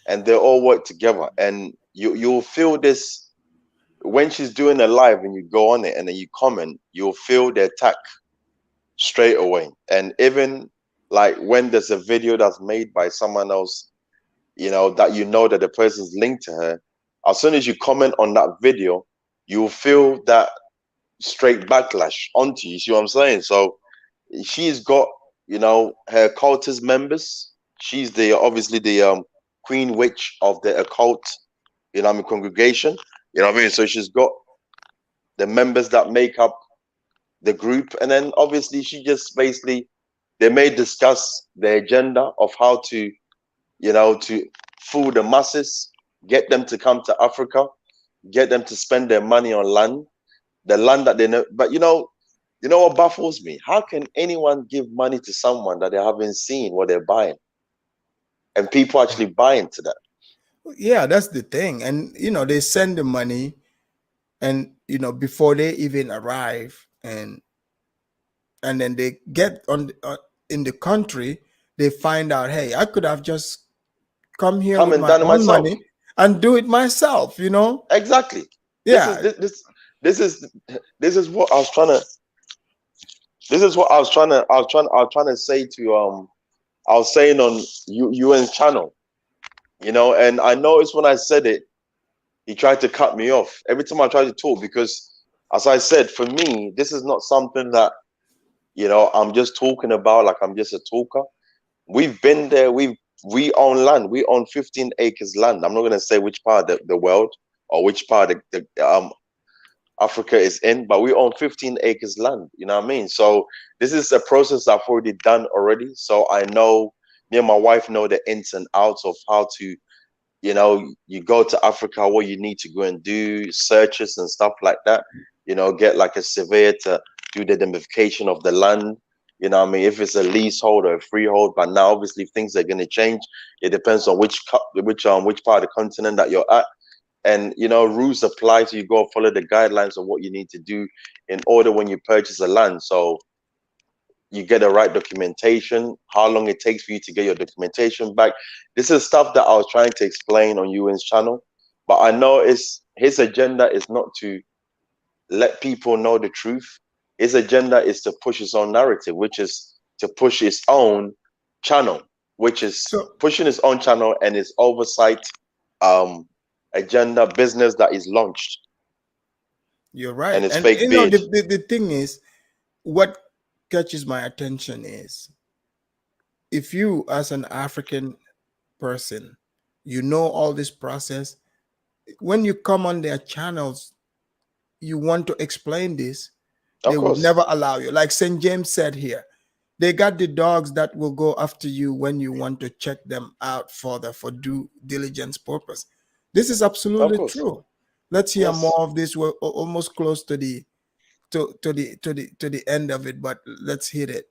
and they all work together. And you'll feel this when she's doing a live and you go on it and then you comment, you'll feel the attack straight away. And even like when there's a video that's made by someone else, that the person's linked to her, as soon as you comment on that video, you'll feel that straight backlash onto you. You see what I'm saying? So she's got, her cultist members. She's obviously the queen witch of the occult, congregation. You know what I mean? So she's got the members that make up the group. And then obviously she just basically, they may discuss the agenda of how to, to fool the masses, get them to come to Africa, get them to spend their money on land, the land that they know. But you know what baffles me? How can anyone give money to someone that they haven't seen what they're buying? And people actually buy into that. Yeah, that's the thing. And they send the money, and before they even arrive, and then they get in the country, they find out, hey, I could have just come here with my own money and do it myself. Exactly. Yeah. This is what I was trying to. This is what I was trying to say to I was saying on UN's channel. And I noticed when I said it, he tried to cut me off every time I tried to talk, because as I said, for me, this is not something that You know, I'm just talking about, like, I'm just a talker. We've been there. We own land. We own 15 acres land. I'm not going to say which part of the world or which part of Africa is in, but we own 15 acres land. You know what I mean? So this is a process I've already done already. So I know, me and my wife know the ins and outs of how to, you know, you go to Africa, what you need to go and do, searches and stuff like that. You know, get like a surveyor to do the identification of the land. You know what I mean? If it's a leasehold or a freehold, but now obviously things are going to change. It depends on which part of the continent that you're at. And, you know, rules apply, so you go follow the guidelines of what you need to do in order when you purchase a land. So you get the right documentation, how long it takes for you to get your documentation back. This is stuff that I was trying to explain on UN's channel, but I know his agenda is not to let people know the truth. His agenda is to push his own narrative, which is to push his own channel, which is pushing his own channel and his oversight agenda business that is launched. You're right. And it's and fake you know, beard. the thing is, what catches my attention is, if you as an African person, you know all this process, when you come on their channels, you want to explain this, they would never allow you. Like St. James said here, they got the dogs that will go after you when you want to check them out further for due diligence purpose. This is absolutely true. Let's hear more of this. We're almost close to the end of it, but let's hit it.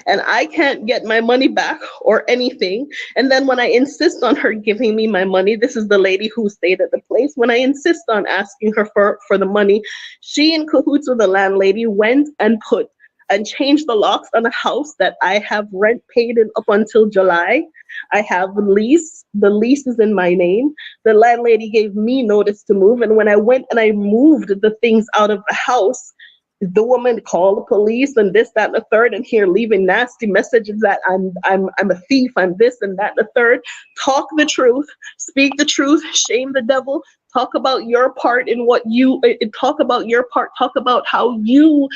And I can't get my money back or anything. And then when I insist on her giving me my money, this is the lady who stayed at the place. When I insist on asking her for the money, she, in cahoots with the landlady, went and changed the locks on a house that I have rent paid in up until July. I have the lease. The lease is in my name. The landlady gave me notice to move. And when I went and I moved the things out of the house, the woman called the police and this, that, and the third, and here leaving nasty messages that I'm a thief, I'm this and that, and the third. Talk the truth, speak the truth, shame the devil. Talk about your part in what you talk about your part. Talk about how you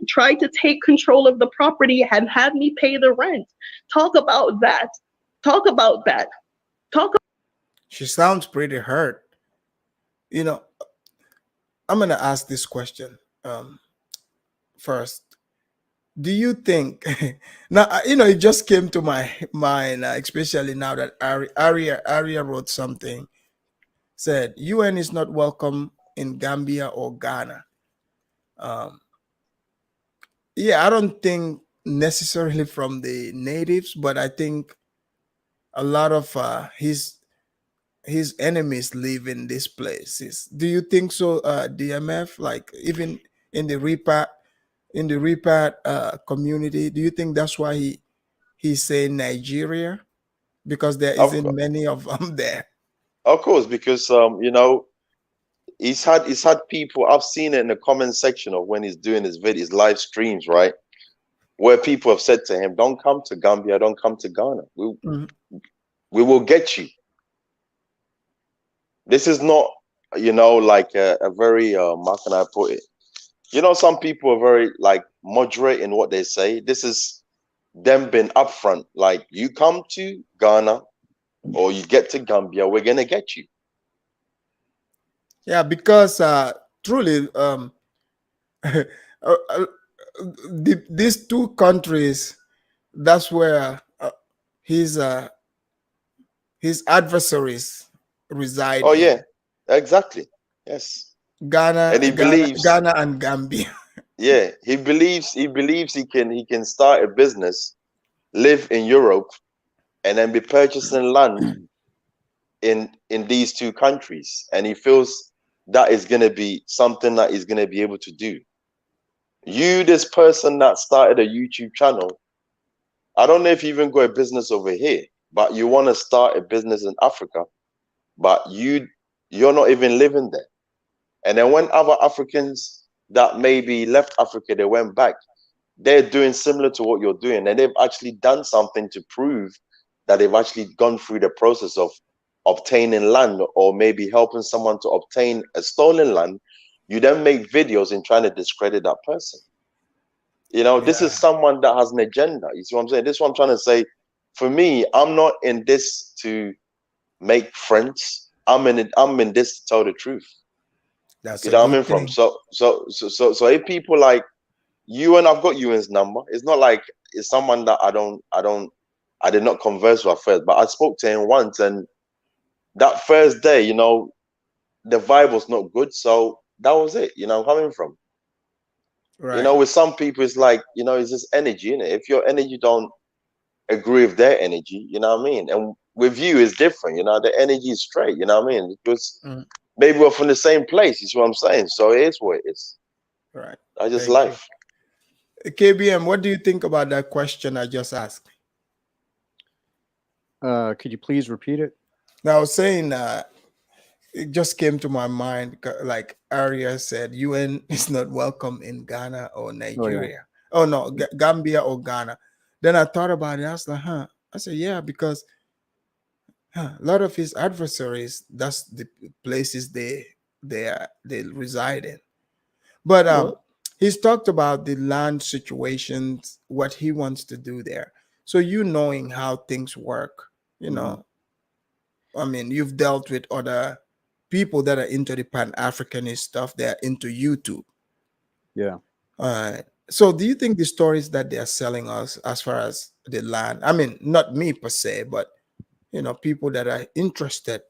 tried to take control of the property and had me pay the rent. Talk about that. Talk about that. She sounds pretty hurt. You know, I'm gonna ask this question. First, do you think now, you know, it just came to my mind, especially now that Aria wrote something, said UN is not welcome in Gambia or Ghana. Yeah, I don't think necessarily from the natives, but I think a lot of his enemies live in these places. Do you think so, DMF? Like even in the Repat community, do you think that's why he's saying Nigeria, because there isn't many of them there? Of course, because you know, he's had people, I've seen it in the comment section of when he's doing his videos, live streams, right, where people have said to him, don't come to Gambia, don't come to Ghana, we will get you. This is not, you know, like a very how can I put it, you know, some people are very like moderate in what they say. This is them being upfront, like, you come to Ghana or you get to Gambia, we're gonna get you. Yeah, because truly, these two countries, that's where his adversaries reside. Oh yeah, exactly. Yes. Ghana, and he believes Ghana and Gambia. Yeah, he believes he can start a business, live in Europe, and then be purchasing land in these two countries, and he feels that is going to be something that he's going to be able to do. You, this person that started a YouTube channel, I don't know if you even got a business over here, but you want to start a business in Africa, but you're not even living there. And then when other Africans that maybe left Africa, they went back, they're doing similar to what you're doing, and they've actually done something to prove that they've actually gone through the process of obtaining land, or maybe helping someone to obtain a stolen land. You then make videos in trying to discredit that person. You know, this is someone that has an agenda. You see what I'm saying? This is what I'm trying to say. For me, I'm not in this to make friends. I'm in this to tell the truth. That's you know what I mean? thing. So if people like you, and I've got Ewan's number, it's not like it's someone that I did not converse with first, but I spoke to him once, and that first day, you know, the vibe was not good. So that was it. You know, coming from. Right. You know, with some people, it's like, you know, it's just energy, innit? If your energy don't agree with their energy, you know what I mean? And with you, it's different. You know, the energy is straight. You know what I mean? Because maybe we're from the same place. You see what I'm saying? So it is what it is. Right. I just life. KBM, what do you think about that question I just asked? Could you please repeat it? Now, I was saying it just came to my mind, like Arya said, UN is not welcome in Ghana or Nigeria. Oh, no, Gambia or Ghana. Then I thought about it. I was like, I said, yeah, because a lot of his adversaries, that's the places they reside in. But he's talked about the land situations, what he wants to do there. So you knowing how things work, you know, I mean, you've dealt with other people that are into the Pan-Africanist stuff. They're into YouTube. Yeah. So do you think the stories that they're selling us as far as the land, I mean, not me per se, but, you know, people that are interested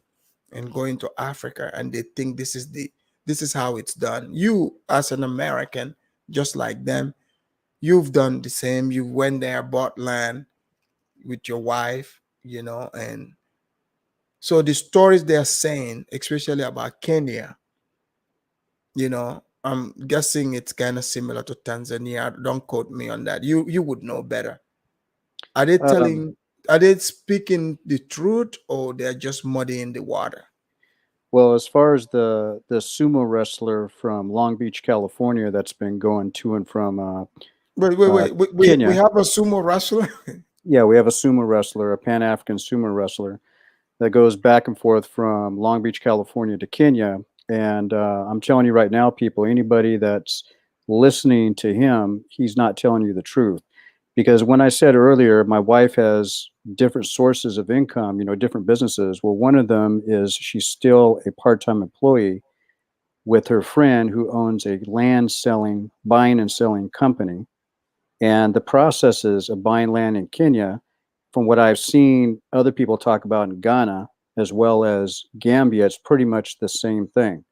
in going to Africa and they think this is how it's done. You, as an American, just like them, you've done the same. You went there, bought land with your wife, you know, and so the stories they're saying, especially about Kenya, you know, I'm guessing it's kind of similar to Tanzania. Don't quote me on that. You would know better. Are they are they speaking the truth, or they're just muddying the water? Well, as far as the sumo wrestler from Long Beach, California, that's been going to and from wait, we have a sumo wrestler. Yeah, we have a sumo wrestler, a Pan-African sumo wrestler that goes back and forth from Long Beach, California to Kenya. And I'm telling you right now, people, anybody that's listening to him, he's not telling you the truth. Because when I said earlier, my wife has different sources of income, you know, different businesses. Well, one of them is she's still a part-time employee with her friend who owns a buying and selling company. And the processes of buying land in Kenya, from what I've seen other people talk about in Ghana, as well as Gambia, it's pretty much the same thing.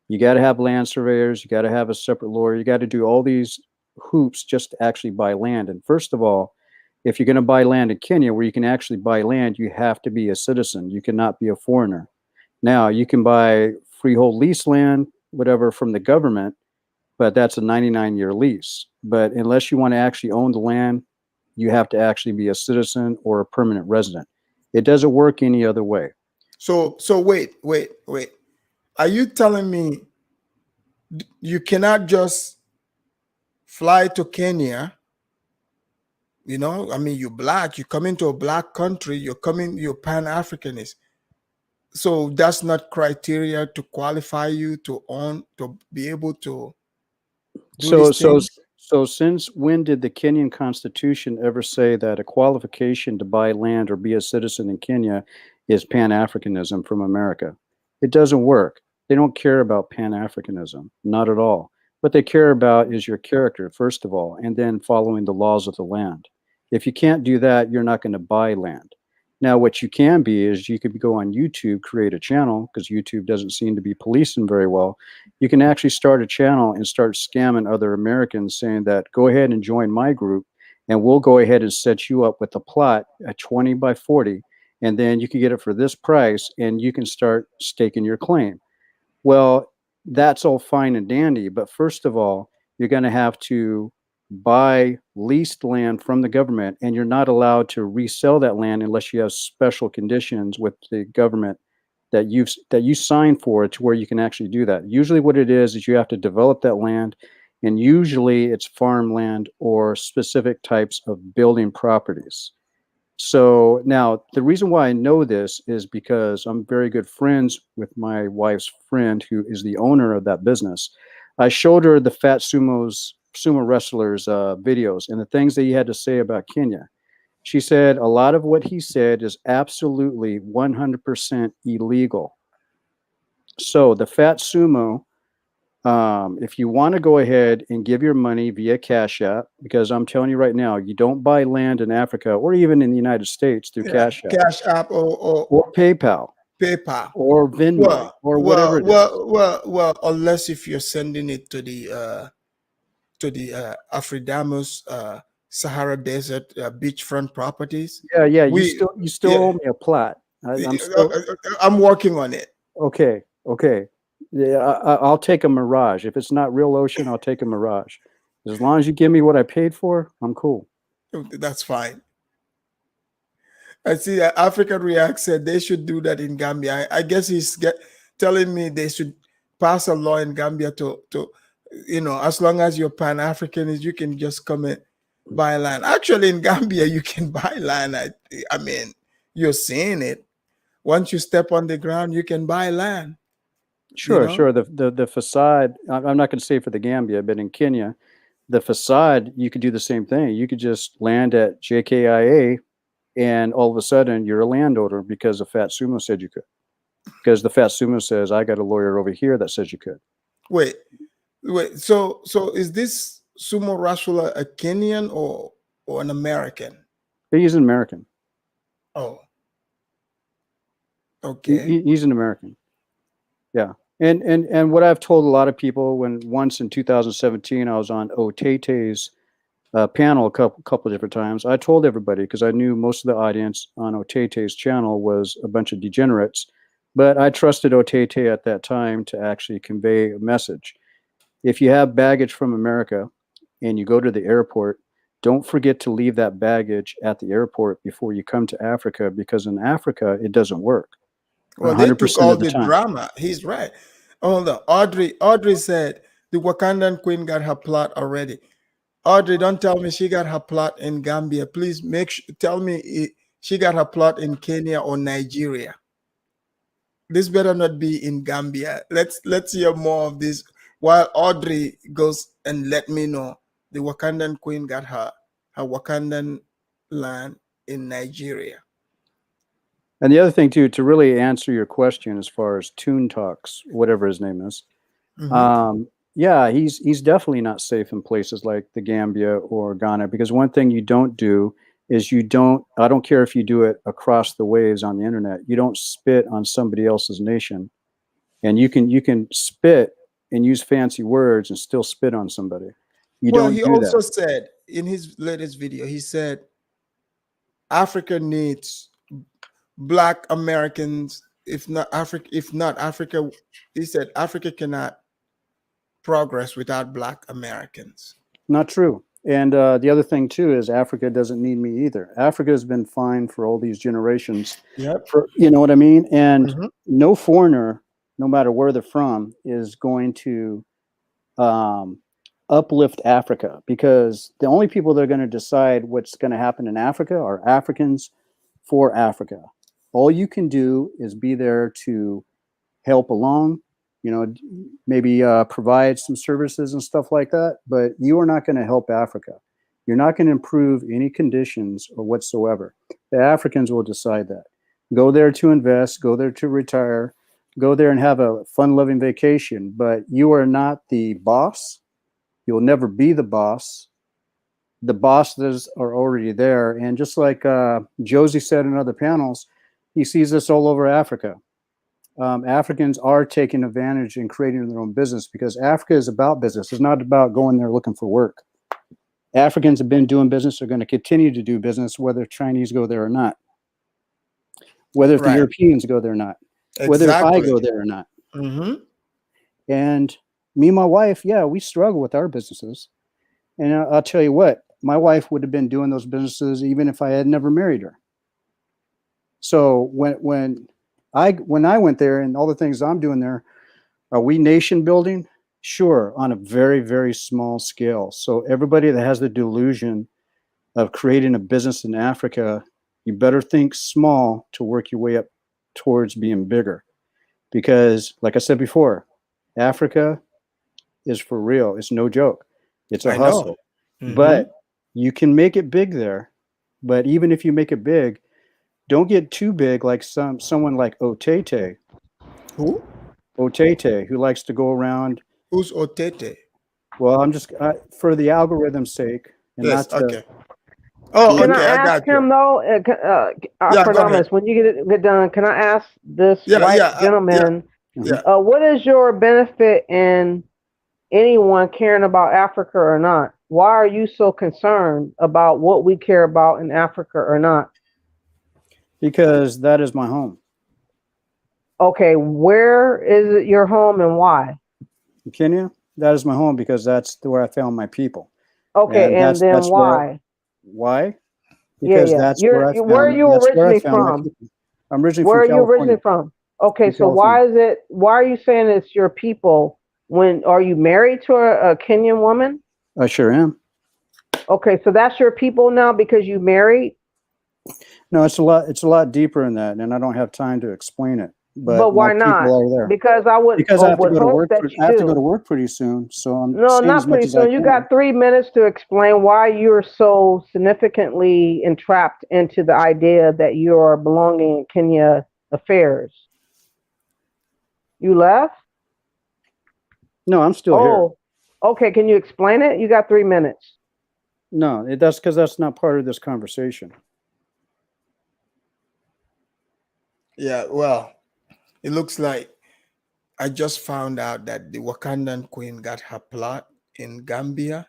You got to have land surveyors, you got to have a separate lawyer, you got to do all these hoops just to actually buy land. And first of all, if you're going to buy land in Kenya where you can actually buy land, you have to be a citizen. You cannot be a foreigner. Now, you can buy freehold lease land, whatever, from the government, but that's a 99-year lease. But unless you want to actually own the land, you have to actually be a citizen or a permanent resident. It doesn't work any other way. So wait. Are you telling me you cannot just fly to Kenya? You know, I mean, you're black, you come into a black country, you're Pan-Africanist. So that's not criteria to qualify you to be able to do So since when did the Kenyan Constitution ever say that a qualification to buy land or be a citizen in Kenya is Pan-Africanism from America? It doesn't work. They don't care about Pan-Africanism, not at all. What they care about is your character, first of all, and then following the laws of the land. If you can't do that, you're not going to buy land. Now, what you can be is you could go on YouTube, create a channel, because YouTube doesn't seem to be policing very well. You can actually start a channel and start scamming other Americans saying that, go ahead and join my group, and we'll go ahead and set you up with a plot at 20 by 40, and then you can get it for this price, and you can start staking your claim. Well, that's all fine and dandy, but first of all, you're going to have to buy leased land from the government, and you're not allowed to resell that land unless you have special conditions with the government that you sign for to where you can actually do that. Usually what it is you have to develop that land, and usually it's farmland or specific types of building properties. So now the reason why I know this is because I'm very good friends with my wife's friend who is the owner of that business. I showed her the Fat Sumo's sumo wrestlers' videos and the things that he had to say about Kenya. She said a lot of what he said is absolutely 100% illegal. So the fat sumo, if you want to go ahead and give your money via Cash App, because I'm telling you right now, you don't buy land in Africa or even in the United States through Cash App. Cash App or PayPal. PayPal. Or Venmo whatever it is. Well, unless if you're sending it to the Afridamus Sahara Desert beachfront properties. Yeah, you still owe me a plot. I'm working on it. Okay. Yeah, I'll take a Mirage. If it's not real ocean, I'll take a Mirage. As long as you give me what I paid for, I'm cool. That's fine. I see African React said they should do that in Gambia. I guess he's telling me they should pass a law in Gambia to as long as you're Pan-African, you can just come and buy land. Actually, in Gambia, you can buy land. I mean, you're seeing it. Once you step on the ground, you can buy land. Sure. The facade, I'm not going to say for the Gambia, but in Kenya, the facade, you could do the same thing. You could just land at JKIA and all of a sudden you're a landowner because the fat sumo said you could. Because the fat sumo says, I got a lawyer over here that says you could. Wait. So is this sumo wrestler a Kenyan or an American? He's an American. Oh. Okay. He's an American. Yeah. And what I've told a lot of people once in 2017, I was on Otete's panel a couple of different times. I told everybody, because I knew most of the audience on Otete's channel was a bunch of degenerates, but I trusted Otete at that time to actually convey a message. If you have baggage from America and you go to the airport, don't forget to leave that baggage at the airport before you come to Africa, because in Africa, it doesn't work. Well, they took all the drama. He's right. Hold on. Audrey said the Wakandan queen got her plot already. Audrey, don't tell me she got her plot in Gambia. Please tell me she got her plot in Kenya or Nigeria. This better not be in Gambia. Let's hear more of this while Audrey goes and let me know the Wakandan queen got her Wakandan land in Nigeria. And the other thing too, to really answer your question as far as Toon Talks, whatever his name is, yeah, he's definitely not safe in places like the Gambia or Ghana, because one thing you don't do is I don't care if you do it across the waves on the internet, you don't spit on somebody else's nation. And you can spit and use fancy words and still spit on somebody. He also said in his latest video, he said Africa needs Black Americans. If not Africa, he said Africa cannot progress without Black Americans. Not true. And the other thing too is Africa doesn't need me either. Africa has been fine for all these generations. Yep. You know what I mean? And no foreigner, no matter where they're from, is going to uplift Africa, because the only people that are going to decide what's going to happen in Africa are Africans for Africa. All you can do is be there to help along, maybe provide some services and stuff like that, but you are not going to help Africa. You're not going to improve any conditions or whatsoever. The Africans will decide that. Go there to invest, go there to retire, go there and have a fun-loving vacation, but you are not the boss. You'll never be the boss. The bosses are already there. And just like Josie said in other panels, he sees this all over Africa. Africans are taking advantage and creating their own business, because Africa is about business. It's not about going there looking for work. Africans have been doing business, are going to continue to do business, whether Chinese go there or not, whether the Europeans go there or not, whether if I go there or not. And me and my wife, yeah, we struggle with our businesses. And I'll tell you what, my wife would have been doing those businesses even if I had never married her. So when I went there and all the things I'm doing there, are we nation building? Sure, on a very, very small scale. So everybody that has the delusion of creating a business in Africa, you better think small to work your way up towards being bigger. Because like I said before, Africa is for real. It's no joke. It's a hustle. But you can make it big there. But even if you make it big, don't get too big like someone like Otete. Who? Otete, who likes to go around. Who's Otete? Well, I'm just for the algorithm's sake. And Yes. not to, Okay. Oh, can okay. I I ask got him you. though? Yeah, when you get done, can I ask this gentleman? What is your benefit in anyone caring about Africa or not? Why are you so concerned about what we care about in Africa or not? Because that is my home. Okay, where is it your home and why? In Kenya, that is my home because that's where I found my people. Okay, and then why? Why? Because that's where I found. Where are you originally from? I'm originally where from California. Where are you originally from? Okay, so why is it? Why are you saying it's your people? When are you married to a Kenyan woman? I sure am. Okay, so that's your people now because you married? No, it's a lot deeper than that, and I don't have time to explain it. But why not? Are there. Because I would. Because I have to go to work. I have to go to work pretty soon, so I'm not pretty soon. You got 3 minutes to explain why you're so significantly entrapped into the idea that you are belonging in Kenya affairs. You left? No, I'm still here. Okay. Can you explain it? You got 3 minutes. No, that's because that's not part of this conversation. Yeah, well, it looks like I just found out that the Wakandan queen got her plot in Gambia.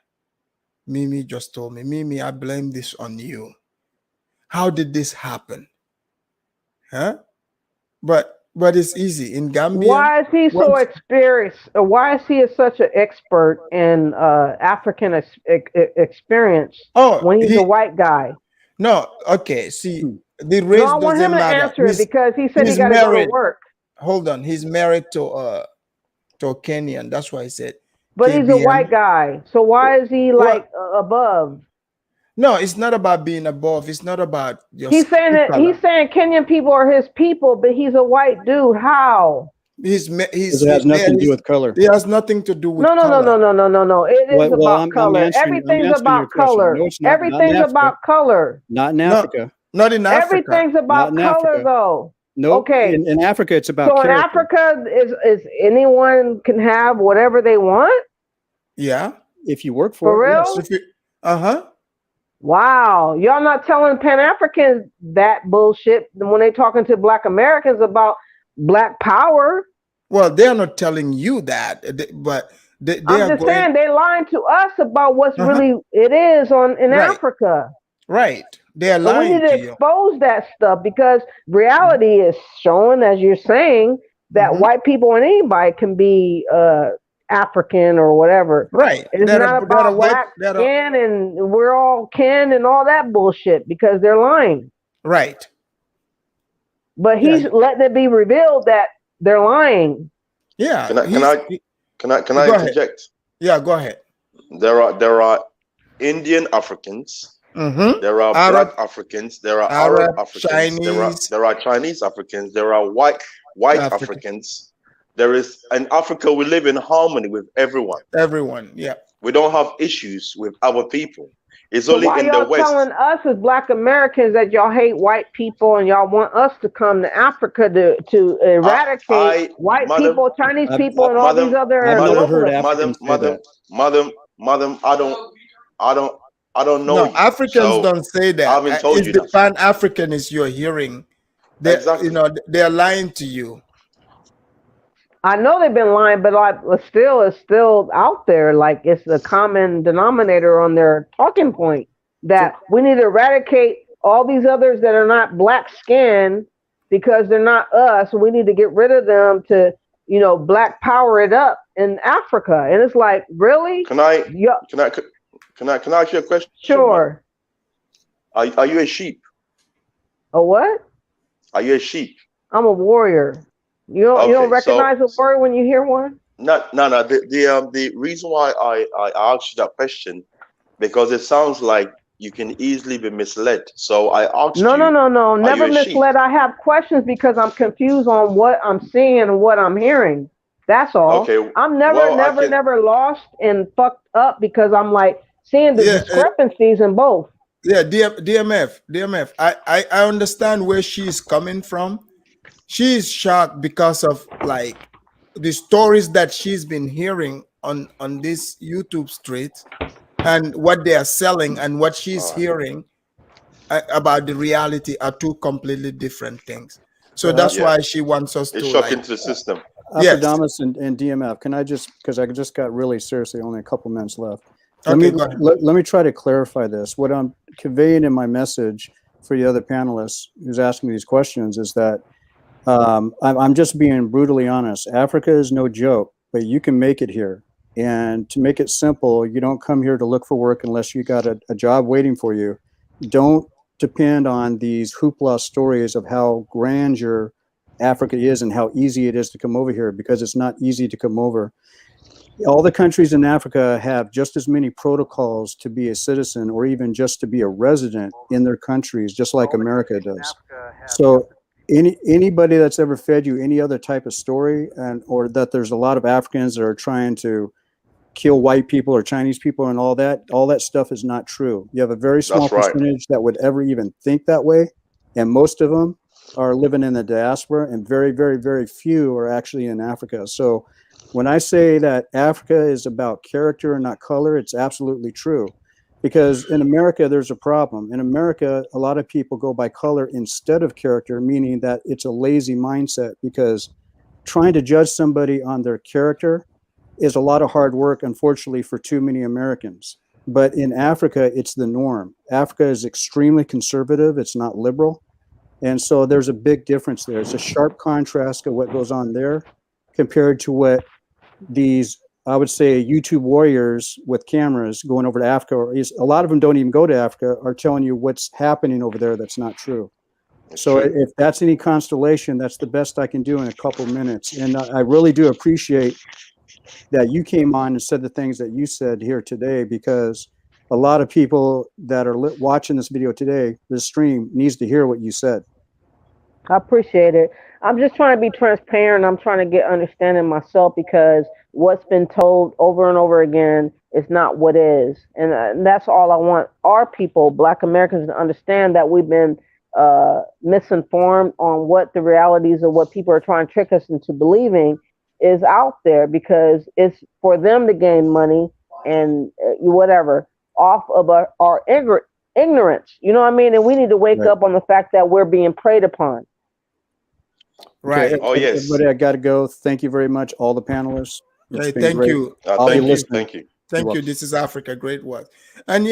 Mimi just told me, Mimi, I blame this on you. How did this happen? Huh? But it's easy in Gambia. Why is he so experienced? Why is he such an expert in African experience? When he's a white guy. No, okay. See, the race doesn't matter. I want him to answer it because he said he got to go to work. Hold on, he's married to a Kenyan. That's why I said. But KBM. He's a white guy, so why is he above? No, it's not about being above. It's not about. He's saying that he's saying Kenyan people are his people, but he's a white dude. How? It has nothing to do with color. It has nothing to do with color. No. It is about color. Everything's about color. Everything's about color. Not in Africa. Not in Africa. Everything's about color, though. No. Okay. In Africa, it's about. So in Africa, is anyone can have whatever they want? Yeah. If you work for it. For real? Wow, y'all not telling Pan-Africans that bullshit when they talking to Black Americans about Black power. Well, they're not telling you that, but I'm just saying they're lying to us about what's really it is in Africa. Right, they're lying. We need to expose that stuff because reality is showing, as you're saying, that white people and anybody can be African or whatever. Right. It's not about black skin and we're all kin and all that bullshit because they're lying. Right. But he's letting it be revealed that they're lying. Yeah. Can I interject? Yeah, go ahead. There are Indian Africans. There are Black Africans. There are Arab Africans. Chinese. There are Chinese Africans. There are white Africans. There is in Africa, we live in harmony with everyone. Everyone, yeah. We don't have issues with our people. It's so only why in the y'all West. Telling us as Black Americans that y'all hate white people and y'all want us to come to Africa to eradicate white people, Chinese people, and all these other. I've never heard Africans say that. Madam, I don't know. No, Africans don't say that. I haven't told you that. It's the Pan-Africanists you're hearing. Exactly. They're lying to you. I know they've been lying, but it's still out there. Like it's the common denominator on their talking point that we need to eradicate all these others that are not Black skin because they're not us. We need to get rid of them to, Black power it up in Africa. And it's like, really? Can I ask you a question? Sure. Are you a sheep? A what? Are you a sheep? I'm a warrior. You don't recognize a word when you hear one? No. The reason why I asked you that question because it sounds like you can easily be misled. So I asked you. No. Never misled. I have questions because I'm confused on what I'm seeing and what I'm hearing. That's all. Okay. I'm never lost and fucked up because I'm like seeing the discrepancies in both. Yeah, DMF. I understand where she's coming from. She's shocked because of like the stories that she's been hearing on this YouTube streets and what they are selling and what she's hearing about the reality are two completely different things. So that's why she wants us to shock into the system. Afridamus and DMF. Can I just, because I just got really seriously only a couple minutes left. Let me try to clarify this. What I'm conveying in my message for the other panelists who's asking me these questions is that I'm just being brutally honest. Africa is no joke, but you can make it here. And to make it simple, you don't come here to look for work unless you got a job waiting for you. Don't depend on these hoopla stories of how grandeur Africa is and how easy it is to come over here, because it's not easy to come over. All the countries in Africa have just as many protocols to be a citizen or even just to be a resident in their countries, just like America does. So anybody that's ever fed you any other type of story, or that there's a lot of Africans that are trying to kill white people or Chinese people and all that stuff is not true. You have a very small percentage that would ever even think that way, and most of them are living in the diaspora, and very, very, very few are actually in Africa. So when I say that Africa is about character and not color, it's absolutely true. Because in America, there's a problem. In America, a lot of people go by color instead of character, meaning that it's a lazy mindset, because trying to judge somebody on their character is a lot of hard work, unfortunately, for too many Americans. But in Africa, it's the norm. Africa is extremely conservative. It's not liberal. And so there's a big difference there. It's a sharp contrast to what goes on there compared to what these, I would say, YouTube warriors with cameras going over to Africa, or a lot of them don't even go to Africa, are telling you what's happening over there that's not true. So if that's any constellation, that's the best I can do in a couple minutes. And I really do appreciate that you came on and said the things that you said here today, because a lot of people that are watching this video today, this stream, needs to hear what you said. I appreciate it. I'm just trying to be transparent. I'm trying to get understanding myself, because what's been told over and over again is not what is. And that's all I want our people, Black Americans, to understand, that we've been misinformed on what the realities of what people are trying to trick us into believing is out there, because it's for them to gain money and whatever off of our ignorance. You know what I mean? And we need to wake up on the fact that we're being preyed upon. Right. Okay, oh, yes. Everybody, I got to go. Thank you very much, all the panelists. Hey, thank you. Thank you. Thank you. This is Africa. Great work. And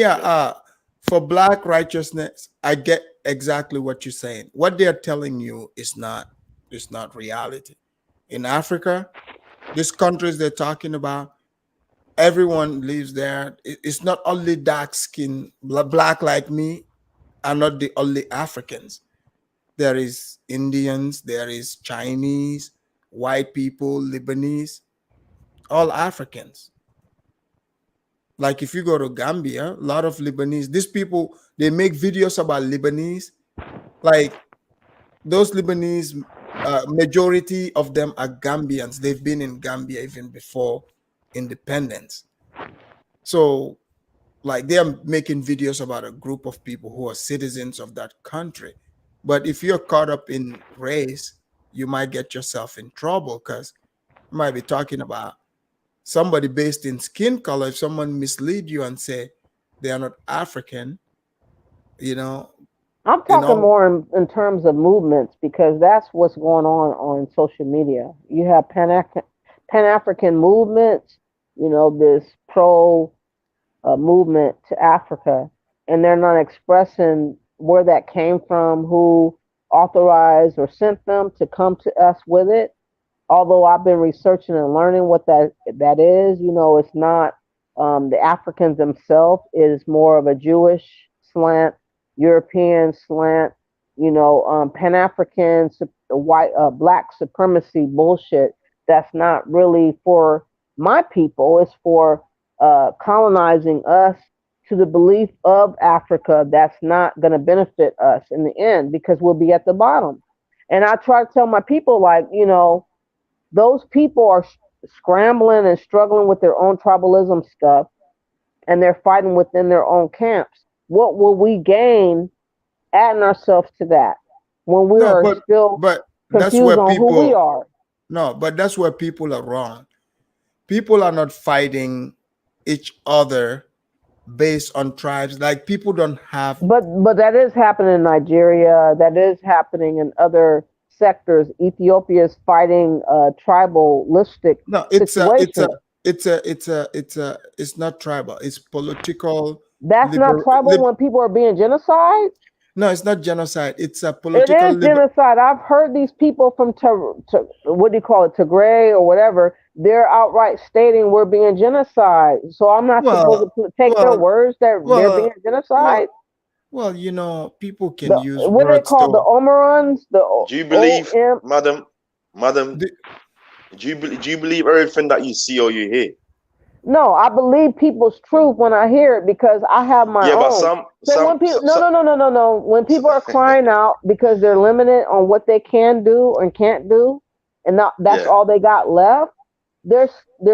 for Black righteousness, I get exactly what you're saying. What they're telling you is not reality. In Africa, these countries they're talking about, everyone lives there. It's not only dark skin, Black like me are not the only Africans. There is Indians, there is Chinese, white people, Lebanese, all Africans. Like if you go to Gambia, a lot of Lebanese, these people, they make videos about Lebanese. Like those Lebanese, majority of them are Gambians. They've been in Gambia even before independence. So like they are making videos about a group of people who are citizens of that country. But if you're caught up in race, you might get yourself in trouble, because you might be talking about somebody based in skin color. If someone mislead you and say they are not African, I'm talking more in terms of movements, because that's what's going on social media. You have Pan-African movements, this pro movement to Africa, and they're not expressing where that came from, who authorized or sent them to come to us with it. Although I've been researching and learning what that is, it's not the Africans themselves. It is more of a Jewish slant, European slant, Pan-African, white, Black supremacy bullshit. That's not really for my people. It's for colonizing us to the belief of Africa that's not going to benefit us in the end, because we'll be at the bottom. And I try to tell my people, like, those people are scrambling and struggling with their own tribalism stuff, and they're fighting within their own camps. What will we gain adding ourselves to that when we are still confused on who we are? No, but that's where people are wrong. People are not fighting each other based on tribes. Like, people don't have. But that is happening in Nigeria. That is happening in other sectors. Ethiopia is fighting tribalistic. No, it's not tribal. It's political. That's not tribal when people are being genocide. No, it's not genocide. It's a political. It is genocide. I've heard these people from what do you call it, Tigray or whatever. They're outright stating we're being genocide. So I'm not supposed to take their words that they're being genocide. Well, you know, people can use what words. They call the Omerons. Do you believe, madam? Do you believe everything that you see or you hear? No, I believe people's truth when I hear it because I have my own. When people, no. When people are crying out because they're limited on what they can do and can't do, and that's all they got left, they're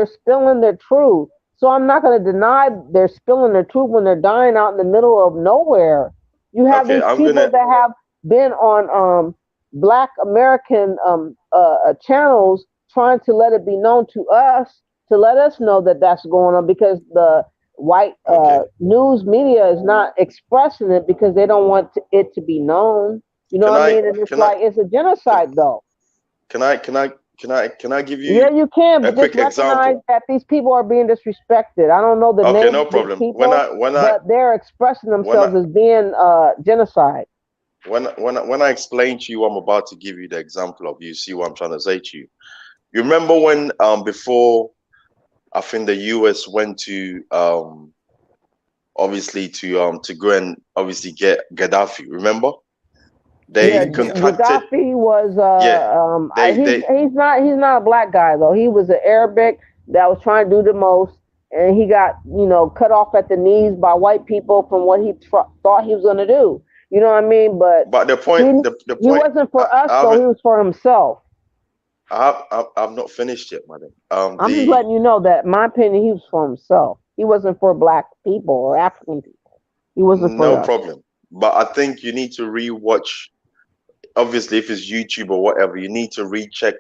spilling their truth. So I'm not going to deny they're spilling their truth when they're dying out in the middle of nowhere. You have these people that have been on Black American channels trying to let it be known to us, to let us know that that's going on, because the white news media is not expressing it because they don't want it to be known. You know what I mean? And it's it's a genocide, though. Can I give you? Yeah, you can. But quick just recognize example that these people are being disrespected. I don't know the names no of problem. these people, but they're expressing themselves as being genocide. When I explain to you what I'm about to give you the example of, you see what I'm trying to say to you. You remember when before, I think the US went to obviously to go and obviously get Gaddafi. Remember? They contacted. Gaddafi was he's not a black guy though. He was an Arabic that was trying to do the most, and he got cut off at the knees by white people from what he thought he was going to do. You know what I mean? But the point, he wasn't for us though. He was for himself. I've not finished yet, madam. I'm just letting you know that, in my opinion, he was for himself. He wasn't for black people or African people. He wasn't for us. No problem. But I think you need to rewatch. Obviously, if it's YouTube or whatever, you need to recheck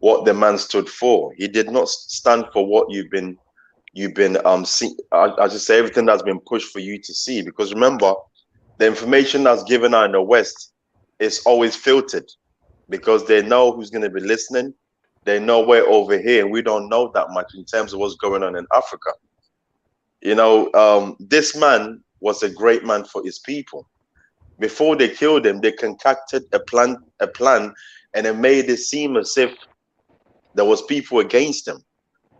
what the man stood for. He did not stand for what you've been seeing. I just say everything that's been pushed for you to see. Because remember, the information that's given out in the West is always filtered, because they know who's going to be listening. They know we're over here, and we don't know that much in terms of what's going on in Africa. This man was a great man for his people. Before they killed him, they concocted a plan, and it made it seem as if there was people against him.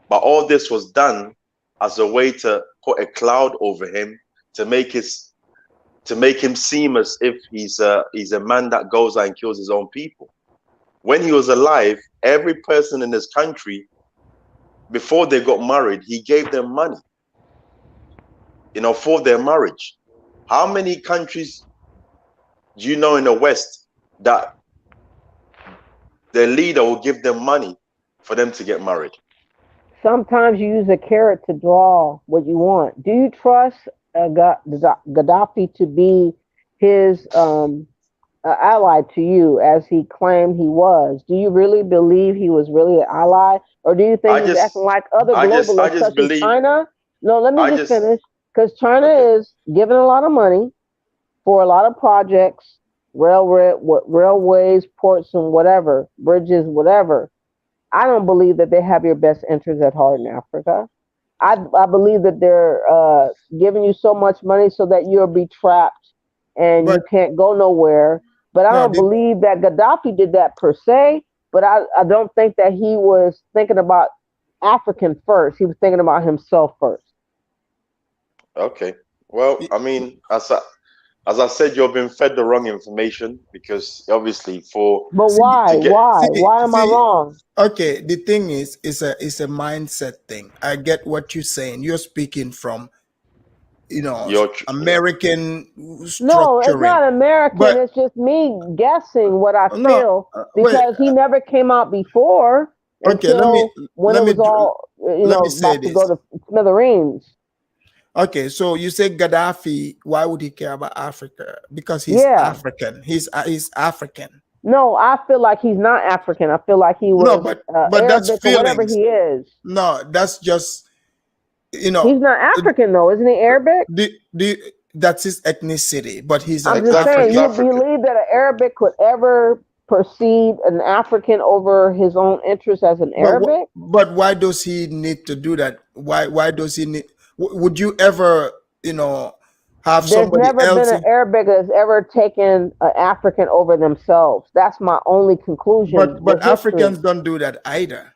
But all this was done as a way to put a cloud over him, to make him seem as if he's a man that goes out and kills his own people. When he was alive, every person in this country, before they got married, he gave them money, for their marriage. How many countries do you know in the West that their leader will give them money for them to get married? Sometimes you use a carrot to draw what you want. Do you trust Gaddafi to be his ally to you, as he claimed he was? Do you really believe he was really an ally, or do you think he's acting like other globalists such as China? No, let me just finish. Because China is giving a lot of money for a lot of projects, railways, ports, and whatever, bridges, whatever. I don't believe that they have your best interests at heart in Africa. I believe that they're giving you so much money so that you'll be trapped and you can't go nowhere. But I don't believe that Gaddafi did that per se. But I don't think that he was thinking about African first. He was thinking about himself first. Okay. Well, I mean, as I said, you've been fed the wrong information, because obviously But why? Why am I wrong? Okay, the thing is, it's a mindset thing. I get what you're saying. You're speaking from, American structuring. No, it's not American. It's just me guessing what I feel, because he never came out before. until when it was all, about to go to smithereens. Okay, so you say Gaddafi, why would he care about Africa? Because he's African. He's African. No, I feel like he's not African. I feel like he was but Arabic that's or whatever he is. No, that's just, He's not African though, isn't he Arabic? That's his ethnicity, but he's I'm just saying, you believe that an Arabic could ever precede an African over his own interest as an Arabic? But why does he need to do that? Why does he need? Would you ever, have somebody else? There's never been an Arabic that's ever taken an African over themselves. That's my only conclusion. But Africans don't do that either.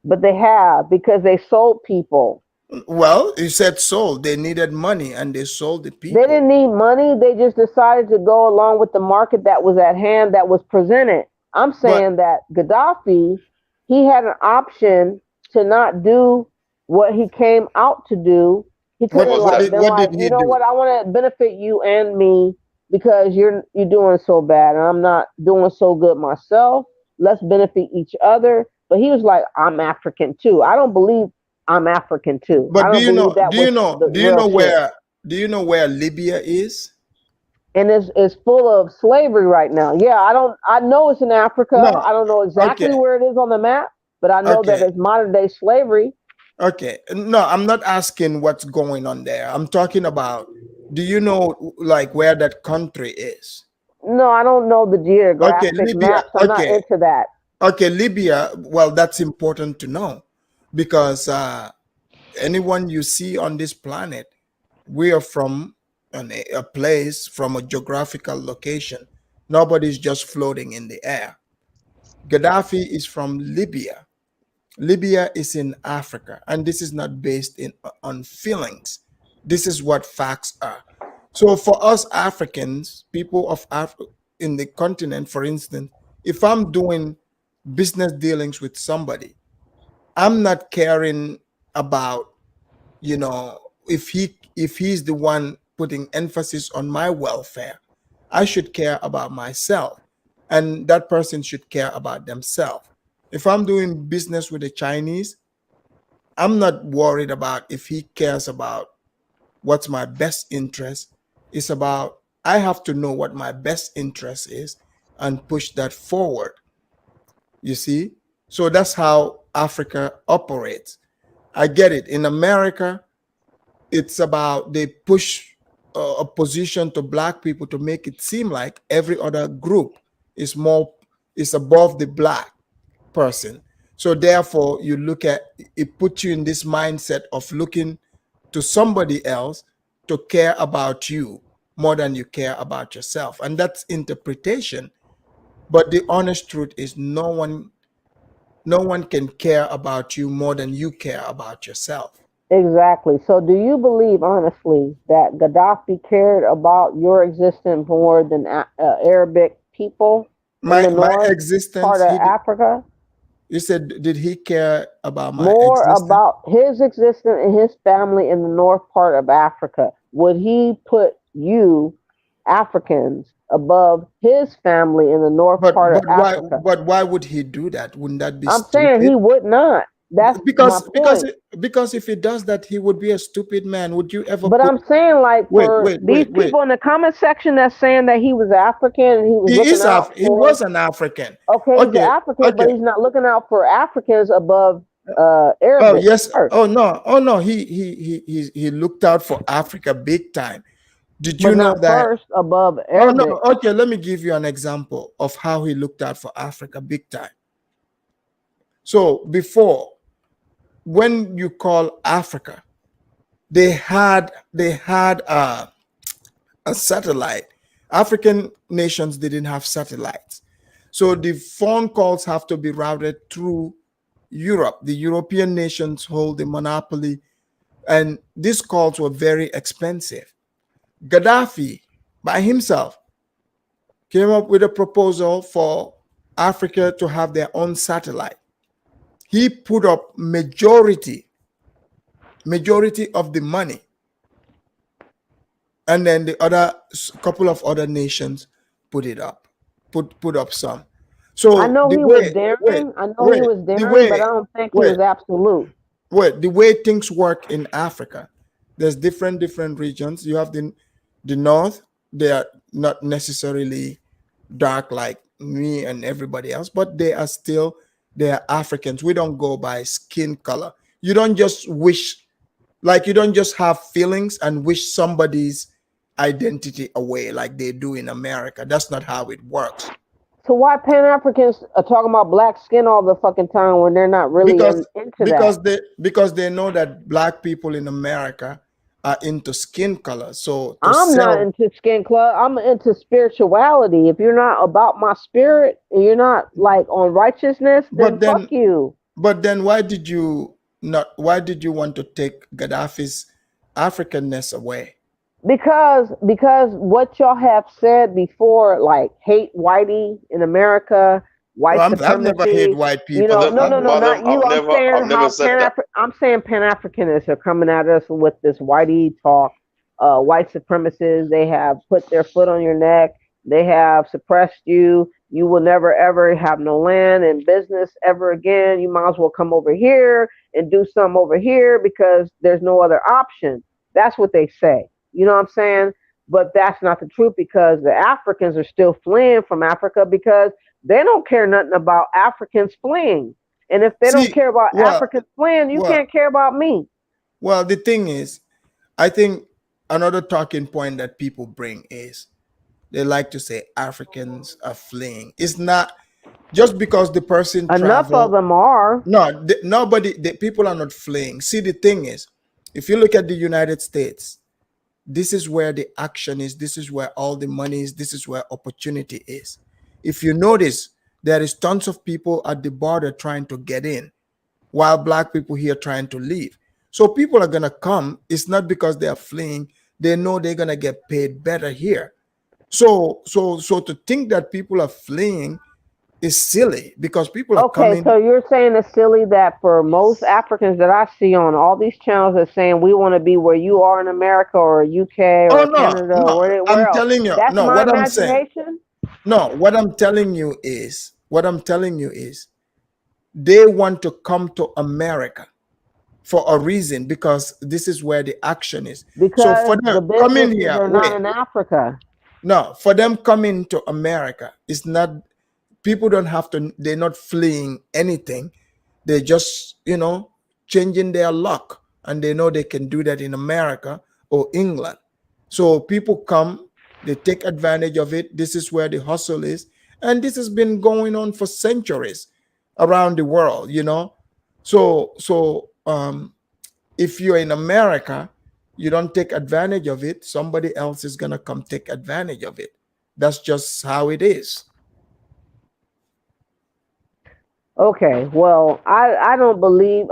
But they have, because they sold people. Well, you said sold. They needed money and they sold the people. They didn't need money. They just decided to go along with the market that was at hand, that was presented. I'm saying that Gaddafi, he had an option to not do what he came out to do. He could have been like, you know what, I want to benefit you and me because you're doing so bad and I'm not doing so good myself. Let's benefit each other. But he was like, I'm African too. I don't believe I'm African too. But do you know where Libya is? And it's full of slavery right now. Yeah, I know it's in Africa. No, I don't know exactly where it is on the map, but I know that it's modern day slavery. Okay. No, I'm not asking what's going on there. I'm talking about, do you know like where that country is? No, I don't know the geographic maps. I'm not into that. Okay, Libya, well, that's important to know because anyone you see on this planet, we are from a place, from a geographical location. Nobody's just floating in the air. Gaddafi is from Libya. Libya is in Africa, and this is not based on feelings. This is what facts are. So for us Africans, people of Africa in the continent, for instance, if I'm doing business dealings with somebody, I'm not caring about, if he's the one putting emphasis on my welfare. I should care about myself, and that person should care about themselves. If I'm doing business with the Chinese, I'm not worried about if he cares about what's my best interest. It's about, I have to know what my best interest is and push that forward. You see? So that's how Africa operates. I get it. In America, it's about, they push a position to Black people to make it seem like every other group is above the Black person. So therefore, you look at it, puts you in this mindset of looking to somebody else to care about you more than you care about yourself. And that's interpretation. But the honest truth is no one can care about you more than you care about yourself. Exactly. So do you believe honestly that Gaddafi cared about your existence more than Arabic people in the north existence part of Africa? You said, did he care about my more existence? About his existence and his family in the north part of Africa? Would he put you Africans above his family in the north part of Africa? But why would he do that? Wouldn't that be stupid? I'm saying he would not. That's because my point. Because if he does that, he would be a stupid man. Would you ever? But I'm saying, like, these people in the comment section that's saying that he was African and he was he was an African. Okay, he's an African, but he's not looking out for Africans above Arabic. Oh yes. Oh no. He looked out for Africa big time. Did you know that? First above Arabic. Oh no. Okay, let me give you an example of how he looked out for Africa big time. So before, when you call Africa, they had a satellite. African nations didn't have satellites. So the phone calls have to be routed through Europe. The European nations hold the monopoly, and these calls were very expensive. Gaddafi, by himself, came up with a proposal for Africa to have their own satellite. He put up majority of the money, and then the other couple of other nations put up some. So I know the he was way, daring. I know he was daring, but I don't think he was absolute. The way things work in Africa, there's different regions. You have the north. They are not necessarily dark like me and everybody else, but they are Africans. We don't go by skin color. You don't just you don't just have feelings and wish somebody's identity away like they do in America. That's not how it works. So why Pan Africans are talking about black skin all the fucking time when they're not really into that? Because they know that black people in America are into skin color. So I'm not into skin color. I'm into spirituality. If you're not about my spirit and you're not like on righteousness, then fuck you. But then why did you want to take Gaddafi's Africanness away? Because what y'all have said before, like hate whitey in America, white supremacy. I've never hated white people. You know, no, not you. I'm saying Pan-Africanists are coming at us with this whitey talk. White supremacists, they have put their foot on your neck. They have suppressed you. You will never ever have no land and business ever again. You might as well come over here and do something over here because there's no other option. That's what they say. You know what I'm saying? But that's not the truth, because the Africans are still fleeing from Africa because they don't care nothing about Africans fleeing. And if they don't care about Africans fleeing, you can't care about me. Well, the thing is, I think another talking point that people bring is they like to say Africans are fleeing. It's not just because the person enough of them are. No, people are not fleeing. See, the thing is, if you look at the United States, this is where the action is. This is where all the money is. This is where opportunity is. If you notice, there is tons of people at the border trying to get in, while black people here trying to leave. So people are going to come. It's not because they are fleeing. They know they're going to get paid better here. So to think that people are fleeing is silly, because people are coming. Okay, so you're saying it's silly that for most Africans that I see on all these channels are saying we want to be where you are in America or UK or Canada or where I'm else. telling you, that's my what imagination? I'm saying. No, what I'm telling you is they want to come to America for a reason, because this is where the action is. Because so for them coming here, are not in Africa. No, for them coming to America, it's not. People don't have to. They're not fleeing anything. They're just, changing their luck, and they know they can do that in America or England. So people come, they take advantage of it. This is where the hustle is, and this has been going on for centuries around the world. So if you're in America, you don't take advantage of it, somebody else is gonna come take advantage of it. That's just how it is. Okay, well, I don't believe,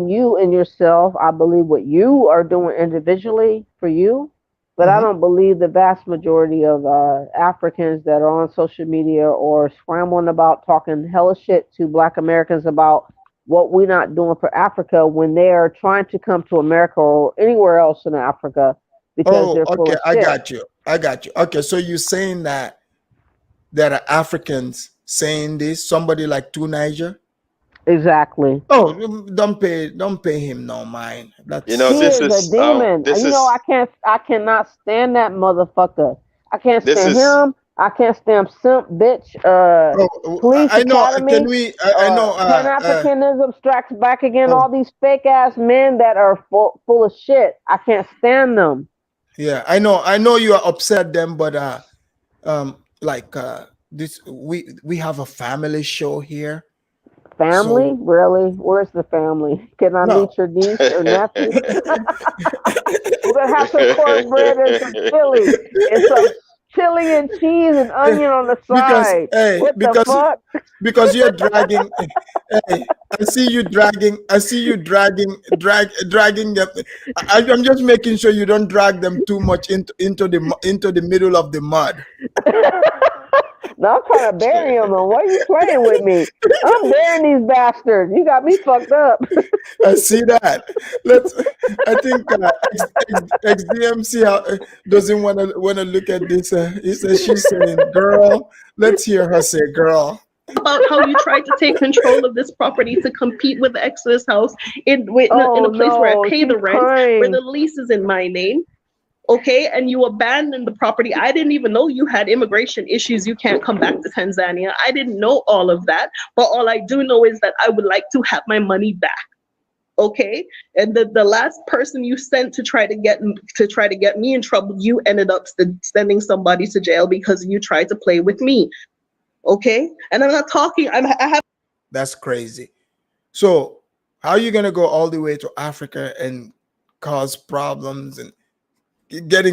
you and yourself, I believe what you are doing individually for you, but I don't believe the vast majority of Africans that are on social media or scrambling about talking hella shit to Black Americans about what we're not doing for Africa when they are trying to come to America or anywhere else in Africa because they're full of shit. I got you. Okay, so you're saying that there are Africans saying this, somebody like Niger? Exactly. Oh, don't pay him no mind. He is a demon. I cannot stand that motherfucker. I can't stand him. I can't stand simp bitch. Police Academy. Pan-Africanism strikes back again. All these fake ass men that are full of shit. I can't stand them. Yeah, I know you are upset them, but this we have a family show here. Family? Really? Where's the family? Can I meet your niece or nephew? We're gonna have some cornbread and some chili and some chili and cheese and onion on the side. The fuck? Because you're dragging. I see you dragging them. I'm just making sure you don't drag them too much into the middle of the mud. No, I'm trying to bury them. Why are you playing with me? I'm burying these bastards. You got me fucked up. I see that. I think XDMC doesn't want to look at this. She's saying, "Girl." Let's hear her say, "Girl." about how you tried to take control of this property to compete with the Exodus house in a place where I pay the rent, where the lease is in my name. Okay, and you abandoned the property. I didn't even know you had immigration issues. You can't come back to Tanzania. I didn't know all of that, but all I do know is that I would like to have my money back. Okay, and the last person you sent to try to get me in trouble, you ended up sending somebody to jail because you tried to play with me. Okay, and I'm not talking. I have. That's crazy. So how are you gonna go all the way to Africa and cause problems and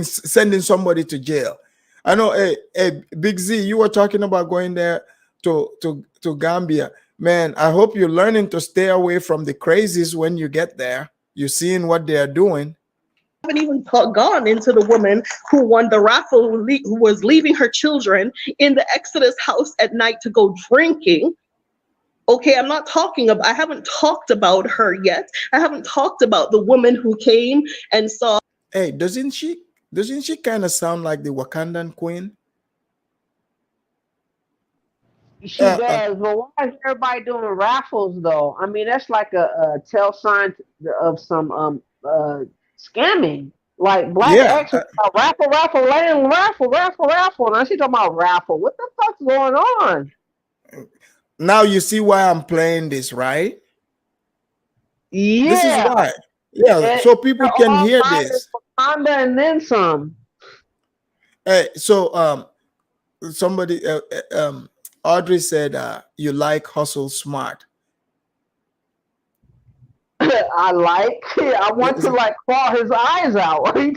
sending somebody to jail? I know. Hey, Big Z, you were talking about going there to Gambia. Man, I hope you're learning to stay away from the crazies when you get there. You're seeing what they're doing. I haven't even gone into the woman who won the raffle, who was leaving her children in the Exodus house at night to go drinking. Okay, I'm not talking about, I haven't talked about her yet. I haven't talked about the woman who came and saw. Hey, doesn't she kind of sound like the Wakandan queen? She does, but why is everybody doing raffles though? I mean, that's like a tell sign of some scamming. Like Black X raffle, and I see talking about raffle. What the fuck's going on? Now you see why I'm playing this, right? Yeah. This is why. Yeah, so people can hear this. And then some. Hey, so somebody Audrey said you like Hustle Smart. I want to like claw his eyes out. Are you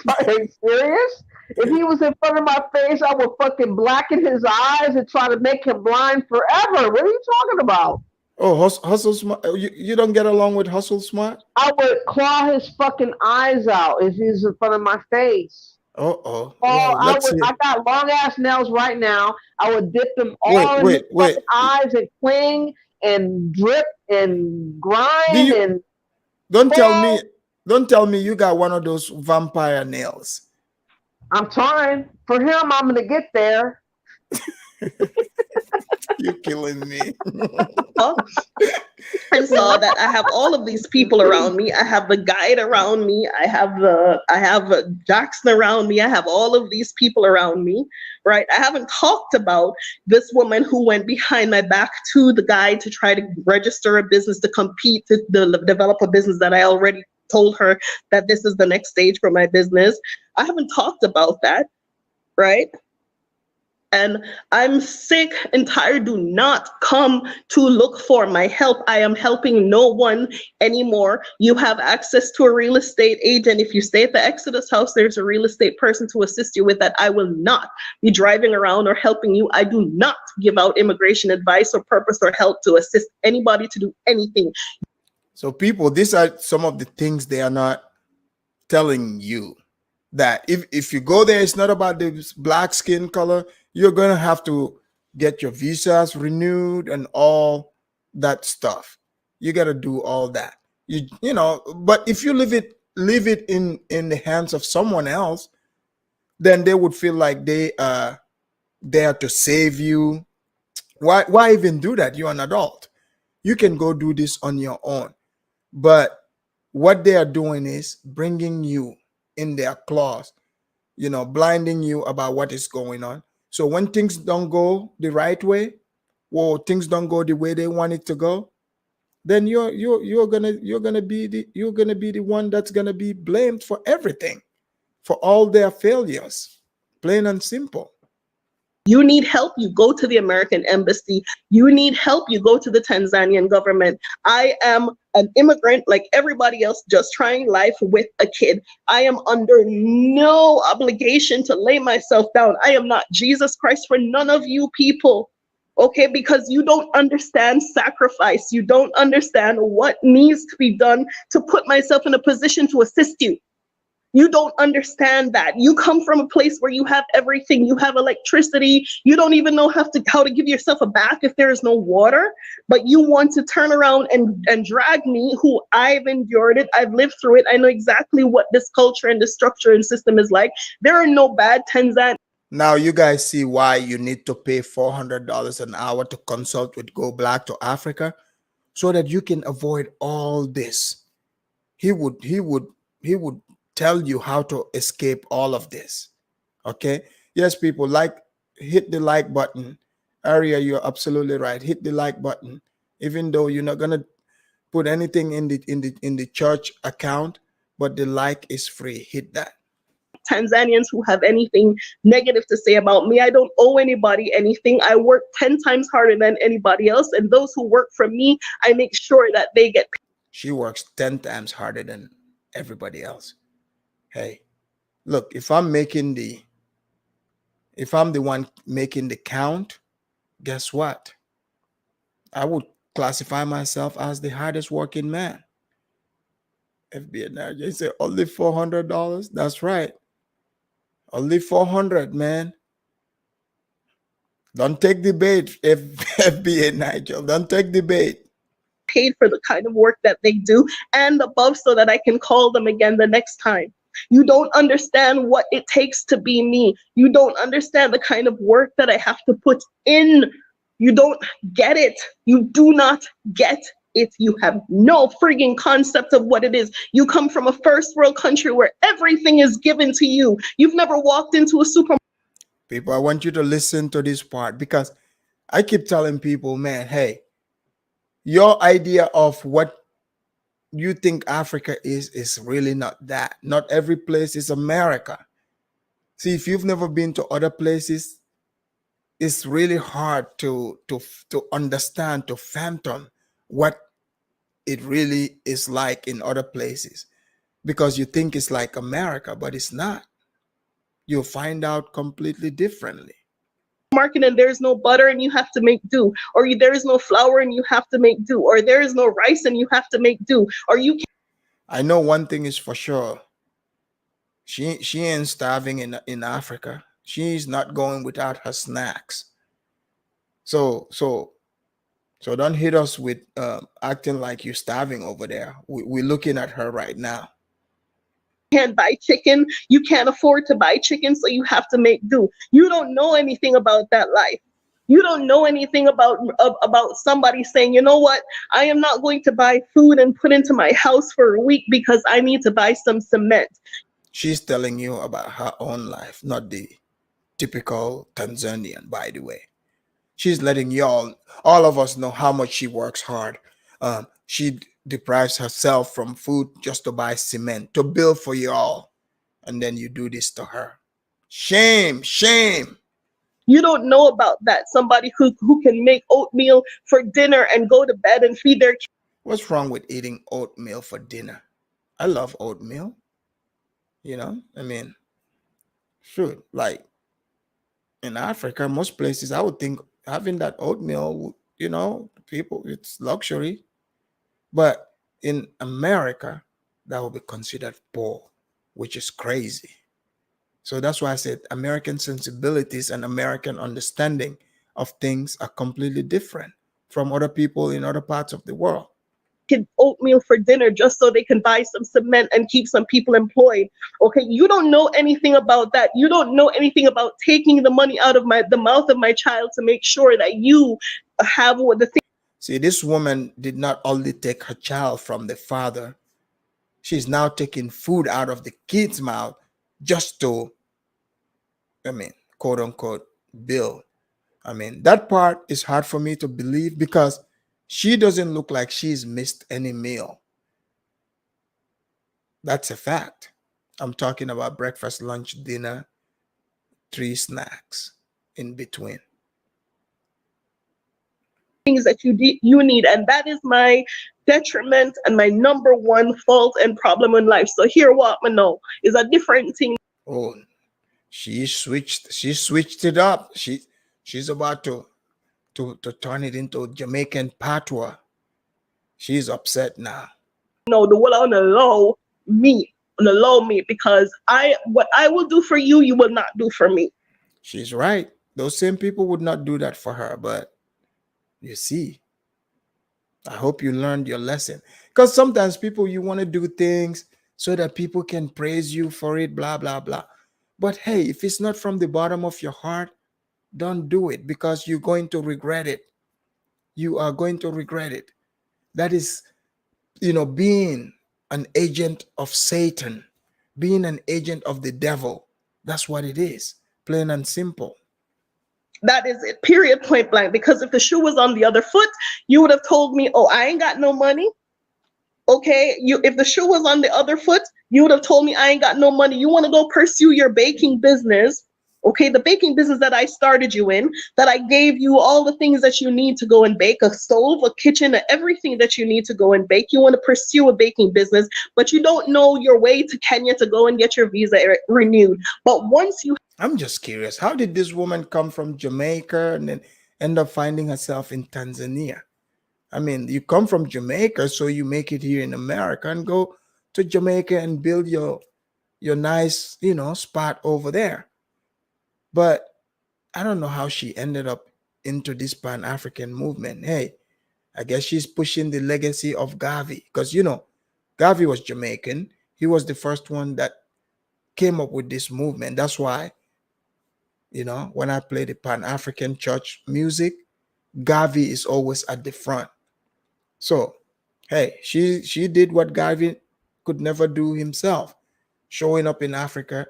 serious? If he was in front of my face, I would fucking blacken his eyes and try to make him blind forever. What are you talking about? Oh, Hustle Smart. You don't get along with Hustle Smart? I would claw his fucking eyes out if he's in front of my face. Well, I got long ass nails right now. I would dip them all in his fucking eyes and cling and drip and grind Don't tell me you got one of those vampire nails. I'm trying. For him, I'm gonna get there. You're killing me. And saw that I have all of these people around me. I have the guide around me. I have Jackson around me. I have all of these people around me, right? I haven't talked about this woman who went behind my back to the guide to try to register a business, to compete, to develop a business that I already told her that this is the next stage for my business. I haven't talked about that, right? And I'm sick and tired. Do not come to look for my help. I am helping no one anymore. You have access to a real estate agent. If you stay at the Exodus house, there's a real estate person to assist you with that. I will not be driving around or helping you. I do not give out immigration advice or purpose or help to assist anybody to do anything. So people, these are some of the things they are not telling you. That if you go there, it's not about the black skin color. You're going to have to get your visas renewed and all that stuff. You got to do all that. You know, but if you leave it in the hands of someone else, then they would feel like they are there to save you. Why even do that? You're an adult. You can go do this on your own. But what they are doing is bringing you in their claws, you know, blinding you about what is going on. So when things don't go the right way, or things don't go the way they want it to go, then you're gonna be the one that's gonna be blamed for everything, for all their failures, plain and simple. You need help, you go to the American embassy. You need help, you go to the Tanzanian government. I am an immigrant like everybody else, just trying life with a kid. I am under no obligation to lay myself down. I am not Jesus Christ for none of you people, okay? Because you don't understand sacrifice. You don't understand what needs to be done to put myself in a position to assist you. You don't understand that. You come from a place where you have everything. You have electricity. You don't even know how to give yourself a bath if there is no water. But you want to turn around and drag me, who I've endured it. I've lived through it. I know exactly what this culture and this structure and system is like. There are no bad Tanzanians. Now you guys see why you need to pay $400 an hour to consult with Go Black to Africa, so that you can avoid all this. He would tell you how to escape all of this. Okay. Yes, people, hit the like button. Aria, you're absolutely right. Hit the like button. Even though you're not gonna put anything in the church account, but the like is free. Hit that. Tanzanians who have anything negative to say about me. I don't owe anybody anything. I work 10 times harder than anybody else, and those who work for me, I make sure that they get paid. She works 10 times harder than everybody else. Hey, look, if I'm the one making the count, guess what? I would classify myself as the hardest working man. FBI Nigeria said only $400. That's right. Only 400, man. Don't take the bait, FBA Nigel. Don't take the bait. Paid for the kind of work that they do and above, so that I can call them again the next time. You don't understand what it takes to be me. You don't understand the kind of work that I have to put in. You don't get it. You do not get it. You have no frigging concept of what it is. You come from a first world country where everything is given to you. You've never walked into a supermarket. People, I want you to listen to this part, because I keep telling people, man, hey, your idea of what you think Africa is really not that. Not every place is America. See, if you've never been to other places, it's really hard to understand, to fathom what it really is like in other places, because you think it's like America, but it's not. You'll find out completely differently. Market and there's no butter and you have to make do, or there is no flour and you have to make do, or there is no rice and you have to make do, or you can't. I know one thing is for sure. She ain't starving in Africa. She's not going without her snacks. So don't hit us with acting like you're starving over there. We're looking at her right now. Can't buy chicken, you can't afford to buy chicken, so you have to make do. You don't know anything about that life. You don't know anything about somebody saying, you know what, I am not going to buy food and put into my house for a week because I need to buy some cement. She's telling you about her own life, not the typical Tanzanian, by the way. She's letting all of us know how much she works hard. She deprives herself from food just to buy cement, to build for y'all. And then you do this to her. Shame, shame. You don't know about that. Somebody who can make oatmeal for dinner and go to bed and feed their kids. What's wrong with eating oatmeal for dinner? I love oatmeal. You know, I mean, shoot, like in Africa, most places, I would think having that oatmeal, you know, people, it's luxury. But in America, that would be considered poor, which is crazy. So that's why I said American sensibilities and American understanding of things are completely different from other people in other parts of the world. Oatmeal for dinner just so they can buy some cement and keep some people employed. Okay, you don't know anything about that. You don't know anything about taking the money out of the mouth of my child to make sure that you have what the thing. See, this woman did not only take her child from the father, she's now taking food out of the kid's mouth just to, I mean, quote unquote, build. I mean, that part is hard for me to believe, because she doesn't look like she's missed any meal. That's a fact. I'm talking about breakfast, lunch, dinner, 3 snacks in between. Things that you need, and that is my detriment and my number one fault and problem in life. So here, what I know is a different thing. Oh, she switched it up. She's about to turn it into Jamaican patois. She's upset now. No, the will allow me, because what I will do for you, you will not do for me. She's right. Those same people would not do that for her, but you see, I hope you learned your lesson. Because sometimes people, you want to do things so that people can praise you for it, blah, blah, blah. But hey, if it's not from the bottom of your heart, don't do it, because you're going to regret it. You are going to regret it. That is, being an agent of Satan, being an agent of the devil. That's what it is, plain and simple. That is it, period, point blank. Because if the shoe was on the other foot, you would have told me, oh, I ain't got no money. Okay, if the shoe was on the other foot, you would have told me I ain't got no money. You want to go pursue your baking business. Okay, the baking business that I started you in, that I gave you all the things that you need to go and bake, a stove, a kitchen, everything that you need to go and bake. You want to pursue a baking business, but you don't know your way to Kenya to go and get your visa renewed. But once you... I'm just curious, how did this woman come from Jamaica and then end up finding herself in Tanzania? I mean, you come from Jamaica, so you make it here in America and go to Jamaica and build your nice, spot over there. But I don't know how she ended up into this Pan-African movement. Hey, I guess she's pushing the legacy of Garvey, because, Garvey was Jamaican. He was the first one that came up with this movement. That's why, when I play the Pan-African church music, Garvey is always at the front. So, hey, she did what Garvey could never do himself, showing up in Africa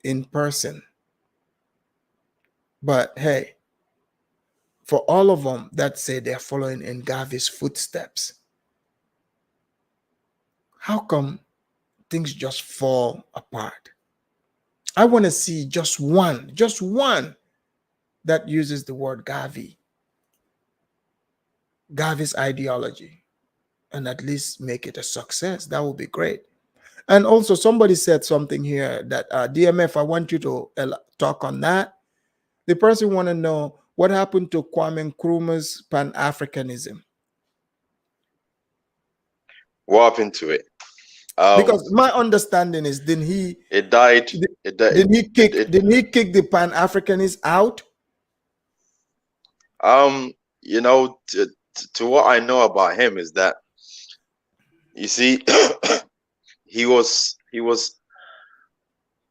in person. But hey, for all of them that say they're following in Garvey's footsteps, how come things just fall apart? I want to see just one that uses the word Garvey's ideology, and at least make it a success. That would be great. And also, somebody said something here that DMF, I want you to talk on that. The person want to know what happened to Kwame Nkrumah's Pan-Africanism. What happened to it? Because my understanding is, didn't he? It died. Didn't he kick the Pan-Africanists out? To what I know about him is that, you see, he was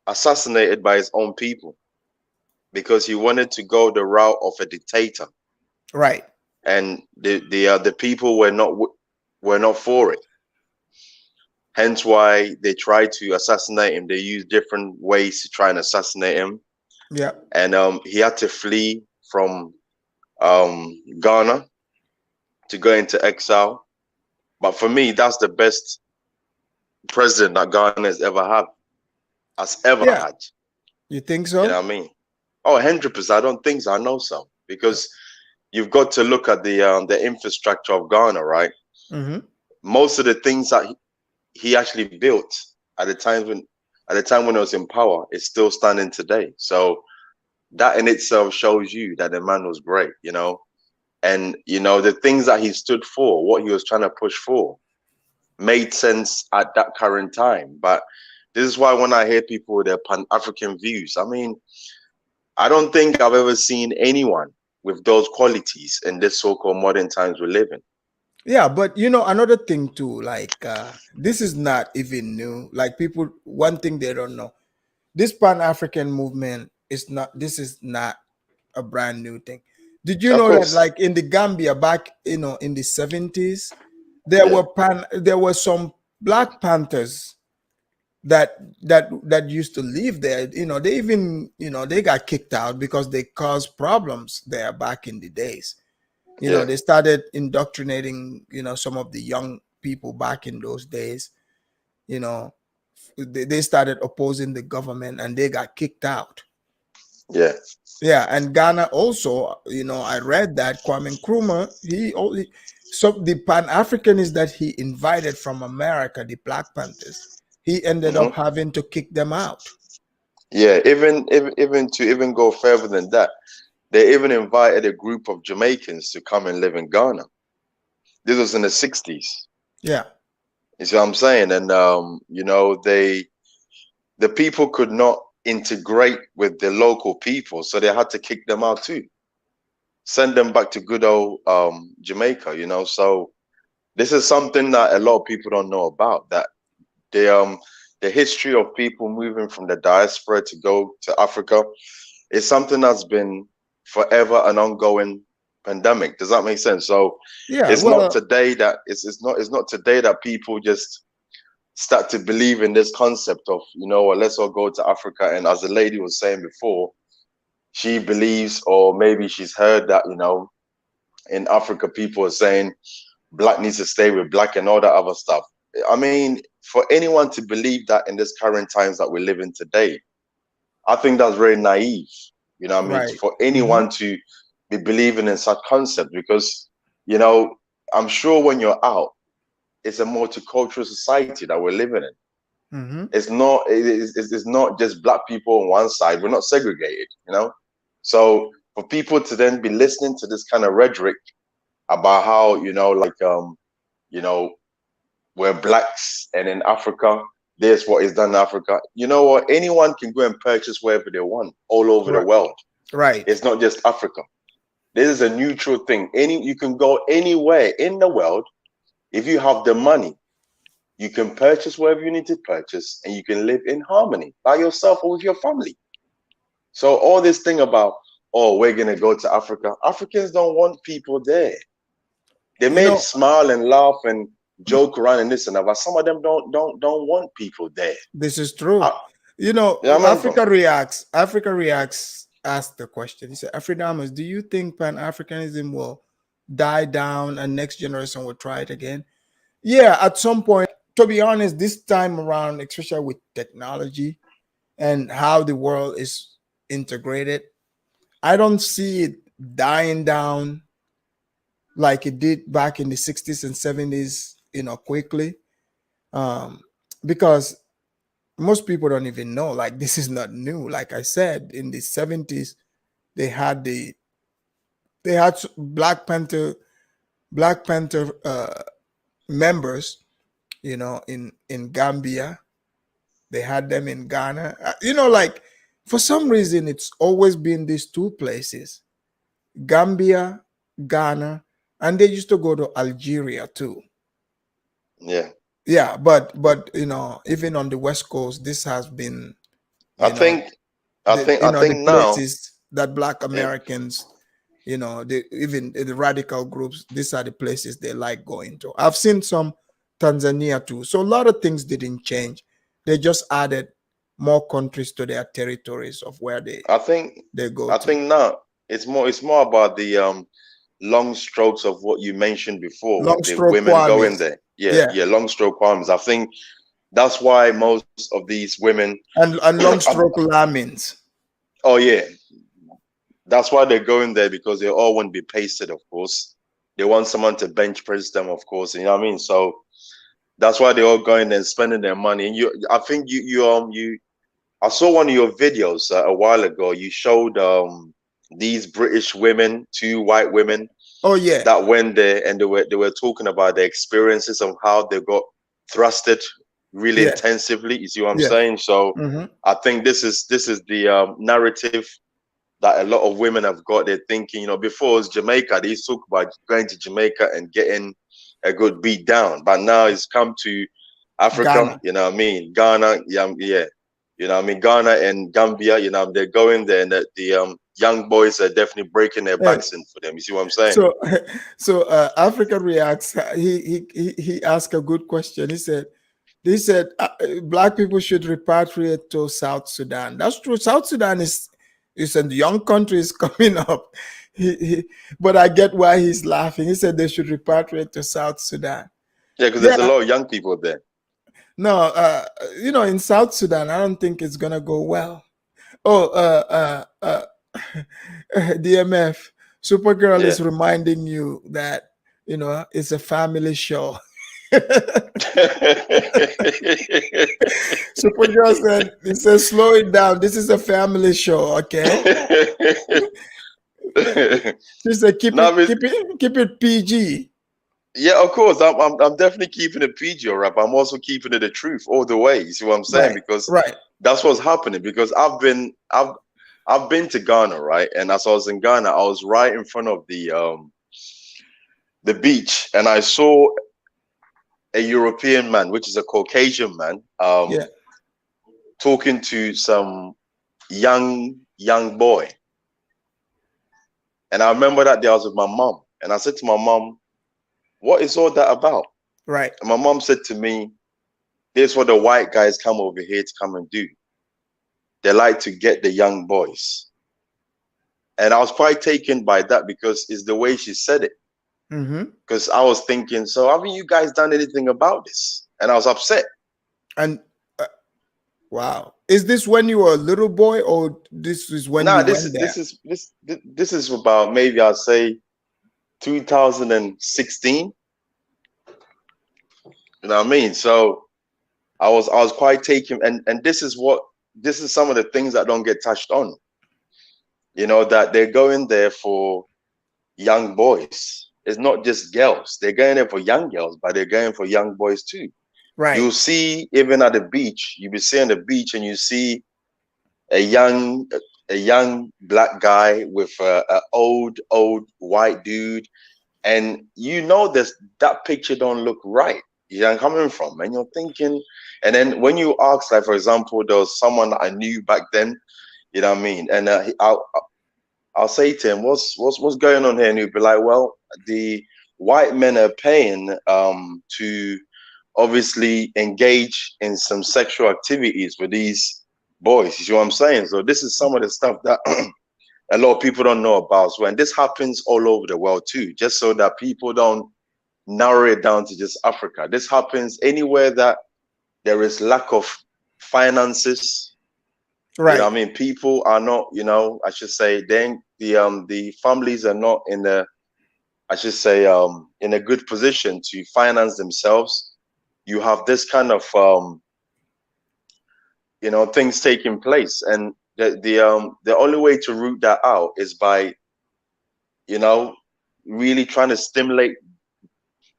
assassinated by his own people because he wanted to go the route of a dictator. Right. And the people were not for it. Hence why they tried to assassinate him. They used different ways to try and assassinate him. Yeah. And he had to flee from Ghana to go into exile. But for me, that's the best president that Ghana has ever had. You think so? You know what I mean? Oh, 100%. I don't think so. I know so. Because you've got to look at the infrastructure of Ghana, right? Mm-hmm. Most of the things that he actually built at the time when he was in power is still standing today. So that in itself shows you that the man was great, and the things that he stood for, what he was trying to push for, made sense at that current time. But this is why when I hear people with their Pan-African views, I mean, I don't think I've ever seen anyone with those qualities in this so-called modern times we live in. Yeah, but another thing too, like this is not even new. Like people, one thing they don't know, this Pan-African movement is not a brand new thing. Did you know that, like, in the Gambia back, in the 70s, there were some Black Panthers that used to live there. They even, they got kicked out because they caused problems there back in the days. They started indoctrinating, some of the young people back in those days. They started opposing the government and they got kicked out. Yeah, and Ghana also, I read that Kwame Nkrumah, the Pan-Africanists that he invited from America, the Black Panthers, he ended up having to kick them out. Yeah, even to go further than that, they even invited a group of Jamaicans to come and live in Ghana. This was in the 60s. Yeah. You see what I'm saying? And the people could not integrate with the local people, so they had to kick them out too, send them back to good old Jamaica. So this is something that a lot of people don't know about, that the history of people moving from the diaspora to go to Africa is something that's been forever an ongoing pandemic. Does that make sense? So it's not today that it's not today that people just start to believe in this concept of, you know what, let's all go to Africa. And as the lady was saying before, she believes, or maybe she's heard that, you know, in Africa people are saying black needs to stay with black and all that other stuff. I mean, for anyone to believe that in this current times that we live in today, I think that's very naive. You know what I mean? For anyone to be believing in such concept, because, you know, I'm sure when you're out, it's a multicultural society that we're living in. It's not just black people on one side. We're not segregated, you know? So for people to then be listening to this kind of rhetoric about how, you know, like, you know, we're blacks and in Africa, this what is done in Africa. You know what? Anyone can go and purchase wherever they want all over the world. Right. It's not just Africa. This is a neutral thing. You can go anywhere in the world. If you have the money, you can purchase wherever you need to purchase, and you can live in harmony by yourself or with your family. So all this thing about, oh, we're gonna go to Africa. Africans don't want people there. They may smile and laugh and joke around and this and that, but some of them don't want people there. This is true. You know, Africa Reacts asked the question. He said, Afridamus, do you think Pan-Africanism will die down and next generation will try it again? Yeah, at some point. To be honest, this time around, especially with technology and how the world is integrated, I don't see it dying down like it did back in the 60s and 70s, you know, quickly. Because most people don't even know, like, this is not new. Like I said, in the 70s, they had Black Panther members, you know, in Gambia. They had them in Ghana. You know, like, for some reason, it's always been these two places, Gambia, Ghana, and they used to go to Algeria too. Yeah, but you know, even on the West Coast, this has been, I think the now places that Black Americans, you know, even the radical groups, these are the places they like going to. I've seen some Tanzania too. So a lot of things didn't change. They just added more countries to their territories of where they go. I think now it's more about the long strokes of what you mentioned before, long with the stroke women Kwames. going there. Yeah, long stroke Kwames. I think that's why most of these women and long stroke Lamins. Oh yeah, that's why they're going there, because they all want to be pasted, of course. They want someone to bench press them, of course. You know what I mean? So that's why they're all going and spending their money. And I think I saw one of your videos a while ago. You showed these British women, 2 white women. Oh yeah, that went there, and they were talking about their experiences of how they got thrusted really intensively. You see what I'm saying? So I think this is the narrative that a lot of women have got. They're thinking, you know, before it was Jamaica, they used to talk about going to Jamaica and getting a good beat down, but now it's come to Africa. Ghana. You know what I mean? Ghana, yeah. You know what I mean? Ghana and Gambia, you know, they're going there, and the young boys are definitely breaking their backs in for them. You see what I'm saying? So Africa Reacts, he asked a good question. He said Black people should repatriate to South Sudan. That's true. South Sudan is a young country, is coming up. But I get why he's laughing. He said they should repatriate to South Sudan. Yeah, because there's a lot of young people there. No, you know, in South Sudan, I don't think it's gonna go well. Oh, DMF, Supergirl is reminding you that, you know, it's a family show. Supergirl said, "It says slow it down. This is a family show, okay?" She said, "Keep it PG." Yeah, of course. I'm definitely keeping it PG, rap. I'm also keeping it the truth all the way. You see what I'm saying? Because that's what's happening. Because I've been to Ghana, right? And as I was in Ghana, I was right in front of the beach, and I saw a European man, which is a Caucasian man, talking to some young boy. And I remember that day I was with my mom, and I said to my mom, what is all that about? Right. And my mom said to me, this is what the white guys come over here to come and do. They like to get the young boys. And I was quite taken by that because it's the way she said it. Because I was thinking, so haven't you guys done anything about this? And I was upset. And wow, is this when you were a little boy, or this is when you went there? This is about, maybe I'll say 2016. You know what I mean? So I was quite taken, and this is some of the things that don't get touched on. You know, that they're going there for young boys. It's not just girls. They're going there for young girls, but they're going for young boys too. Right. You'll see, even at the beach, you'll be seeing the beach and you see a young black guy with an old white dude, and you know that picture don't look right. You know where I'm coming from, and you're thinking, and then when you ask, like for example, there was someone that I knew back then, you know what I mean, and I'll say to him, what's going on here? And he'll be like, well, the white men are paying to obviously engage in some sexual activities with these boys. You see what I'm saying? So this is some of the stuff that a lot of people don't know about. So, and this happens all over the world too, just so that people don't narrow it down to just Africa. This happens anywhere that there is lack of finances. Right. You know what I mean? People are not, you know, I should say, then the families are not in the, I should say, in a good position to finance themselves. You have this kind of, you know, things taking place, and the only way to root that out is by, you know, really trying to stimulate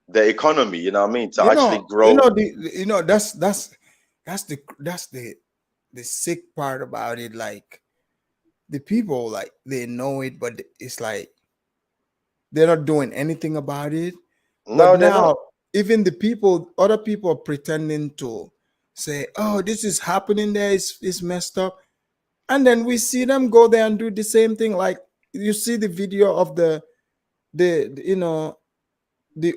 the economy. You know what I mean? To actually grow. That's the sick part about it. Like, the people, like, they know it, but it's like they're not doing anything about it. No, but they're now not. Even other people are pretending to say, oh, this is happening there, it's messed up. And then we see them go there and do the same thing. Like, you see the video of the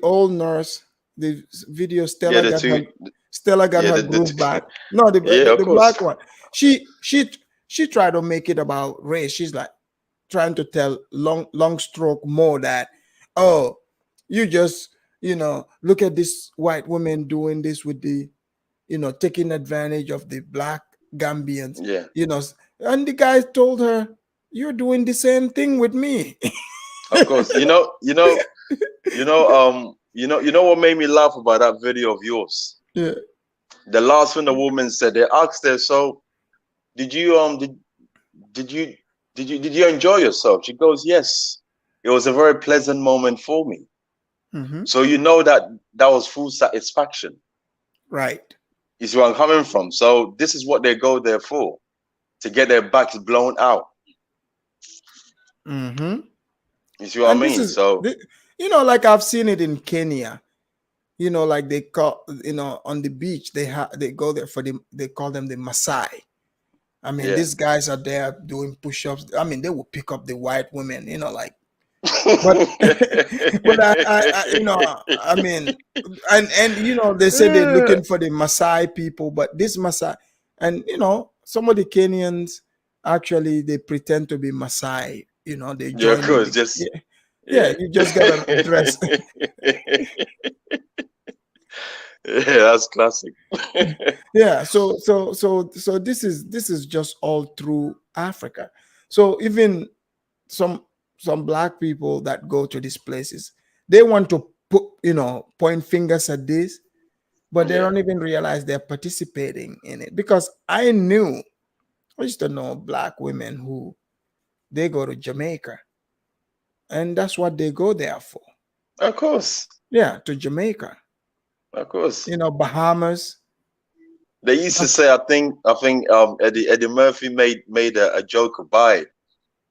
old nurse, the video Stella got her group back. No, the black one. She tried to make it about race. She's like trying to tell long stroke more that, oh, you just, look at this white woman doing this with the, taking advantage of the black Gambians. Yeah. And the guy told her, you're doing the same thing with me. Of course. You know what made me laugh about that video of yours? Yeah. The last thing the woman said, they asked her, so did you enjoy yourself? She goes, yes. It was a very pleasant moment for me. Mm-hmm. So you know that was full satisfaction. Right. You see where I'm coming from? So this is what they go there for, to get their backs blown out. Mm-hmm. You see what I mean? Like I've seen it in Kenya. Like they call, on the beach, they go there they call them the Maasai. I mean, these guys are there doing push-ups. I mean, they will pick up the white women, like. But I mean, and they say they're looking for the Maasai people, but this Maasai, and some of the Kenyans actually they pretend to be Maasai. They join. Of course, you just gotta dress. Yeah, that's classic. Yeah, so this is just all through Africa. So even some black people that go to these places, they want to point fingers at this, but they don't even realize they're participating in it. Because I used to know black women who they go to Jamaica, and that's what they go there for. Of course. Yeah, to Jamaica. Of course. Bahamas. They used to say, I think Eddie Murphy made a joke about it,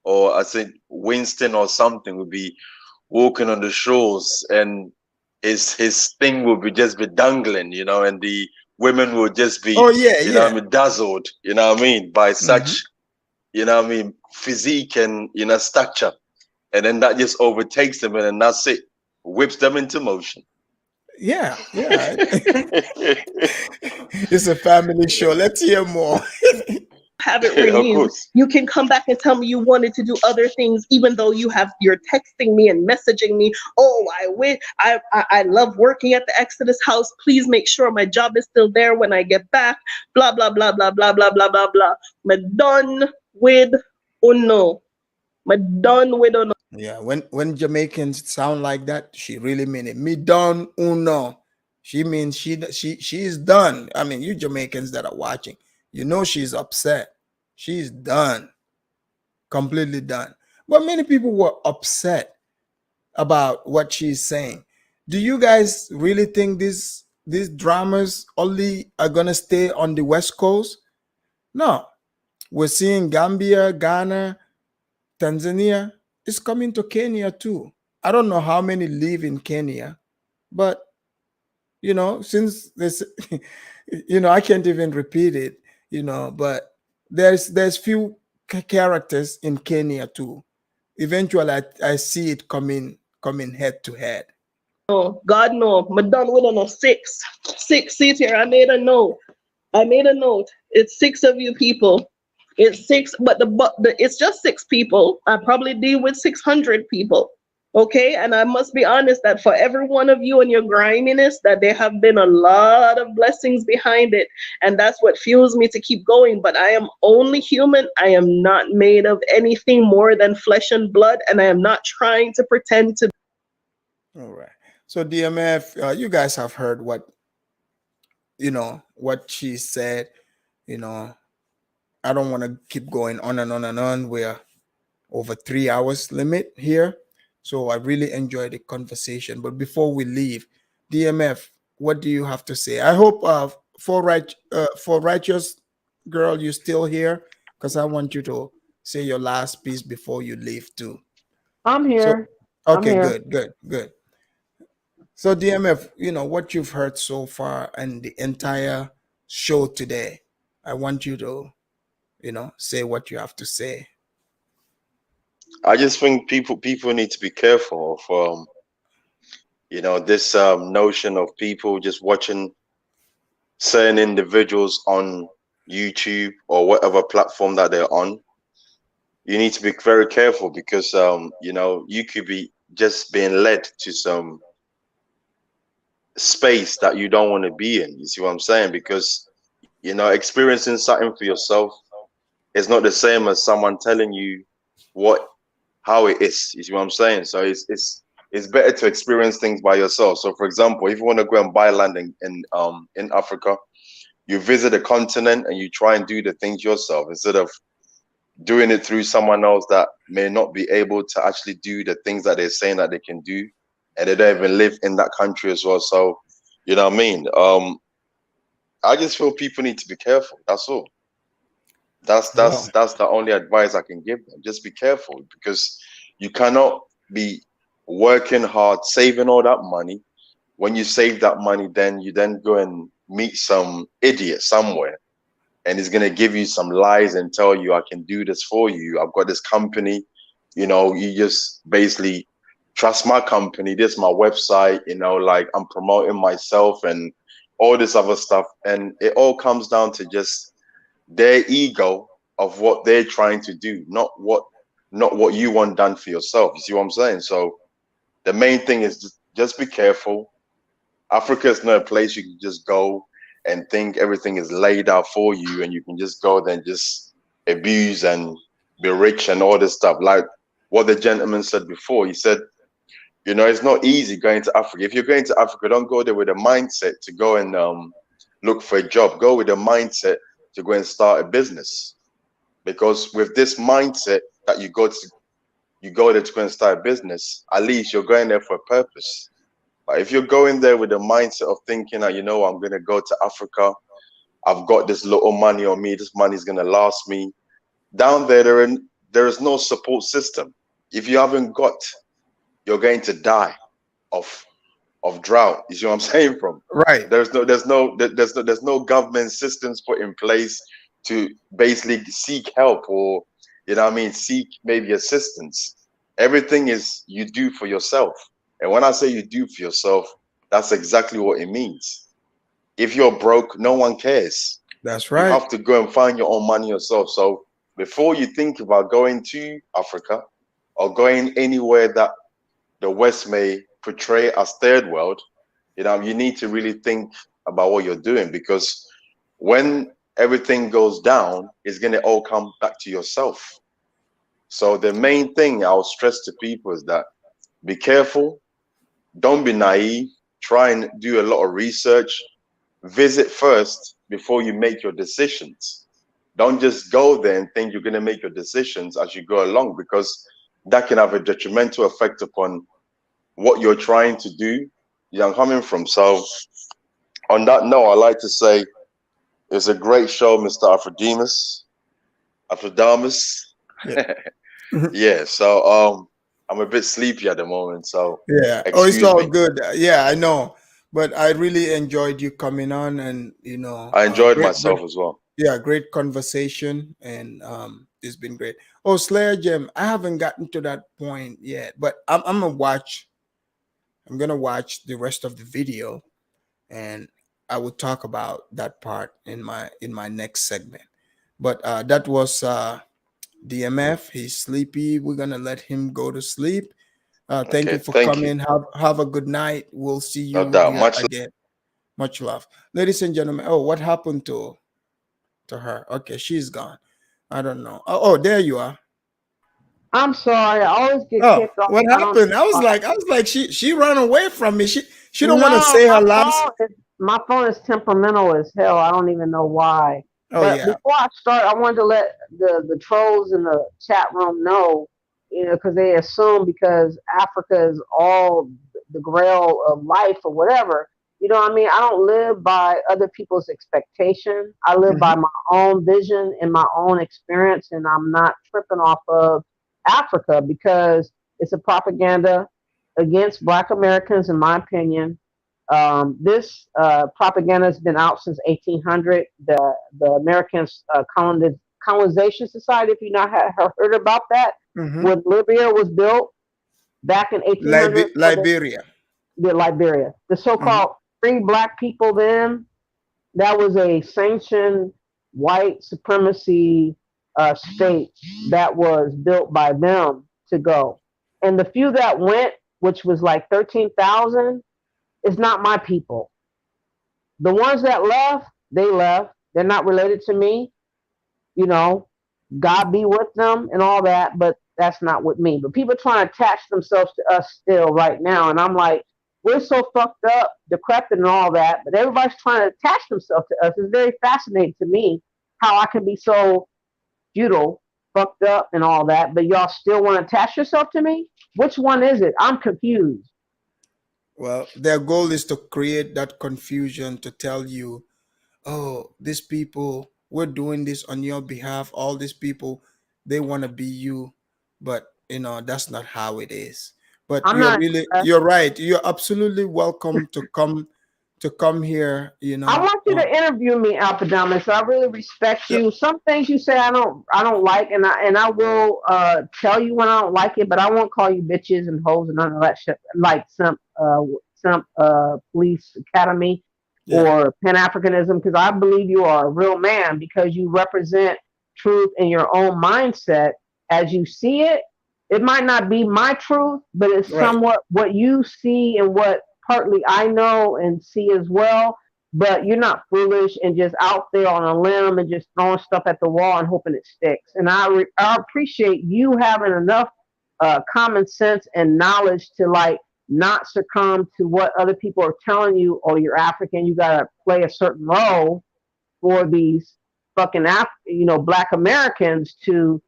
or I think Winston or something would be walking on the shores and his thing would just be dangling, and the women will just be, you know what I mean, dazzled, you know what I mean, by such, you know what I mean, physique and, you know, stature. And then that just overtakes them, and then that's it. Whips them into motion. Yeah. It's a family show. Let's hear more. Have it renewed. You can come back and tell me you wanted to do other things, even though you're texting me and messaging me. Oh, I love working at the Exodus house. Please make sure my job is still there when I get back. Blah blah blah blah blah blah blah blah blah. I'm done with uno. I'm done with uno. Yeah, when Jamaicans sound like that, she really mean it. Me done uno. She means she is done. I mean, you Jamaicans that are watching, you know she's upset. She's done. Completely done. But many people were upset about what she's saying. Do you guys really think these dramas only are gonna stay on the West Coast? No. We're seeing Gambia, Ghana, Tanzania. It's coming to Kenya too. I don't know how many live in Kenya, but you know, since this, you know, I can't even repeat it, you know, but there's few characters in Kenya too. Eventually, I see it coming head to head. No, God no. I'm done with no six. Sit here. I made a note. It's 6 of you people. It's 6, but it's just 6 people. I probably deal with 600 people. Okay, and I must be honest that for every one of you and your griminess, that there have been a lot of blessings behind it, and that's what fuels me to keep going. But I am only human. I am not made of anything more than flesh and blood, and I am not trying to pretend to. All right. So DMF, you guys have heard what she said. You know, I don't want to keep going on and on and on. We're over 3 hours limit here. So I really enjoyed the conversation. But before we leave, DMF, what do you have to say? I hope for righteous girl, you're still here, because I want you to say your last piece before you leave too. I'm here. So, okay, I'm here. Good. So DMF, you know what you've heard so far and the entire show today. I want you to, you know, say what you have to say. I just think people need to be careful of you know, this notion of people just watching certain individuals on YouTube or whatever platform that they're on. You need to be very careful, because you know, you could be just being led to some space that you don't want to be in. You see what I'm saying? Because, you know, experiencing something for yourself is not the same as someone telling you how it is. You see what I'm saying? So it's better to experience things by yourself. So for example, if you want to go and buy land in Africa, you visit a continent and you try and do the things yourself, instead of doing it through someone else that may not be able to actually do the things that they're saying that they can do, and they don't even live in that country as well. So, you know what I mean? I just feel people need to be careful. That's all. That's the only advice I can give them. Just be careful, because you cannot be working hard, saving all that money. When you save that money, then you go and meet some idiot somewhere, and he's gonna give you some lies and tell you, I can do this for you. I've got this company, you know, you just basically trust my company, this is my website, you know, like I'm promoting myself and all this other stuff. And it all comes down to just their ego of what they're trying to do, not what you want done for yourself. You see what I'm saying? So the main thing is just be careful. Africa is not a place you can just go and think everything is laid out for you, and you can just go there and just abuse and be rich and all this stuff. Like what the gentleman said before, he said, you know, it's not easy going to Africa. If you're going to Africa, don't go there with a mindset to go and look for a job. Go with a mindset to go and start a business. Because with this mindset that you go there to go and start a business, at least you're going there for a purpose. But if you're going there with the mindset of thinking, you know, I'm going to go to Africa, I've got this little money on me, this money is going to last me. Down there, there is no support system. If you haven't got, you're going to die of of drought. You see what I'm saying? From right. There's no government systems put in place to basically seek help, or seek maybe assistance. Everything is you do for yourself. And when I say you do for yourself, that's exactly what it means. If you're broke, no one cares. That's right. You have to go and find your own money yourself. So before you think about going to Africa or going anywhere that the West may portray as third world, you need to really think about what you're doing, because when everything goes down, it's going to all come back to yourself. So the main thing I'll stress to people is that be careful, don't be naive, try and do a lot of research, visit first before you make your decisions. Don't just go there and think you're going to make your decisions as you go along, because that can have a detrimental effect upon what you're trying to do. I'm coming from. So on that note, I like to say it's a great show, Mr. Afridamus. Yeah. Yeah. So I'm a bit sleepy at the moment. So yeah. Oh, it's all good. Yeah, I know. But I really enjoyed you coming on, and I enjoyed myself as well. Yeah, great conversation, and it's been great. Oh, Slayer Gem, I haven't gotten to that point yet, but I'm gonna watch. I'm gonna watch the rest of the video, and I will talk about that part in my next segment. But that was DMF. He's sleepy. We're gonna let him go to sleep. Thank you for coming. Have a good night. We'll see you here again. Much love, ladies and gentlemen. Oh, what happened to her? Okay, she's gone. I don't know. Oh, there you are. I'm sorry. I always get kicked off. What happened? I was like, she ran away from me. She don't want to say her last. My phone is temperamental as hell. I don't even know why. Oh, but yeah. Before I start, I wanted to let the trolls in the chat room know, because they assume because Africa is all the grail of life or whatever. You know what I mean? I don't live by other people's expectation. I live by my own vision and my own experience, and I'm not tripping off of Africa because it's a propaganda against Black Americans, in my opinion. This propaganda has been out since 1800. The American Colonization Society, if you not have heard about that, when Libya was built back in 1800. Liberia. The so-called free Black people then, that was a sanctioned white supremacy state that was built by them to go. And the few that went, which was like 13,000, is not my people. The ones that left, they left. They're not related to me. God be with them and all that, but that's not with me. But people trying to attach themselves to us still right now. And I'm like, we're so fucked up, decrepit and all that, but everybody's trying to attach themselves to us. It's very fascinating to me how I can be so feudal, fucked up and all that, but y'all still want to attach yourself to me? Which one is it? I'm confused. Well, their goal is to create that confusion, to tell you, oh, these people, we're doing this on your behalf. All these people, they want to be you. But, that's not how it is. But you're right. You're absolutely welcome to come here. I want you to interview me, Afridamus. I really respect you. Some things you say I don't like, and I will tell you when I don't like it, but I won't call you bitches and hoes and none of that shit like some police academy or Pan-Africanism, because I believe you are a real man because you represent truth in your own mindset as you see it. It might not be my truth, but it's somewhat what you see and what partly I know and see as well. But you're not foolish and just out there on a limb and just throwing stuff at the wall and hoping it sticks. And I appreciate you having enough common sense and knowledge to not succumb to what other people are telling you. Oh, you're African, you gotta play a certain role for these fucking Black Americans to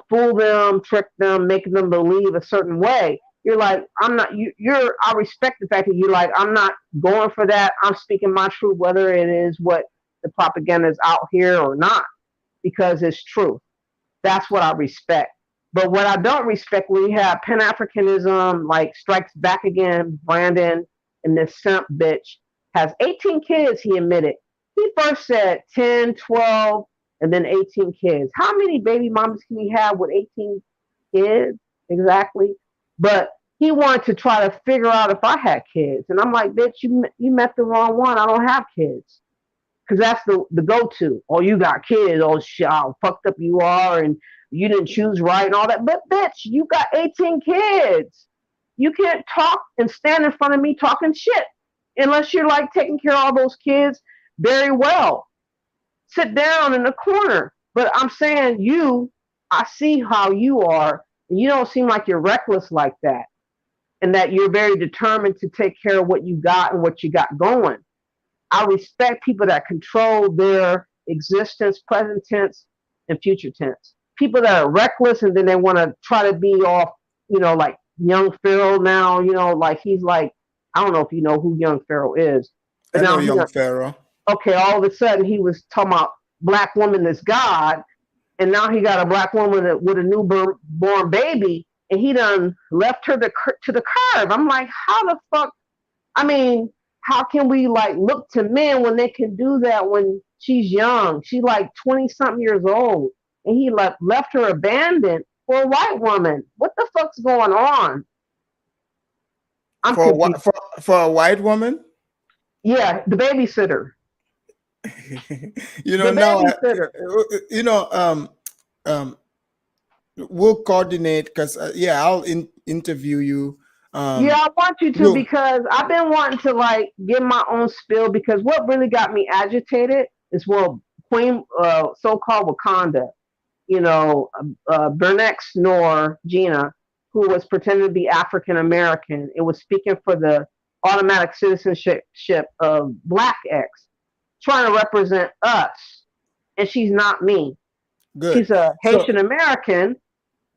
fool them, trick them, make them believe a certain way. You're like, I'm not, I respect the fact that you're like, I'm not going for that. I'm speaking my truth, whether it is what the propaganda is out here or not, because it's true. That's what I respect. But what I don't respect, when you have Pan-Africanism, like Strikes Back Again, Brandon, and this simp bitch has 18 kids, he admitted. He first said 10, 12, and then 18 kids. How many baby mamas can he have with 18 kids? Exactly. But he wanted to try to figure out if I had kids. And I'm like, bitch, you met the wrong one. I don't have kids. Because that's the go-to. Oh, you got kids. Oh, shit, how fucked up you are. And you didn't choose right and all that. But, bitch, you got 18 kids. You can't talk and stand in front of me talking shit unless you're, like, taking care of all those kids very well. Sit down in the corner. But I'm saying I see how you are, and you don't seem like you're reckless like that, and that you're very determined to take care of what you got and what you got going. I respect people that control their existence, present tense and future tense. People that are reckless and then they want to try to be off, like young Pharaoh now, like he's like, I don't know if you know who young Pharaoh is. But I know young Pharaoh. Okay, all of a sudden he was talking about black woman is God, and now he got a black woman with a newborn baby, and he done left her to the curb. I'm like, how the fuck? I mean, how can we like look to men when they can do that when she's young? She's like 20-something years old, and he left her abandoned for a white woman. What the fuck's going on? For a white woman? Yeah, the babysitter. We'll coordinate because I'll interview you. I want you to, because I've been wanting to like give my own spill, because what really got me agitated is Queen so-called Wakanda, Bernex Noor Gina, who was pretending to be African American. It was speaking for the automatic citizenship of Black X, trying to represent us, and she's not me. Good. She's a Haitian American,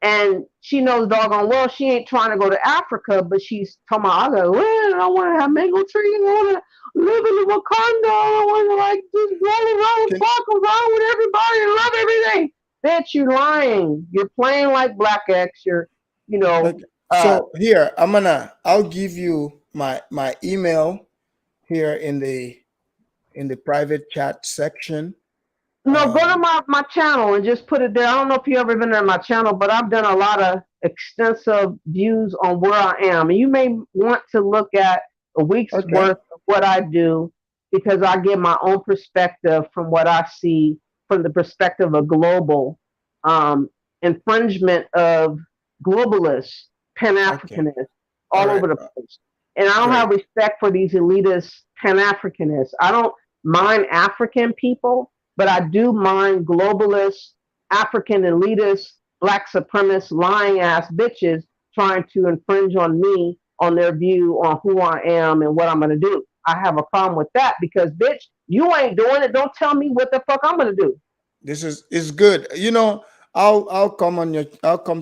and she knows doggone well she ain't trying to go to Africa, but she's talking about, I want to have mango trees, I want to live in the Wakanda, I want to like just roll around, walk around with everybody and love everything. Bitch, you're lying. You're playing like Black X. So here, I'll give you my email here in the private chat section. No, go to my channel and just put it there. I don't know if you ever been to my channel, but I've done a lot of extensive views on where I am. And you may want to look at a week's worth of what I do, because I give my own perspective from what I see from the perspective of global infringement of globalists, Pan-Africanists, all over the place. And I don't have respect for these elitist Pan-Africanists. I don't mind African people, but I do mind globalist, African elitist, black supremacist, lying ass bitches trying to infringe on me, on their view on who I am and what I'm going to do. I have a problem with that, because bitch, you ain't doing it. Don't tell me what the fuck I'm going to do. This is good. I'll come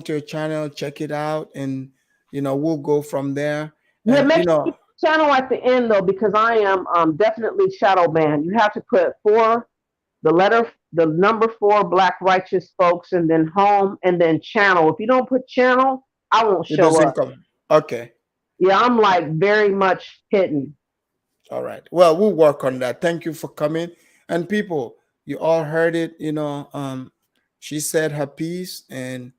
to your channel, check it out, and we'll go from there. Yeah, make sure you channel at the end though, because I am definitely shadow banned. You have to put the number 4 Black Righteous Folks, and then home, and then channel. If you don't put channel, I won't show up. Okay. Yeah, I'm like very much hidden. All right. Well, we'll work on that. Thank you for coming. And people, you all heard it. She said her piece, and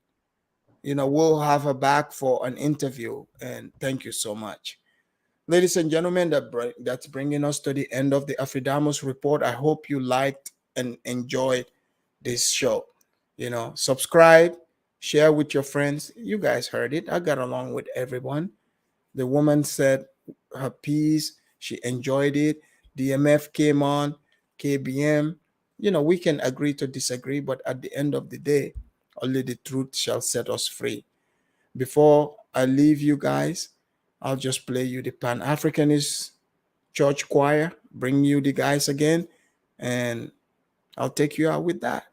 we'll have her back for an interview. And thank you so much. Ladies and gentlemen, that's bringing us to the end of the Afridamus Report. I hope you liked and enjoyed this show. Subscribe, share with your friends. You guys heard it. I got along with everyone. The woman said her piece. She enjoyed it. DMF came on, KBM. We can agree to disagree, but at the end of the day, only the truth shall set us free. Before I leave you guys, I'll just play you the Pan-Africanist Church Choir, bring you the guys again, and I'll take you out with that.